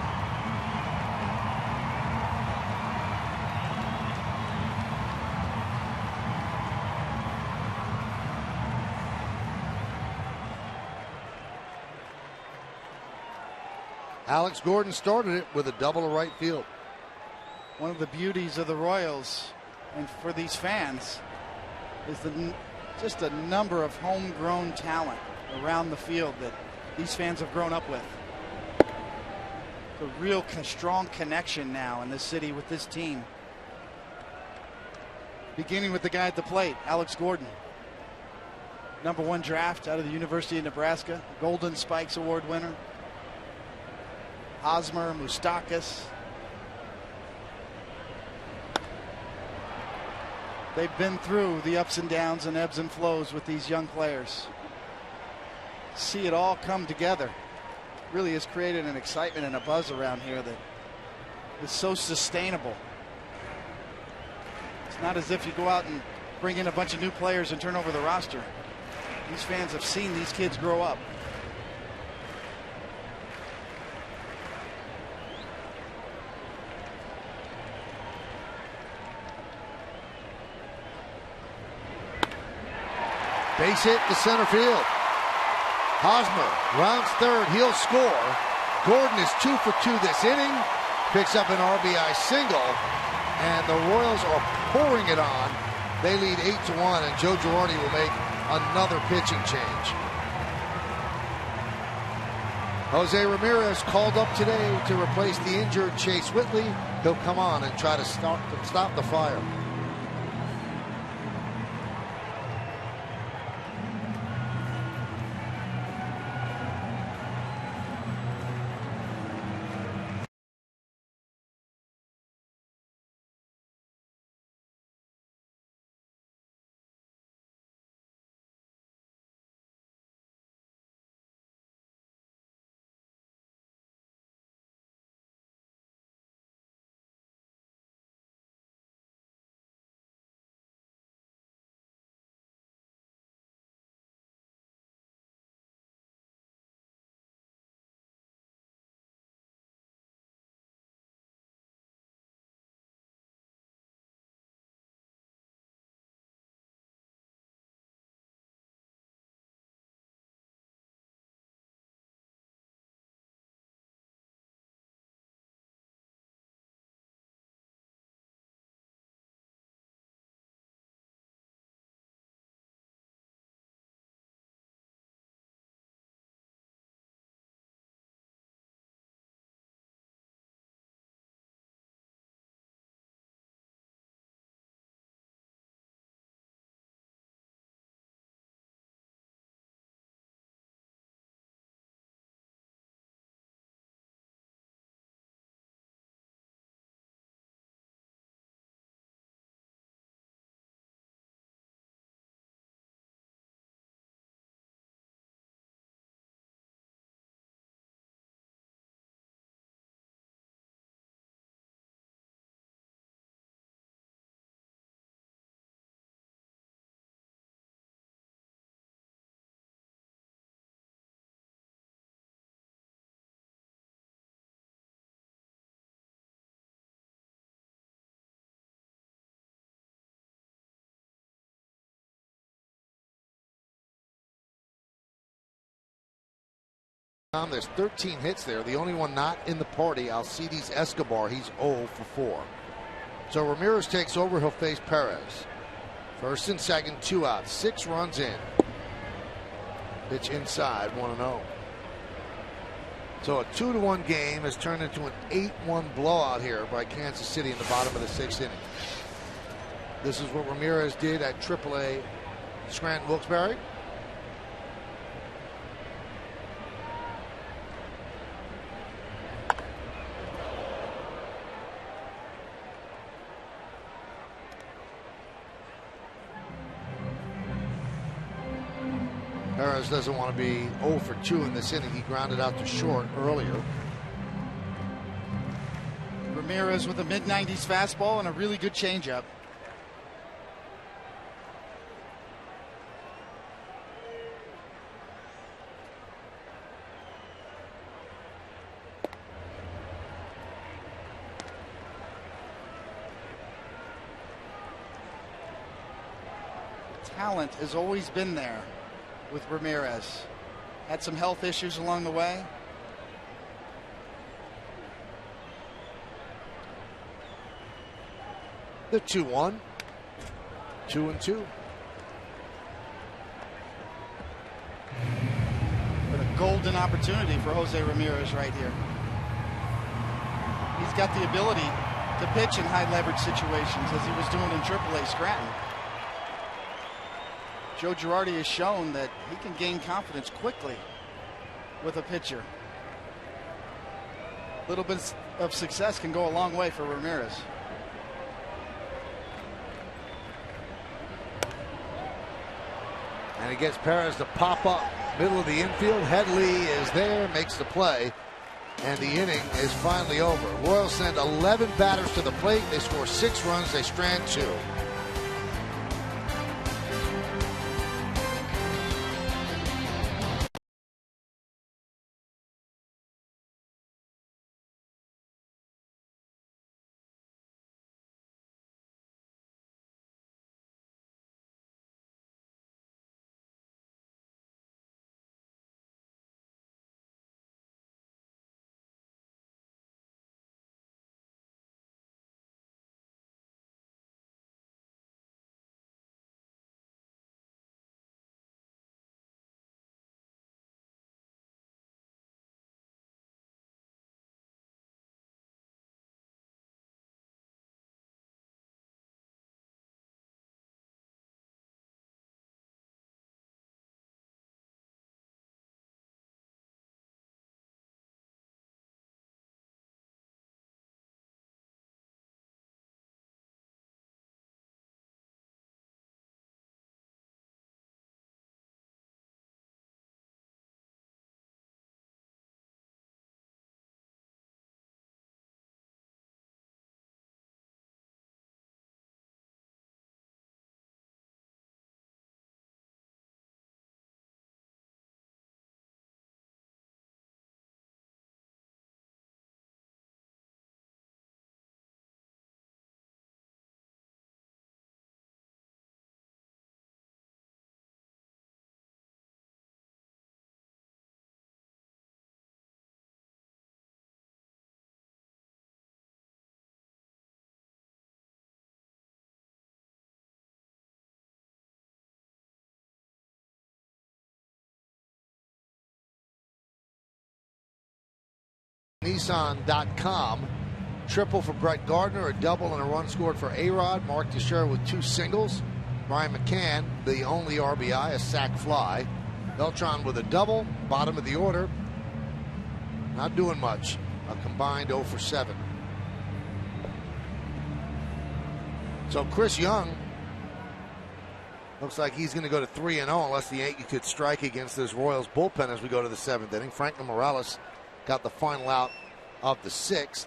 Alex Gordon started it with a double to right field. One of the beauties of the Royals and for these fans is just a number of homegrown talent around the field that these fans have grown up with. A real strong connection now in this city with this team. Beginning with the guy at the plate, Alex Gordon. #1 draft out of the University of Nebraska. Golden Spikes Award winner. Hosmer, Moustakas. They've been through the ups and downs and ebbs and flows with these young players. See it all come together. Really has created an excitement and a buzz around here that is so sustainable. It's not as if you go out and bring in a bunch of new players and turn over the roster. These fans have seen these kids grow up. Base hit to center field. Hosmer rounds third. He'll score. Gordon is 2 for 2 this inning. Picks up an RBI single. And the Royals are pouring it on. They lead 8-1, and Joe Girardi will make another pitching change. Jose Ramirez called up today to replace the injured Chase Whitley. He'll come on and try to stop the fire. There's 13 hits there. The only one not in the party, Alcides Escobar. He's 0 for 4. So Ramirez takes over. He'll face Perez. First and second, 2 outs. 6 runs in. Pitch inside, 1-0. So a 2-1 game has turned into an 8-1 blowout here by Kansas City in the bottom of the 6th inning. This is what Ramirez did at AAA Scranton Wilkes-Barre. Perez doesn't want to be 0 for 2 in this inning. He grounded out to short earlier. Ramirez with a mid-90s fastball and a really good changeup. Talent has always been there with Ramirez. Had some health issues along the way. The 2-1. 2-2. But a golden opportunity for Jose Ramirez right here. He's got the ability to pitch in high leverage situations as he was doing in AAA Scranton. Joe Girardi has shown that he can gain confidence quickly with a pitcher. A little bit of success can go a long way for Ramirez. And he gets Perez to pop up middle of the infield. Headley is there, makes the play, and the inning is finally over. Royals send 11 batters to the plate. They score 6 runs. They strand 2. Nissan.com. Triple for Brett Gardner, a double and a run scored for A-Rod. Mark Teixeira with 2 singles. Brian McCann, the only RBI, a sac fly. Beltran with a double, bottom of the order. Not doing much. A combined 0 for 7. So Chris Young looks like he's going to go to 3-0 unless the Yankees could strike against this Royals bullpen as we go to the 7th inning. Franklin Morales got the final out of the 6th.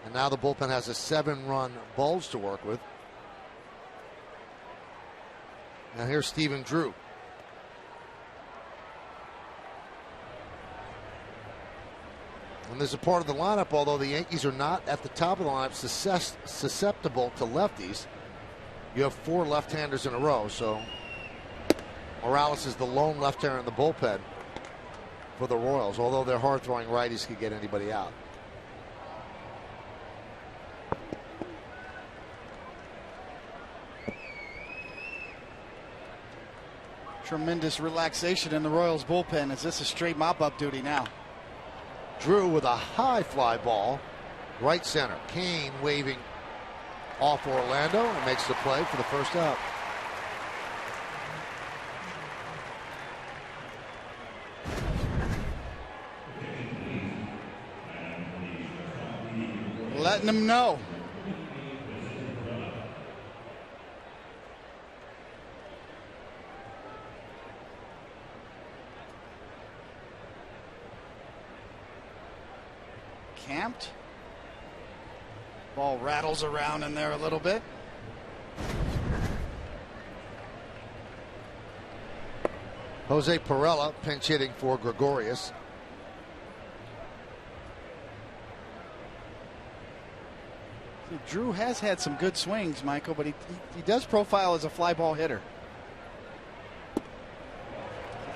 And now the bullpen has a 7-run bulge to work with. Now here's Stephen Drew. And there's a part of the lineup, although the Yankees are not at the top of the lineup susceptible to lefties. You have 4 left-handers in a row, so Morales is the lone left-hander in the bullpen. for the Royals, although their hard-throwing righties could get anybody out. Tremendous relaxation in the Royals bullpen. Is this a straight mop-up duty now? Drew with a high fly ball, right center. Kane waving off Orlando and makes the play for the first out. Letting them know. Camped. Ball rattles around in there a little bit. Jose Perella pinch hitting for Gregorius. See, Drew has had some good swings, Michael, but he does profile as a fly ball hitter.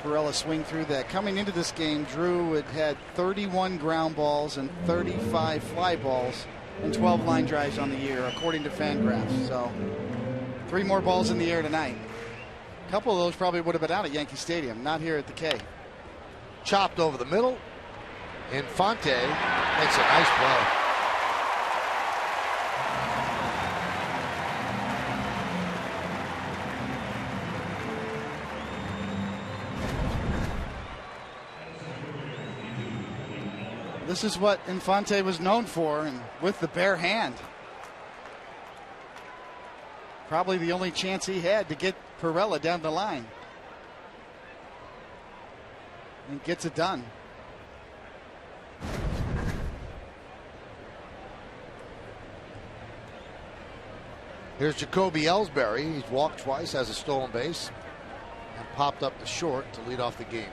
Perella swing through that. Coming into this game, Drew had 31 ground balls and 35 fly balls and 12 line drives on the year, according to Fangraphs. So 3 more balls in the air tonight. A couple of those probably would have been out at Yankee Stadium, not here at the K. Chopped over the middle. Infante makes a nice play. This is what Infante was known for, and with the bare hand. Probably the only chance he had to get Perella down the line. And gets it done. Here's Jacoby Ellsbury. He's walked twice, has a stolen base, and popped up the short to lead off the game.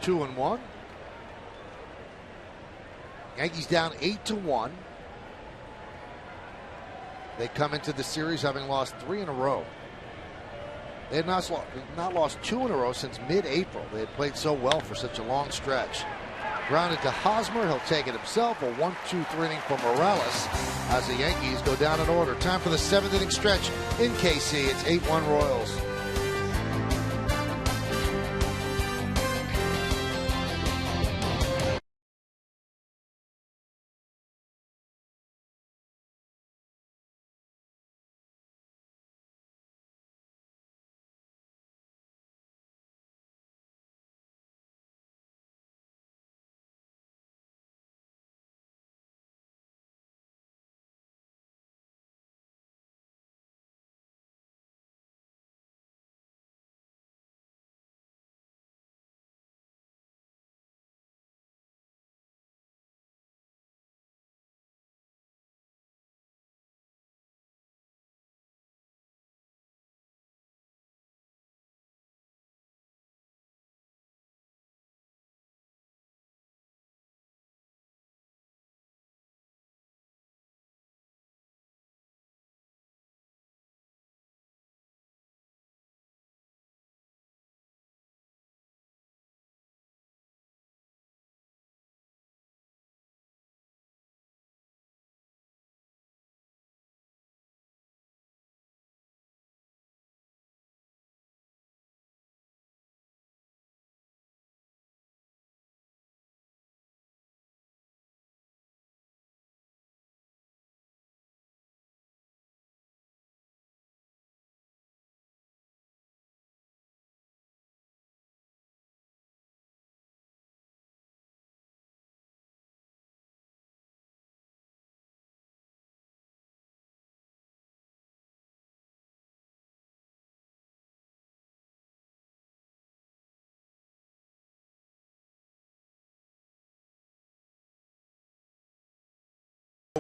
Two and one. Yankees down 8-1. They come into the series having lost 3 in a row. They had not lost 2 in a row since mid-April. They had played so well for such a long stretch. Grounded to Hosmer. He'll take it himself. A 1-2-3 inning for Morales as the Yankees go down in order. Time for the 7th inning stretch in KC. It's 8-1 Royals.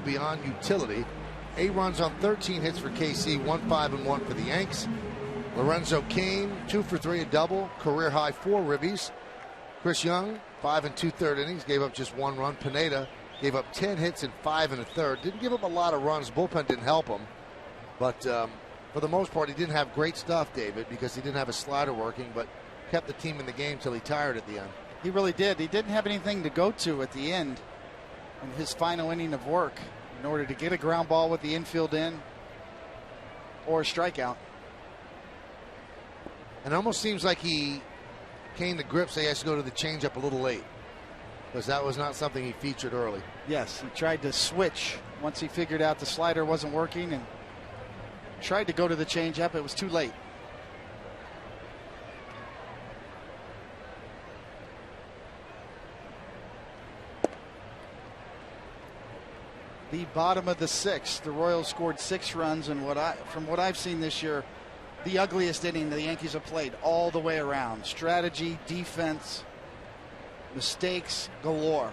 beyond utility. 8 runs on 13 hits for KC, 1-5-1 for the Yanks. Lorenzo Cain, 2 for 3, a double, career high 4 ribbies. Chris Young, 5 2/3 innings, gave up just 1 run. Pineda gave up 10 hits and 5 1/3. Didn't give up a lot of runs. Bullpen didn't help him. But for the most part, he didn't have great stuff, David, because he didn't have his slider working, but kept the team in the game till he tired at the end. He really did. He didn't have anything to go to at the end in his final inning of work in order to get a ground ball with the infield in or a strikeout. And it almost seems like he came to grips that he has to go to the changeup a little late, because that was not something he featured early. Yes, he tried to switch once he figured out the slider wasn't working and tried to go to the changeup. It was too late. The bottom of the 6th, the Royals scored 6 runs, and from what I've seen this year, the ugliest inning the Yankees have played all the way around. Strategy, defense, mistakes galore.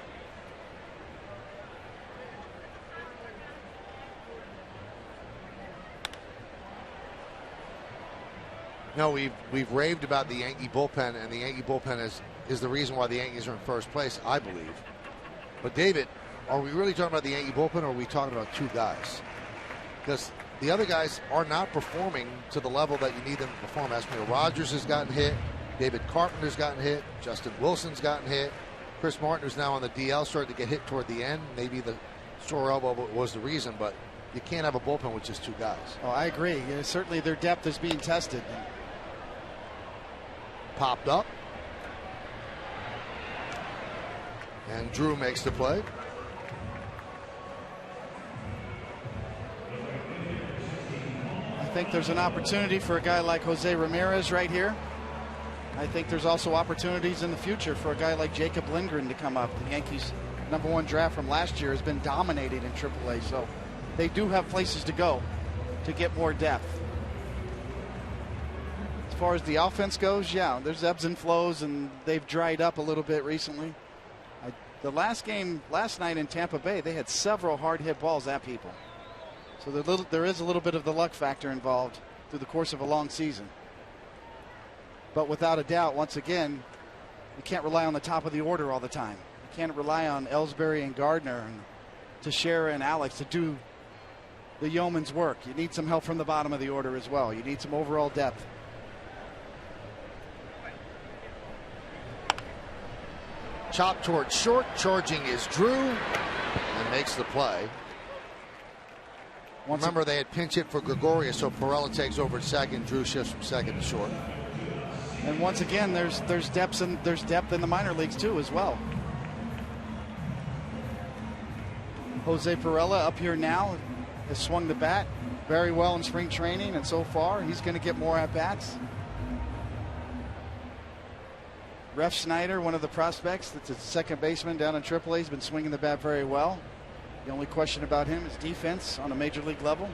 No, we've raved about the Yankee bullpen, and the Yankee bullpen is the reason why the Yankees are in first place, I believe. But David, are we really talking about the Yankee bullpen, or are we talking about 2 guys? Because the other guys are not performing to the level that you need them to perform. Esmir Rogers has gotten hit. David Carpenter's gotten hit. Justin Wilson's gotten hit. Chris Martin, who's now on the DL, started to get hit toward the end. Maybe the sore elbow was the reason, but you can't have a bullpen with just 2 guys. Oh, I agree. Yeah, certainly their depth is being tested. Popped up. And Drew makes the play. I think there's an opportunity for a guy like Jose Ramirez right here. I think there's also opportunities in the future for a guy like Jacob Lindgren to come up. The Yankees' #1 draft from last year has been dominated in AAA, so they do have places to go to get more depth. As far as the offense goes, yeah, there's ebbs and flows, and they've dried up a little bit recently. The last game last night in Tampa Bay, they had several hard hit balls at people. So there is a little bit of the luck factor involved through the course of a long season. But without a doubt, once again, you can't rely on the top of the order all the time. You can't rely on Ellsbury and Gardner and Teixeira and Alex to do the yeoman's work. You need some help from the bottom of the order as well. You need some overall depth. Chop towards short. Charging is Drew and makes the play. Remember, they had pinch hit for Gregorius, so Perella takes over at second. Drew shifts from second to short. And once again, there's depth in the minor leagues too as well. Jose Perella up here now has swung the bat very well in spring training, and so far he's going to get more at bats. Ref Snyder, one of the prospects, that's a second baseman down in AAA, has been swinging the bat very well. The only question about him is defense on a major league level.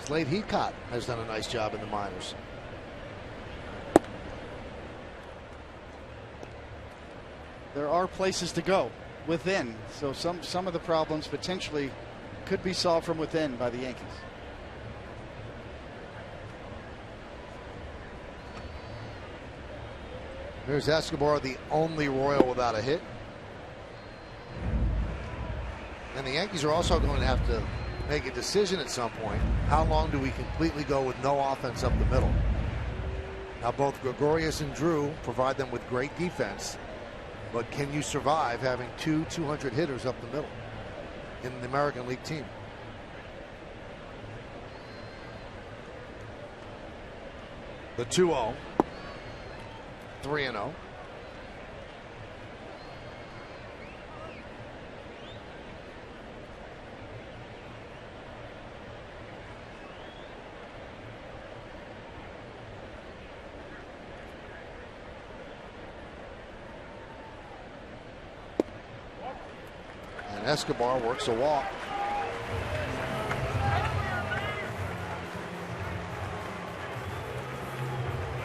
Slade Heathcott has done a nice job in the minors. There are places to go within, so some of the problems potentially could be solved from within by the Yankees. Here's Escobar, the only Royal without a hit. And the Yankees are also going to have to make a decision at some point. How long do we completely go with no offense up the middle? Now, both Gregorius and Drew provide them with great defense, but can you survive having 200 hitters up the middle in the American League team? The 2-0. 3-0. And Escobar works a walk.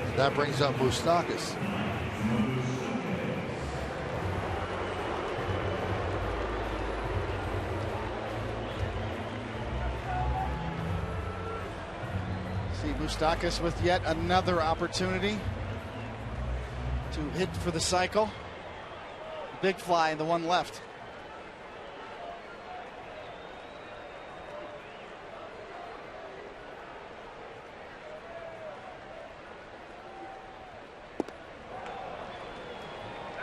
And that brings up Moustakas. See Moustakas with yet another opportunity to hit for the cycle. Big fly and the one left.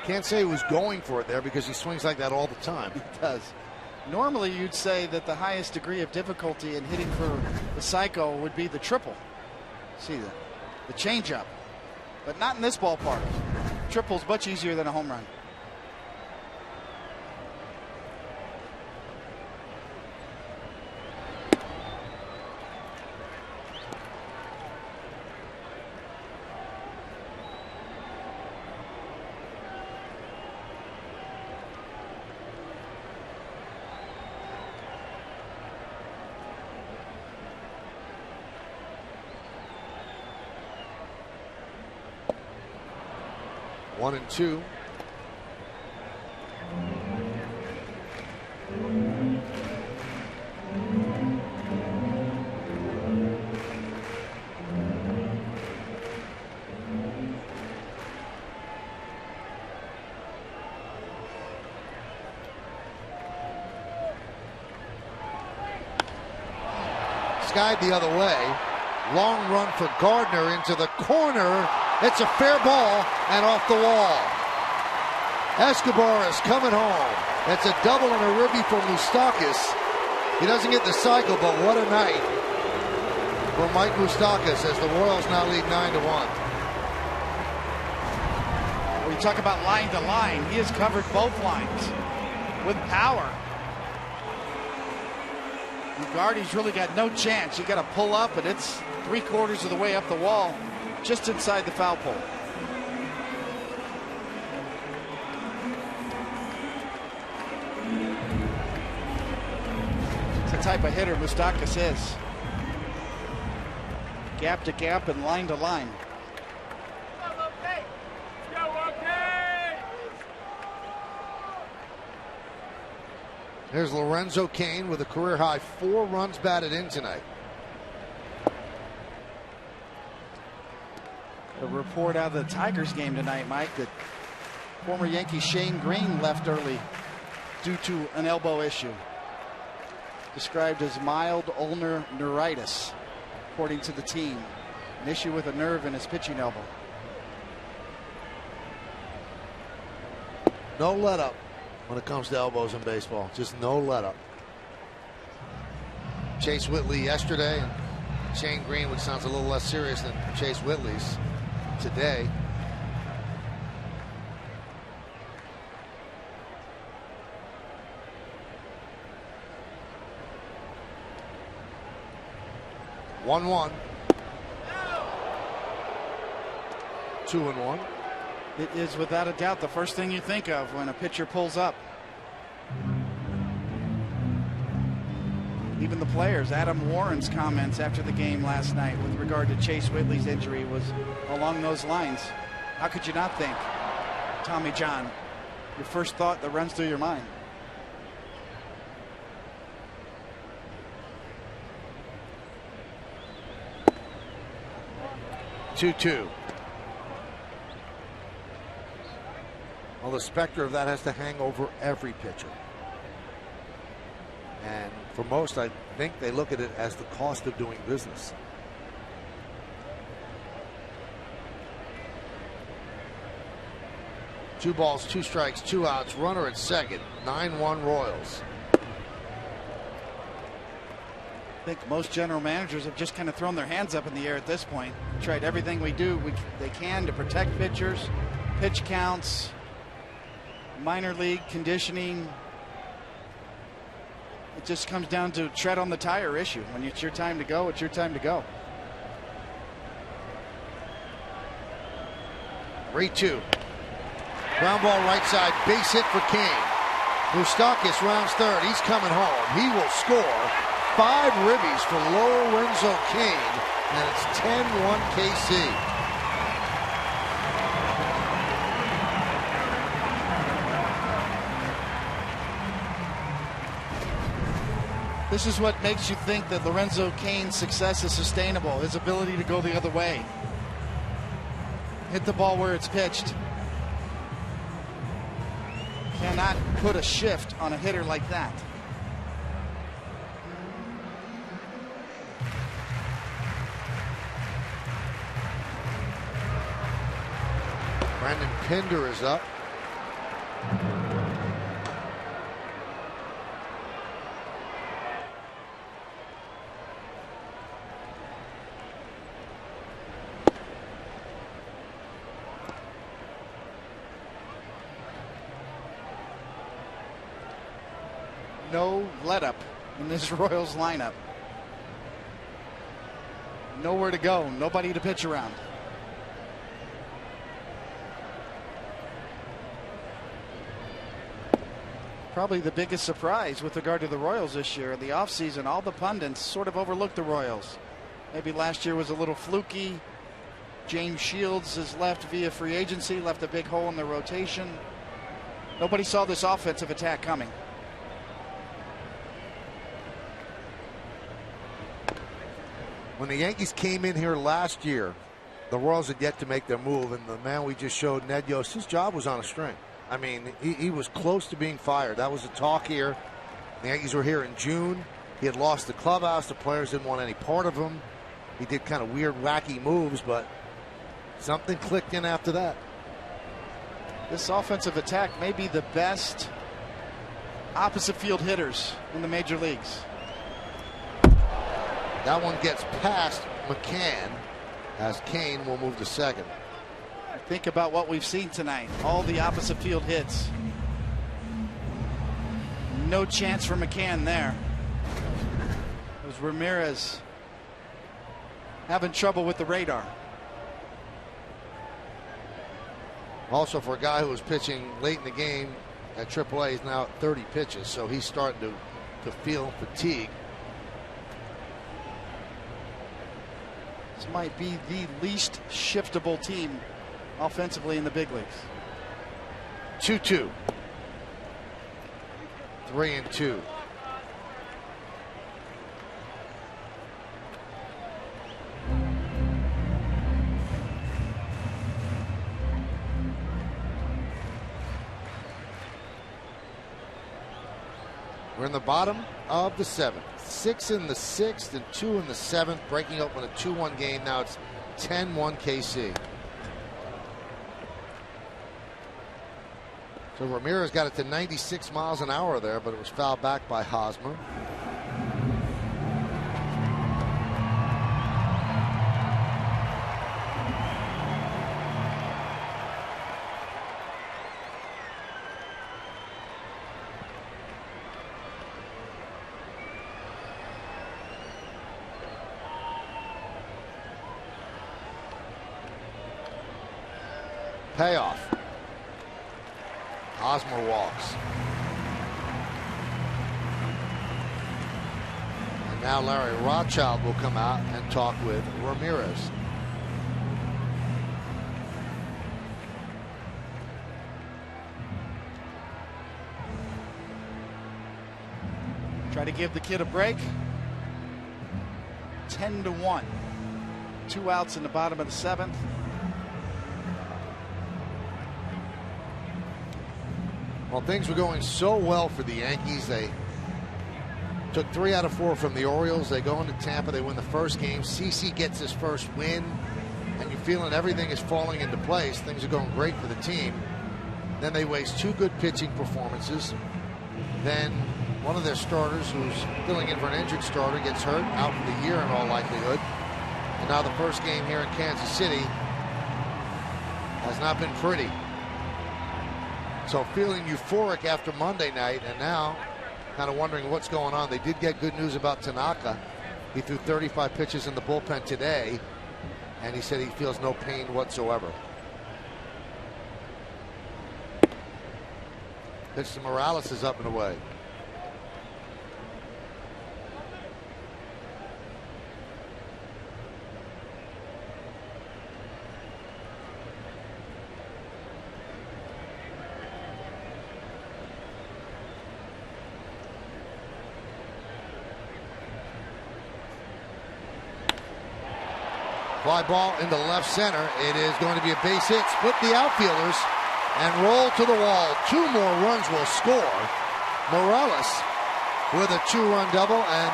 Can't say he was going for it there because he swings like that all the time. He does. Normally you'd say that the highest degree of difficulty in hitting for the cycle would be the triple. See the changeup, but not in this ballpark. Triple's much easier than a home run. One and two. Skied the other way. Long run for Gardner into the corner. It's a fair ball and off the wall. Escobar is coming home. That's a double and a ribby for Moustakas. He doesn't get the cycle, but what a night for Mike Moustakas as the Royals now lead 9-1. When you talk about line to line, he has covered both lines with power. Gardy's really got no chance. You got to pull up, and it's 3/4 of the way up the wall, just inside the foul pole. It's the type of hitter Moustakas is. Gap to gap and line to line. There's Lorenzo Cain with a career-high 4 runs batted in tonight. A report out of the Tigers game tonight, Mike, that former Yankee Shane Green left early due to an elbow issue. Described as mild ulnar neuritis, according to the team. An issue with a nerve in his pitching elbow. No let up when it comes to elbows in baseball. Just no let up. Chase Whitley yesterday and Shane Green, which sounds a little less serious than Chase Whitley's today. One, 2-1. It is without a doubt the first thing you think of when a pitcher pulls up. Even the players, Adam Warren's comments after the game last night with regard to Chase Whitley's injury was along those lines. How could you not think, Tommy John, your first thought that runs through your mind? Two. Well, the specter of that has to hang over every pitcher. And for most, I think they look at it as the cost of doing business. Two balls, 2 strikes, 2 outs, runner at second, 9-1 Royals. I think most general managers have just kind of thrown their hands up in the air at this point. Tried everything they can to protect pitchers, pitch counts, minor league conditioning. It just comes down to tread on the tire issue. When it's your time to go, it's your time to go. 3-2. Ground ball right side, base hit for King. Moustakas rounds third. He's coming home. He will score 5 ribbies for Lorenzo Cain, and it's 10-1 KC. This is what makes you think that Lorenzo Cain's success is sustainable, his ability to go the other way. Hit the ball where it's pitched. Cannot put a shift on a hitter like that. Brandon Pinder is up. No let up in this Royals lineup. Nowhere to go, nobody to pitch around. Probably the biggest surprise with regard to the Royals this year. In the offseason, all the pundits sort of overlooked the Royals. Maybe last year was a little fluky. James Shields has left via free agency, left a big hole in the rotation. Nobody saw this offensive attack coming. When the Yankees came in here last year, the Royals had yet to make their move, and the man we just showed, Ned Yost, his job was on a string. I mean, he was close to being fired. That was the talk here. The Yankees were here in June. He had lost the clubhouse. The players didn't want any part of him. He did kind of weird, wacky moves, but something clicked in after that. This offensive attack may be the best opposite field hitters in the major leagues. That one gets past McCann as Cain will move to second. Think about what we've seen tonight. All the opposite field hits. No chance for McCann there. It was Ramirez having trouble with the radar. Also, for a guy who was pitching late in the game at AAA, he's now at 30 pitches, so he's starting to feel fatigue. This might be the least shiftable team offensively in the big leagues. 2-2. 3-2. We're in the bottom of the seventh. 6 in the sixth and 2 in the seventh, breaking open a 2-1 game. Now it's 10-1 KC. So Ramirez got it to 96 miles an hour there, but it was fouled back by Hosmer. Payoff. Hosmer walks. And now Larry Rothschild will come out and talk with Ramirez. Try to give the kid a break. 10-1. 2 outs in the bottom of the seventh. Well, things were going so well for the Yankees. They took 3 out of 4 from the Orioles. They go into Tampa. They win the first game. CC gets his first win. And you're feeling everything is falling into place. Things are going great for the team. Then they waste 2 good pitching performances. Then one of their starters, who's filling in for an injured starter, gets hurt, out for the year in all likelihood. And now the first game here in Kansas City has not been pretty. So feeling euphoric after Monday night, and now kind of wondering what's going on. They did get good news about Tanaka. He threw 35 pitches in the bullpen today, and he said he feels no pain whatsoever. Pitch to Morales is up and away. Fly ball into left center. It is going to be a base hit. Split the outfielders and roll to the wall. 2 more runs will score. Morales with a 2-run double, and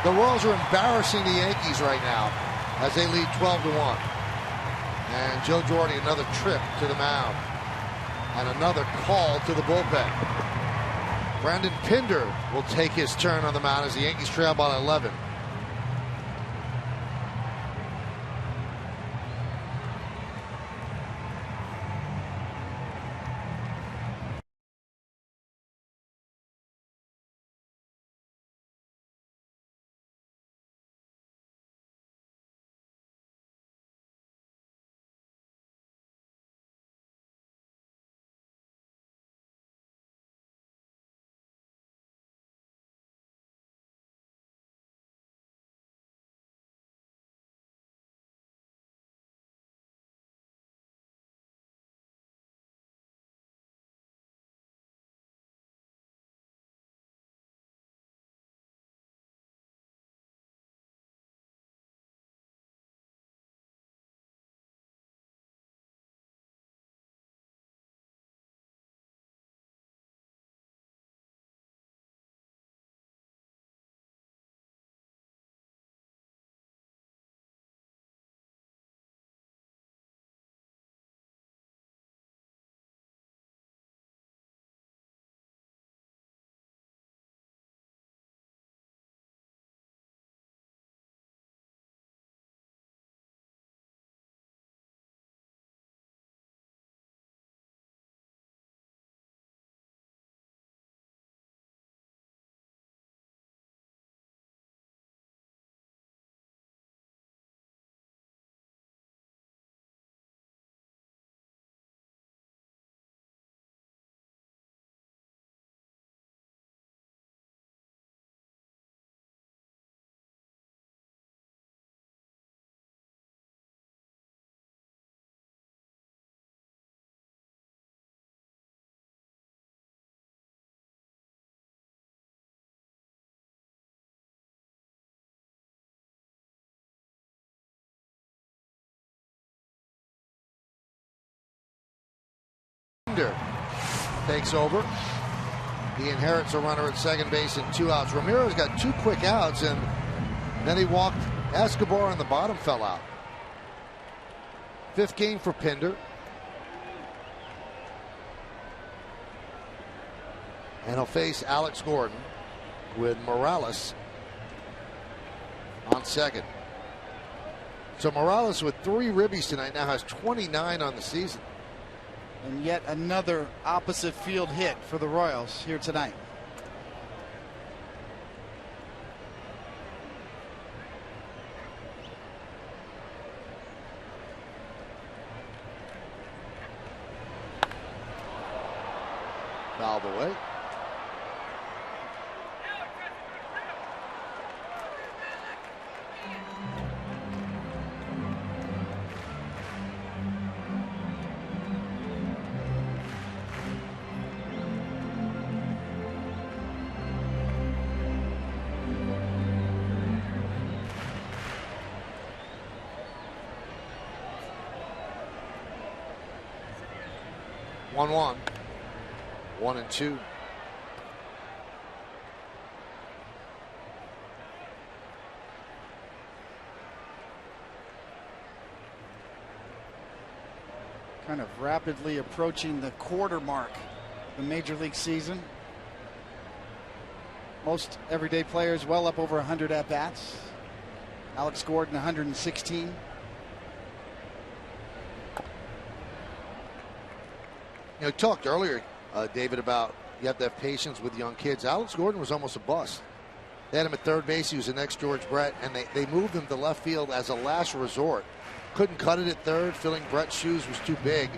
the Royals are embarrassing the Yankees right now as they lead 12-1. And Joe Girardi, another trip to the mound and another call to the bullpen. Brandon Pinder will take his turn on the mound as the Yankees trail by 11. Takes over. He inherits a runner at second base and 2 outs. Ramirez got 2 quick outs, and then he walked Escobar, and the bottom fell out. 5th game for Pinder. And he'll face Alex Gordon with Morales on second. So Morales with 3 ribbies tonight now has 29 on the season. And yet another opposite field hit for the Royals here tonight. Fouled away. One, 1-2. Kind of rapidly approaching the quarter mark of the Major League season. Most everyday players well up over 100 at-bats. Alex Gordon 116. You know, talked earlier, David, about you have to have patience with young kids. Alex Gordon was almost a bust. They had him at third base. He was the next George Brett, and they moved him to left field as a last resort. Couldn't cut it at third. Filling Brett's shoes was too big,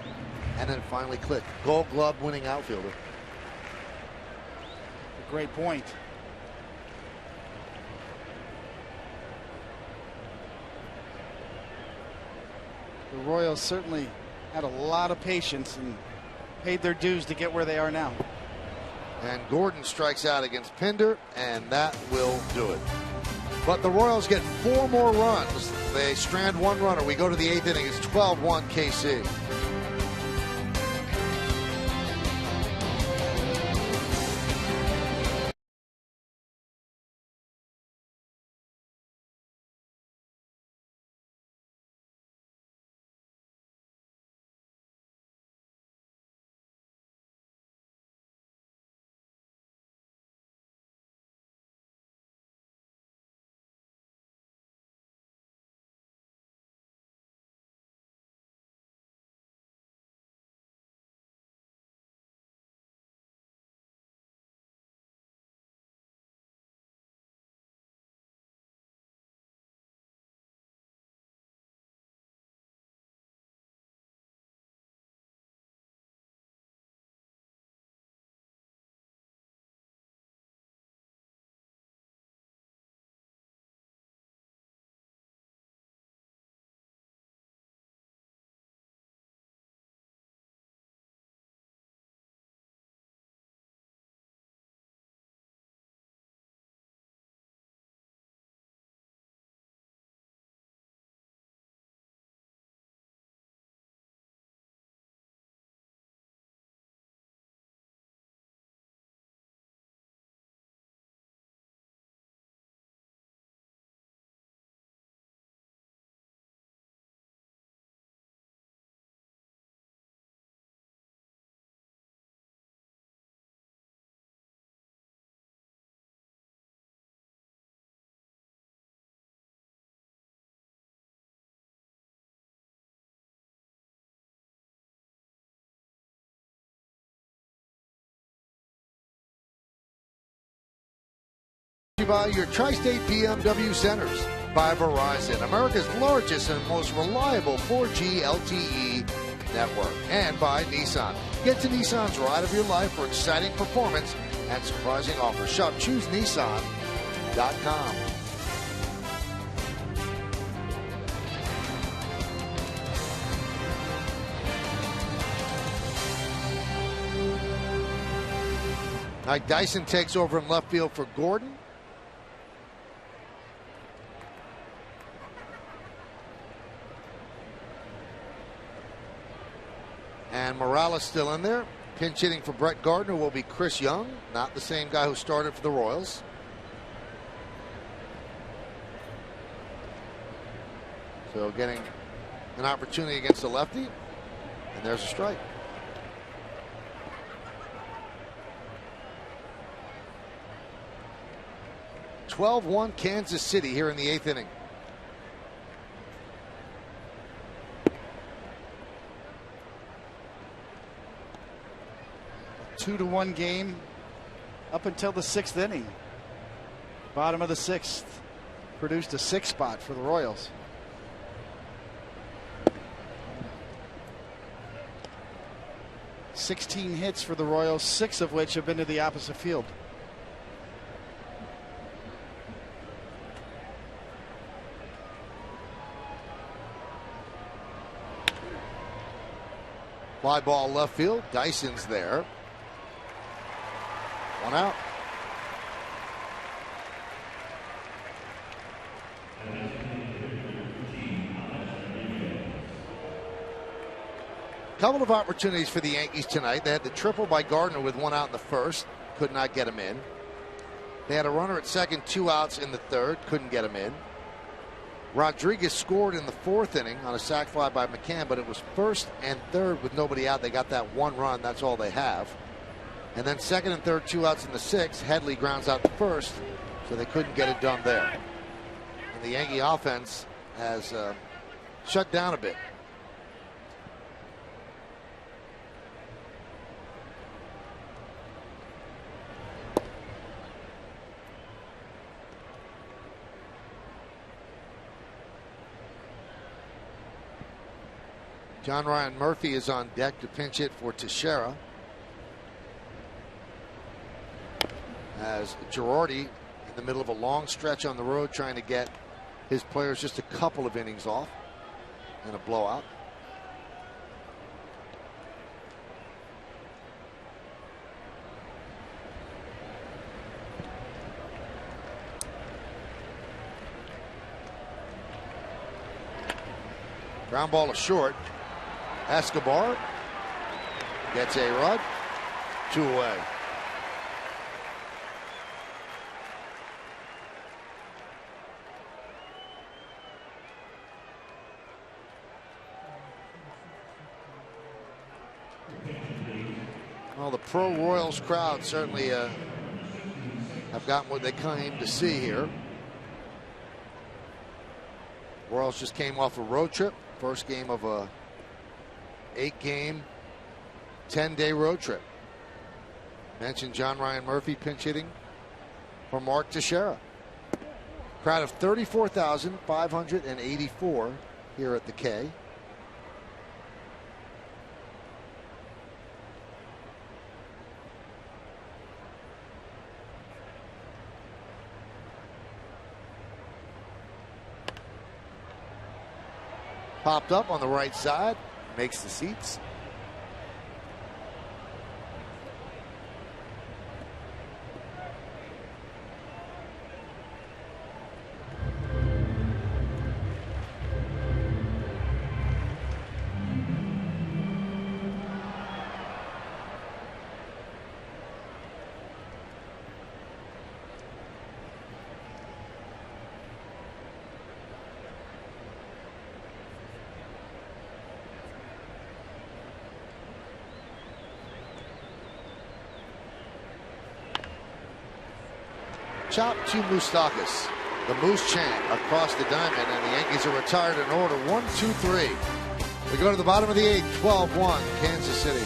and then finally clicked. Gold Glove winning outfielder. A great point. The Royals certainly had a lot of patience and paid their dues to get where they are now. And Gordon strikes out against Pinder, and that will do it. But the Royals get 4 more runs. They strand 1 runner. We go to the 8th inning. It's 12-1 KC. By your Tri-State BMW centers, by Verizon, America's largest and most reliable 4G LTE network, and by Nissan. Get to Nissan's ride of your life for exciting performance and surprising offers. Shop ChooseNissan.com. Mike Dyson takes over in left field for Gordon. And Morales still in there. Pinch hitting for Brett Gardner will be Chris Young, not the same guy who started for the Royals. So getting an opportunity against the lefty. And there's a strike. (12-1) Kansas City here in the 8th inning. A 2-1 game up until the 6th inning. Bottom of the 6th produced a 6 spot for the Royals. (16 hits for the Royals, 6 of which have been to the opposite field. Fly ball left field. Dyson's there. 1 out. Couple of opportunities for the Yankees tonight. They had the triple by Gardner with 1 out in the first. Could not get him in. They had a runner at second, 2 outs in the third. Couldn't get him in. Rodriguez scored in the 4th inning on a sac fly by McCann, but it was first and third with nobody out. They got that 1 run. That's all they have. And then second and third, 2 outs in the 6th. Headley grounds out the first, so they couldn't get it done there. And the Yankee offense has shut down a bit. John Ryan Murphy is on deck to pinch hit for Teixeira. As Girardi in the middle of a long stretch on the road trying to get his players just a couple of innings off in a blowout. Ground ball to short. Escobar gets a run. 2 away. Well, the pro Royals crowd certainly have gotten what they came to see here. Royals just came off a road trip. First game of a 8-game, 10-day road trip. Mentioned John Ryan Murphy pinch hitting for Mark Teixeira. Crowd of 34,584 here at the K. Popped up on the right side, makes the seats. Chop to Moustakas. The Moose chant across the diamond, and the Yankees are retired in order. 1-2-3. We go to the bottom of the 8th. 12-1 Kansas City.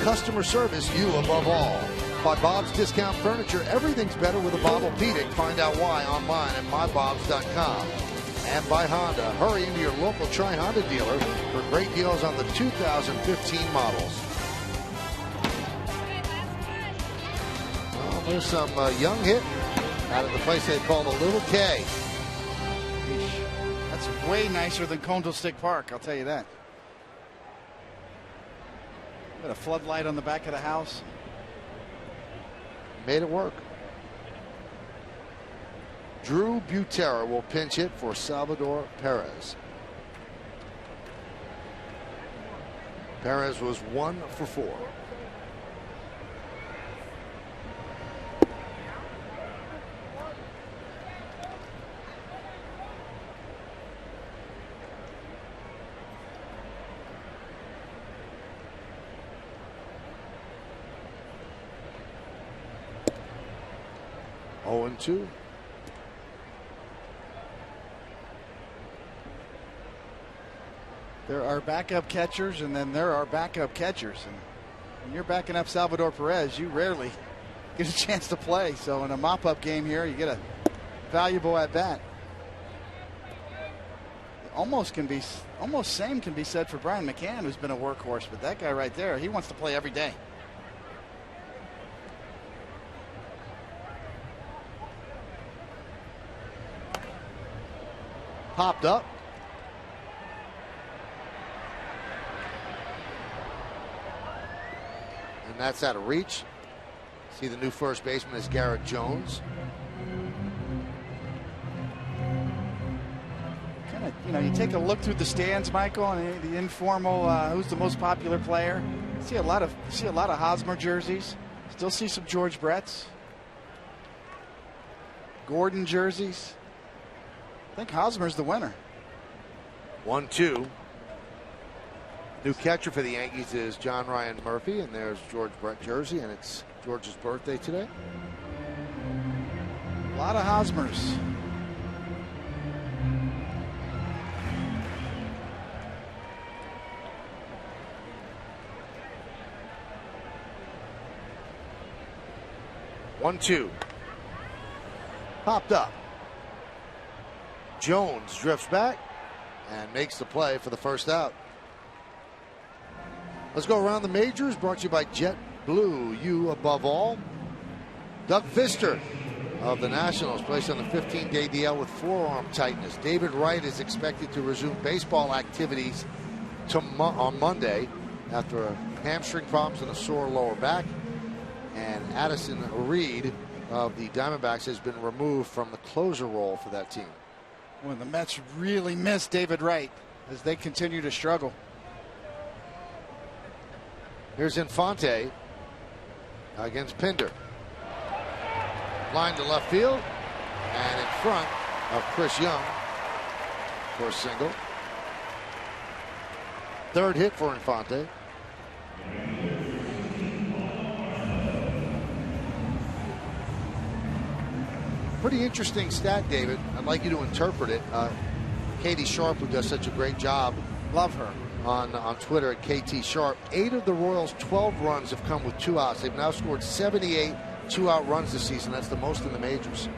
Customer service, you above all. By Bob's Discount Furniture, everything's better with a Bob Orthopedic. Find out why online at mybobs.com. And by Honda, hurry into your local Tri-Honda dealer for great deals on the 2015 models. Well, there's some young hit out of the place they call the Little K. That's way nicer than Candlestick Park, I'll tell you that. Got a floodlight on the back of the house. Made it work. Drew Butera will pinch hit for Salvador Perez. Perez was 1 for 4. Oh, and 2. There are backup catchers, and then there are backup catchers. And When you're backing up Salvador Perez, you rarely get a chance to play. So in a mop-up game here, you get a valuable at bat. Almost same can be said for Brian McCann, who's been a workhorse, but that guy right there, he wants to play every day. Popped up. And that's out of reach. See, the new first baseman is Garrett Jones. You take a look through the stands, Michael, and the informal who's the most popular player. See a lot of Hosmer jerseys. Still see some George Bretts, Gordon jerseys. I think Hosmer's the winner. 1-2. New catcher for the Yankees is John Ryan Murphy, and there's George Brett jersey, and it's George's birthday today. A lot of Hosmers. One, two. Popped up. Jones drifts back and makes the play for the first out. Let's go around the majors, brought to you by JetBlue, you above all. Doug Fister of the Nationals placed on the 15-day DL with forearm tightness. David Wright is expected to resume baseball activities on Monday after hamstring problems and a sore lower back. And Addison Reed of the Diamondbacks has been removed from the closer role for that team. Well, the Mets really miss David Wright as they continue to struggle. Here's Infante against Pinder. Line to left field and in front of Chris Young for a single. Third hit for Infante. Pretty interesting stat, David. I'd like you to interpret it. Katie Sharp, who does such a great job, love her, on Twitter at KT Sharp. 8 of the Royals' 12 runs have come with 2 outs. They've now scored 78 2-out runs this season. That's the most in the majors.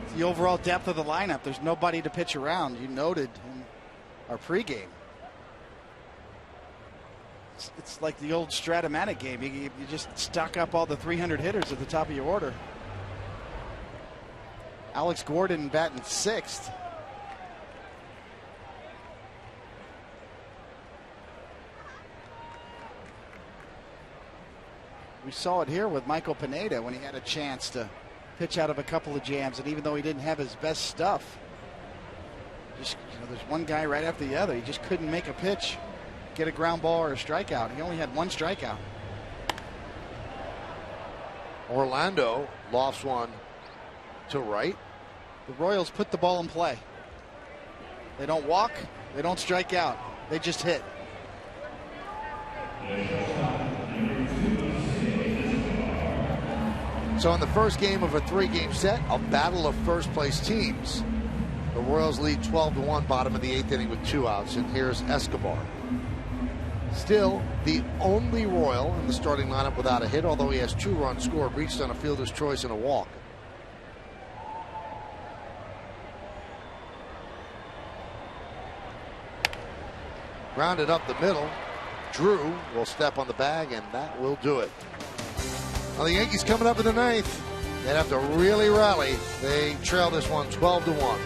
It's the overall depth of the lineup. There's nobody to pitch around. You noted in our pregame. It's like the old Stratomatic game. You just stock up all the 300 hitters at the top of your order. Alex Gordon batting 6th. We saw it here with Michael Pineda when he had a chance to pitch out of a couple of jams, and even though he didn't have his best stuff, just there's one guy right after the other. He just couldn't make a pitch, get a ground ball or a strikeout. He only had 1 strikeout. Orlando lofts one to right. The Royals put the ball in play. They don't walk, they don't strike out, they just hit. So in the first game of a 3-game set, a battle of first-place teams. The Royals lead 12-1, bottom of the 8th inning with 2 outs, and here's Escobar. Still the only Royal in the starting lineup without a hit, although he has 2 runs scored, reached on a fielder's choice and a walk. Grounded up the middle. Drew will step on the bag, and that will do it. Well, the Yankees coming up in the 9th. They'd have to really rally. They trail this one 12-1.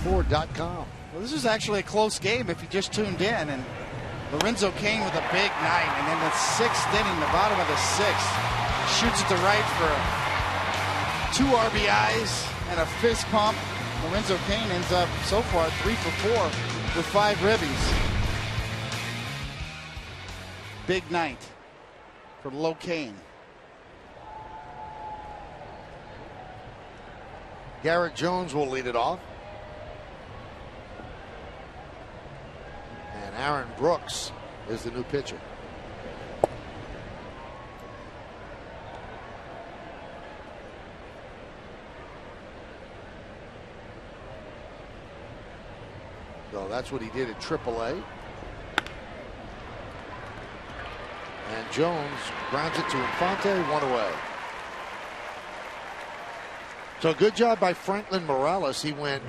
NYA8K Well, this is actually a close game if you just tuned in. And Lorenzo Cain with a big night. And then the sixth inning, the bottom of the sixth, shoots it to right for 2 RBIs and a fist pump. Lorenzo Cain ends up so far 3 for 4 with 5 ribbies. Big night for Lo Cain. Garrett Jones will lead it off. And Aaron Brooks is the new pitcher. So that's what he did at AAA. And Jones grounds it to Infante, 1 away. So good job by Franklin Morales. He went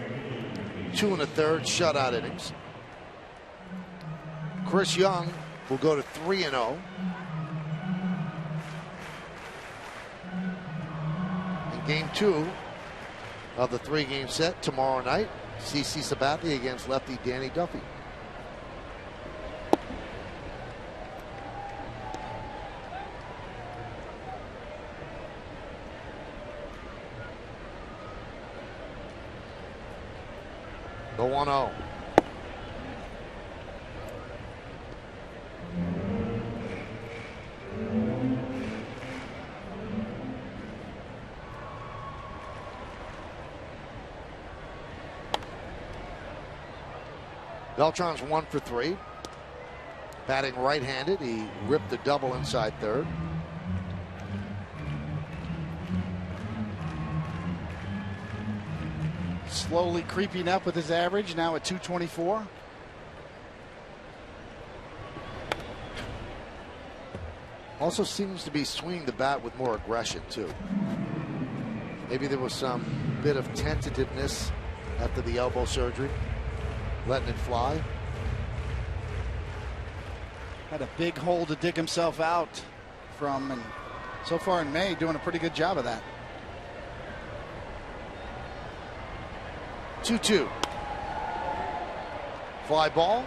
2 1/3 shutout innings. Chris Young will go to 3-0. In game 2 of the 3-game set tomorrow night, CC Sabathia against lefty Danny Duffy. The 1-0. Beltran's 1 for 3. Batting right-handed, he ripped the double inside third. Slowly creeping up with his average, now at 224. Also seems to be swinging the bat with more aggression, too. Maybe there was some bit of tentativeness after the elbow surgery, letting it fly. Had a big hole to dig himself out from, and so far in May, doing a pretty good job of that. 2-2. Fly ball.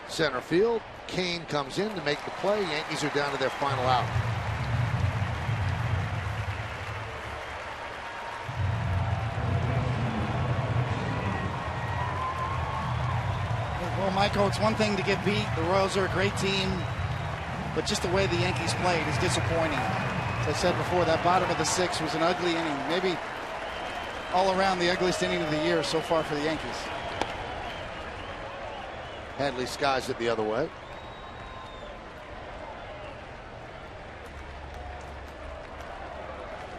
Center field. Cain comes in to make the play. Yankees are down to their final out. Well, Michael, it's one thing to get beat. The Royals are a great team, but just the way the Yankees played is disappointing. As I said before, that bottom of the 6th was an ugly inning. Maybe all around the ugliest inning of the year so far for the Yankees. Hadley skies it the other way.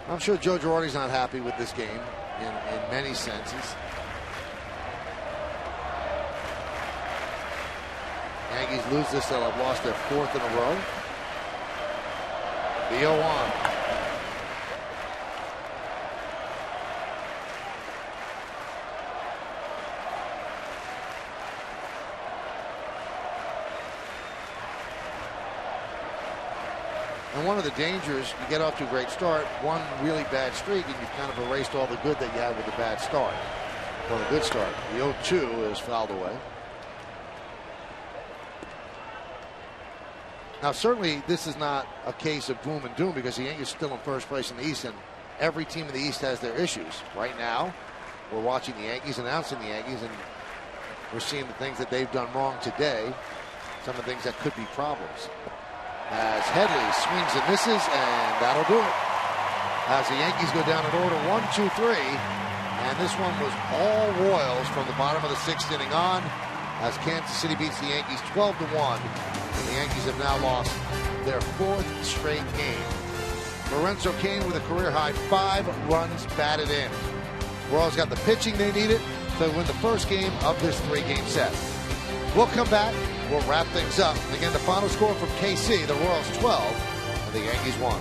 I'm sure Joe Girardi's not happy with this game in many senses. Yankees lose this, they'll have lost their 4th in a row. The 0-1. And one of the dangers, you get off to a great start, one really bad streak, and you've kind of erased all the good that you had with the bad start. Well, a good start. The 0-2 is fouled away. Now, certainly, this is not a case of boom and doom because the Yankees are still in first place in the East, and every team in the East has their issues. Right now, we're watching the Yankees, announcing the Yankees, and we're seeing the things that they've done wrong today, some of the things that could be problems. As Headley swings and misses, and that'll do it. As the Yankees go down in order 1, 2, 3, and this one was all Royals from the bottom of the 6th inning on, as Kansas City beats the Yankees 12-1, and the Yankees have now lost their 4th straight game. Lorenzo Cain with a career-high 5 runs batted in. Royals got the pitching they needed to win the first game of this 3-game set. We'll come back. We'll wrap things up. Again, the final score from KC, the Royals 12 and the Yankees 1.